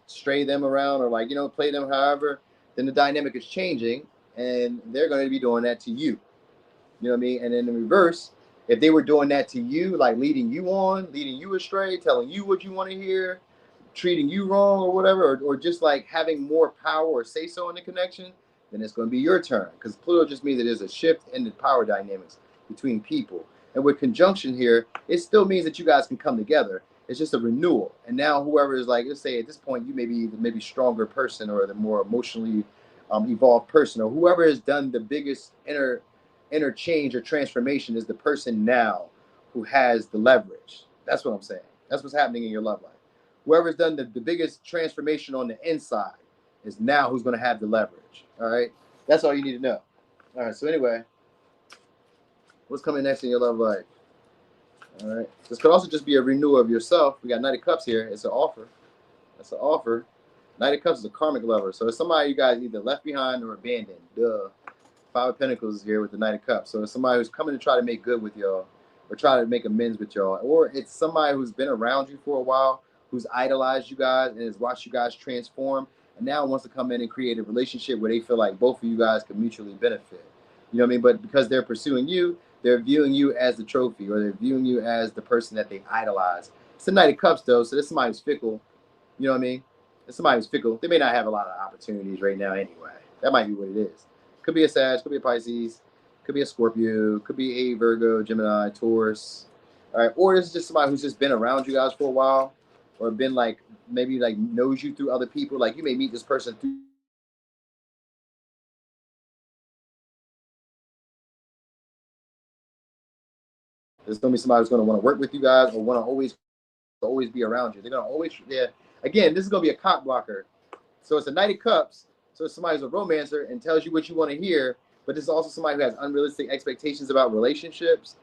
stray them around or like, play them however, then the dynamic is changing and they're going to be doing that to you. You know what I mean? And then in reverse, if they were doing that to you, like leading you astray, telling you what you want to hear, treating you wrong or whatever, or just like having more power or say so in the connection, then it's going to be your turn. Because Pluto just means that there's a shift in the power dynamics between people. And with conjunction here, it still means that you guys can come together. It's just a renewal. And now whoever is like, let's say at this point, you may be the maybe stronger person or the more emotionally evolved person, or whoever has done the biggest interchange or transformation is the person now who has the leverage. That's what I'm saying. That's what's happening in your love life. Whoever's done the biggest transformation on the inside is now who's going to have the leverage. All right, that's all you need to know. All right, so anyway, what's coming next in your love life? All right, this could also just be a renewal of yourself. We got Knight of Cups here. It's an offer. That's an offer. Knight of Cups is a karmic lover. So it's somebody you guys either left behind or abandoned. Duh. Five of Pentacles is here with the Knight of Cups. So it's somebody who's coming to try to make good with y'all or try to make amends with y'all. Or it's somebody who's been around you for a while, who's idolized you guys and has watched you guys transform, and now wants to come in and create a relationship where they feel like both of you guys can mutually benefit. You know what I mean? But because they're pursuing you, they're viewing you as the trophy, or they're viewing you as the person that they idolize. It's the Knight of Cups, though, so this is somebody who's fickle. You know what I mean? It's somebody who's fickle. They may not have a lot of opportunities right now anyway. That might be what it is. Could be a Sag, could be a Pisces, could be a Scorpio, could be a Virgo, Gemini, Taurus. All right, or this is just somebody who's just been around you guys for a while, or been like, maybe like knows you through other people. Like you may meet this person through. There's gonna be somebody who's gonna want to work with you guys or want to always be around you. They're gonna always, yeah. Again, this is gonna be a cock blocker. So it's a Knight of Cups. So it's somebody who's a romancer and tells you what you want to hear, but this is also somebody who has unrealistic expectations about relationships.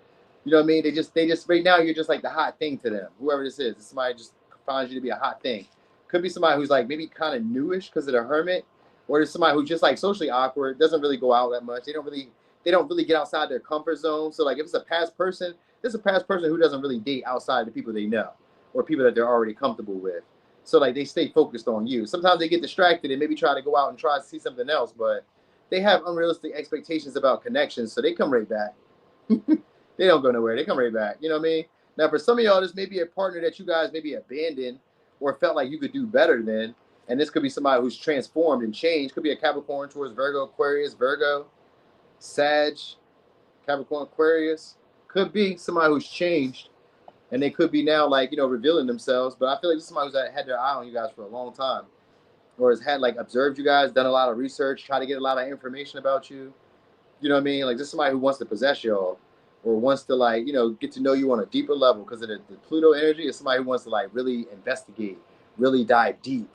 You know what I mean? They just right now you're just like the hot thing to them. Whoever this is, somebody just finds you to be a hot thing. Could be somebody who's like maybe kind of newish because of the hermit, or there's somebody who's just like socially awkward, doesn't really go out that much. They don't really get outside their comfort zone. So like if it's a past person, there's a past person who doesn't really date outside the people they know or people that they're already comfortable with. So like they stay focused on you. Sometimes they get distracted and maybe try to go out and try to see something else, but they have unrealistic expectations about connections, so they come right back. They don't go nowhere. They come right back. You know what I mean? Now, for some of y'all, this may be a partner that you guys maybe abandoned or felt like you could do better than, and this could be somebody who's transformed and changed. Could be a Capricorn towards Virgo, Aquarius, Virgo, Sag, Capricorn, Aquarius. Could be somebody who's changed. And they could be now, like, you know, revealing themselves. But I feel like this is somebody who's had their eye on you guys for a long time. Or has had, like, observed you guys, done a lot of research, try to get a lot of information about you. You know what I mean? Like, this is somebody who wants to possess y'all. Or wants to, like, you know, get to know you on a deeper level. Because of the Pluto energy is somebody who wants to, like, really investigate. Really dive deep.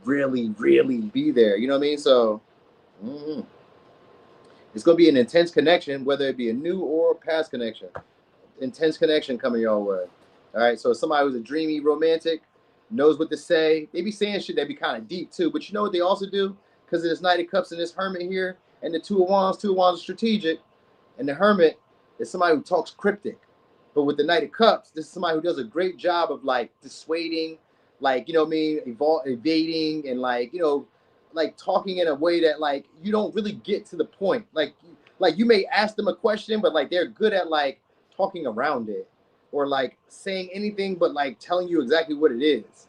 Really, really be there. You know what I mean? So, it's going to be an intense connection, whether it be a new or past connection. Intense connection coming your way. All right, so somebody who's a dreamy romantic, knows what to say. They be saying shit that be kind of deep too, but you know what they also do? Because of this Knight of Cups and this Hermit here, and the Two of Wands are strategic, and the Hermit is somebody who talks cryptic. But with the Knight of Cups, this is somebody who does a great job of like dissuading, like, you know what I mean, evading, and like, you know, like talking in a way that like you don't really get to the point. Like you may ask them a question, but like they're good at like talking around it, or like saying anything but like telling you exactly what it is.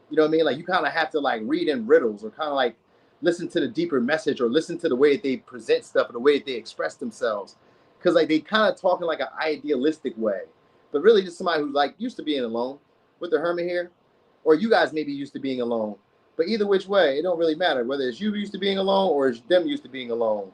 You know what I mean? Like you kind of have to like read in riddles, or kind of like listen to the deeper message, or listen to the way that they present stuff, or the way that they express themselves. Because like they kind of talk in like an idealistic way, but really just somebody who's like used to being alone with the Hermit here, or you guys maybe used to being alone. But either which way, it don't really matter whether it's you used to being alone or it's them used to being alone.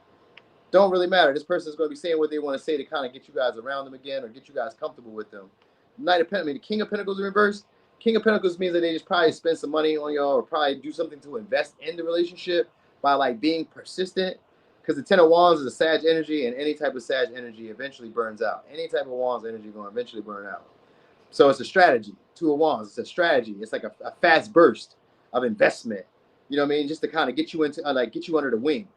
Don't really matter. This person's going to be saying what they want to say to kind of get you guys around them again, or get you guys comfortable with them. Knight of Pentacles, the King of Pentacles in reverse. King of Pentacles means that they just probably spend some money on y'all, or probably do something to invest in the relationship by like being persistent. Because the Ten of Wands is a Sag energy, and any type of Sag energy eventually burns out. Any type of Wands energy going to eventually burn out. So it's a strategy. Two of Wands, it's a strategy. It's like a fast burst of investment. You know what I mean? Just to kind of get you into, like, get you under the wing.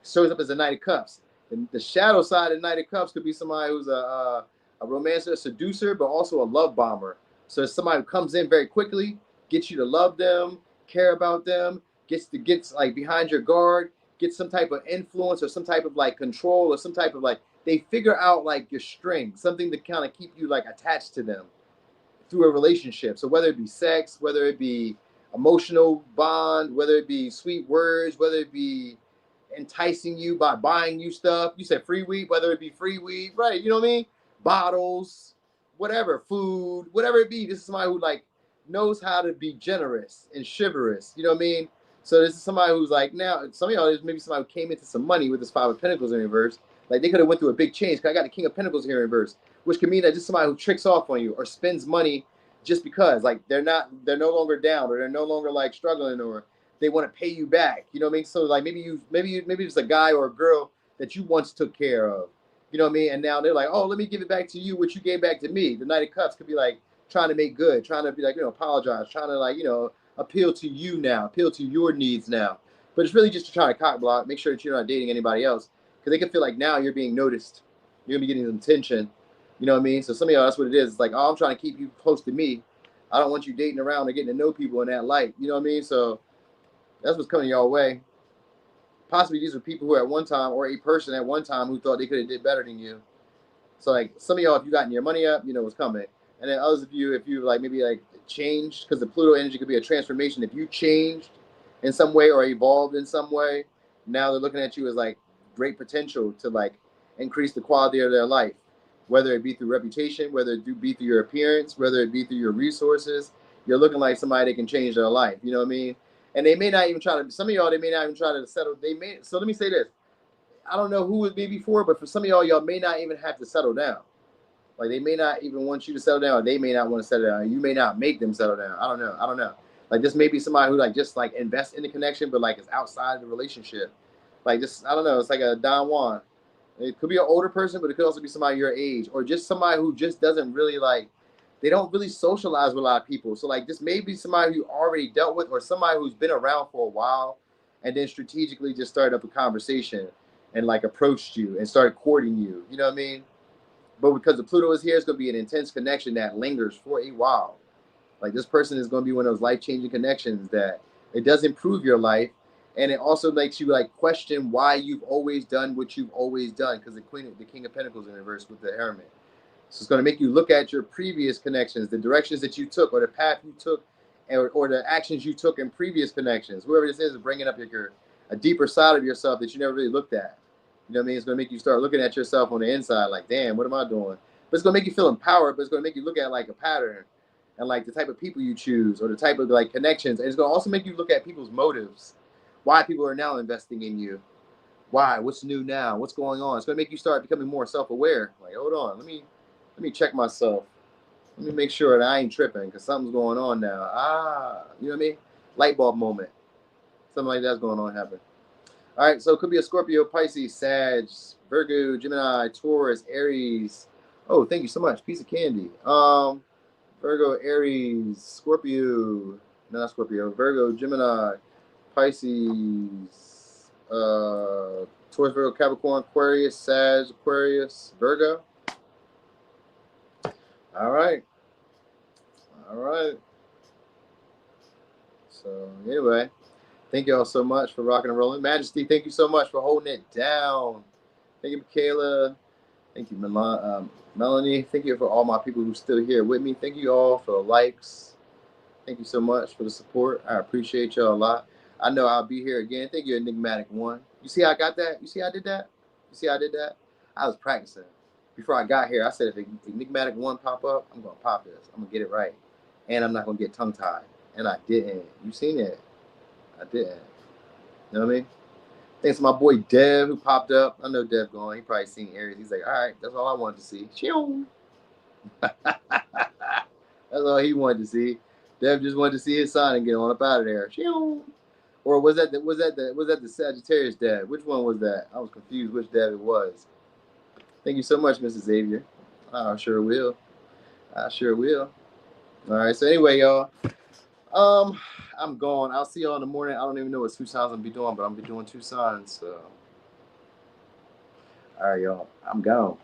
Shows up as a Knight of Cups. And the shadow side of Knight of Cups could be somebody who's a romancer, a seducer, but also a love bomber. So it's somebody who comes in very quickly, gets you to love them, care about them, gets like behind your guard, gets some type of influence or some type of like control, or some type of like, they figure out like your string, something to kind of keep you like attached to them through a relationship. So whether it be sex, whether it be emotional bond, whether it be sweet words, whether it be enticing you by buying you stuff. You said free weed, whether it be free weed, right? You know what I mean? Bottles, whatever, food, whatever it be. This is somebody who like knows how to be generous and chivalrous. You know what I mean? So this is somebody who's like, now some of y'all, there's maybe somebody who came into some money with this Five of Pentacles in reverse. Like they could have went through a big change. Cause I got the King of Pentacles here in reverse, which can mean that just somebody who tricks off on you or spends money just because, like they're no longer down, or they're no longer like struggling, or they want to pay you back. You know what I mean? So like maybe it's a guy or a girl that you once took care of. You know what I mean? And now they're like, oh, let me give it back to you, what you gave back to me. The Knight of Cups could be like trying to make good, trying to be like, apologize, trying to like, appeal to you now, appeal to your needs now. But it's really just to try to cock block, make sure that you're not dating anybody else. Because they can feel like now you're being noticed. You're going to be getting some attention. You know what I mean? So some of y'all, that's what it is. It's like, oh, I'm trying to keep you close to me. I don't want you dating around or getting to know people in that light. You know what I mean? So that's what's coming y'all way. Possibly these are people who at one time, or a person at one time who thought they could have did better than you. So like some of y'all, if you gotten your money up, you know what's coming. And then others of you, if you like maybe like changed, because the Pluto energy could be a transformation. If you changed in some way or evolved in some way, now they're looking at you as like great potential to like increase the quality of their life, whether it be through reputation, whether it be through your appearance, whether it be through your resources. You're looking like somebody that can change their life. You know what I mean? And they may not even try to. Some of y'all, they may not even try to settle. So let me say this. I don't know who it be before, but for some of y'all may not even have to settle down. Like they may not even want you to settle down, or they may not want to settle down. You may not make them settle down. I don't know. Like this may be somebody who like just like invests in the connection, but like is outside the relationship. Like just I don't know. It's like a Don Juan. It could be an older person, but it could also be somebody your age, or just somebody who just doesn't really like. They don't really socialize with a lot of people. So like this may be somebody who you already dealt with, or somebody who's been around for a while, and then strategically just started up a conversation and like approached you and started courting you. You know what I mean? But because the Pluto is here, it's going to be an intense connection that lingers for a while. Like this person is going to be one of those life-changing connections that it does improve your life. And it also makes you like question why you've always done what you've always done. Because the King of Pentacles in reverse with the Hermit. So it's going to make you look at your previous connections, the directions that you took or the path you took or the actions you took in previous connections. Whoever this is bringing up a deeper side of yourself that you never really looked at. You know what I mean? It's going to make you start looking at yourself on the inside like, damn, what am I doing? But it's going to make you feel empowered, but it's going to make you look at like a pattern and like the type of people you choose or the type of like connections. And it's going to also make you look at people's motives, why people are now investing in you. Why? What's new now? What's going on? It's going to make you start becoming more self-aware. Like, hold on, let me check myself. Let me make sure that I ain't tripping because something's going on now. You know what I mean? Light bulb moment. Something like that's going on happen. All right, so it could be a Scorpio, Pisces, Sag, Virgo, Gemini, Taurus, Aries. Oh, thank you so much. Piece of candy. Virgo, Aries, Scorpio. No, not Scorpio. Virgo, Gemini, Pisces, Taurus, Virgo, Capricorn, Aquarius, Sag, Aquarius, Virgo. All right. So anyway. Thank you all so much for rocking and rolling. Majesty, thank you so much for holding it down. Thank you, Michaela. Thank you, Melanie. Thank you for all my people who still here with me. Thank you all for the likes. Thank you so much for the support. I appreciate y'all a lot. I know I'll be here again. Thank you, Enigmatic One. You see how I got that? You see how I did that? I was practicing. Before I got here, I said if Enigmatic One pop up, I'm going to pop this. I'm going to get it right. And I'm not going to get tongue-tied. And I didn't. You seen it. I didn't. You know what I mean? Thanks to my boy Dev who popped up. I know Dev going. He probably seen Aries. He's like, all right, that's all I wanted to see. That's all he wanted to see. Dev just wanted to see his sign and get on up out of there. Or was that the Sagittarius Dev? Which one was that? I was confused which Dev it was. Thank you so much, Mrs. Xavier. I sure will. All right. So anyway, y'all. I'm gone. I'll see y'all in the morning. I don't even know what 2 signs I'm gonna be doing, but I'm gonna be doing 2 signs. So, all right, y'all. I'm gone.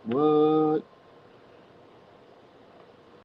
What?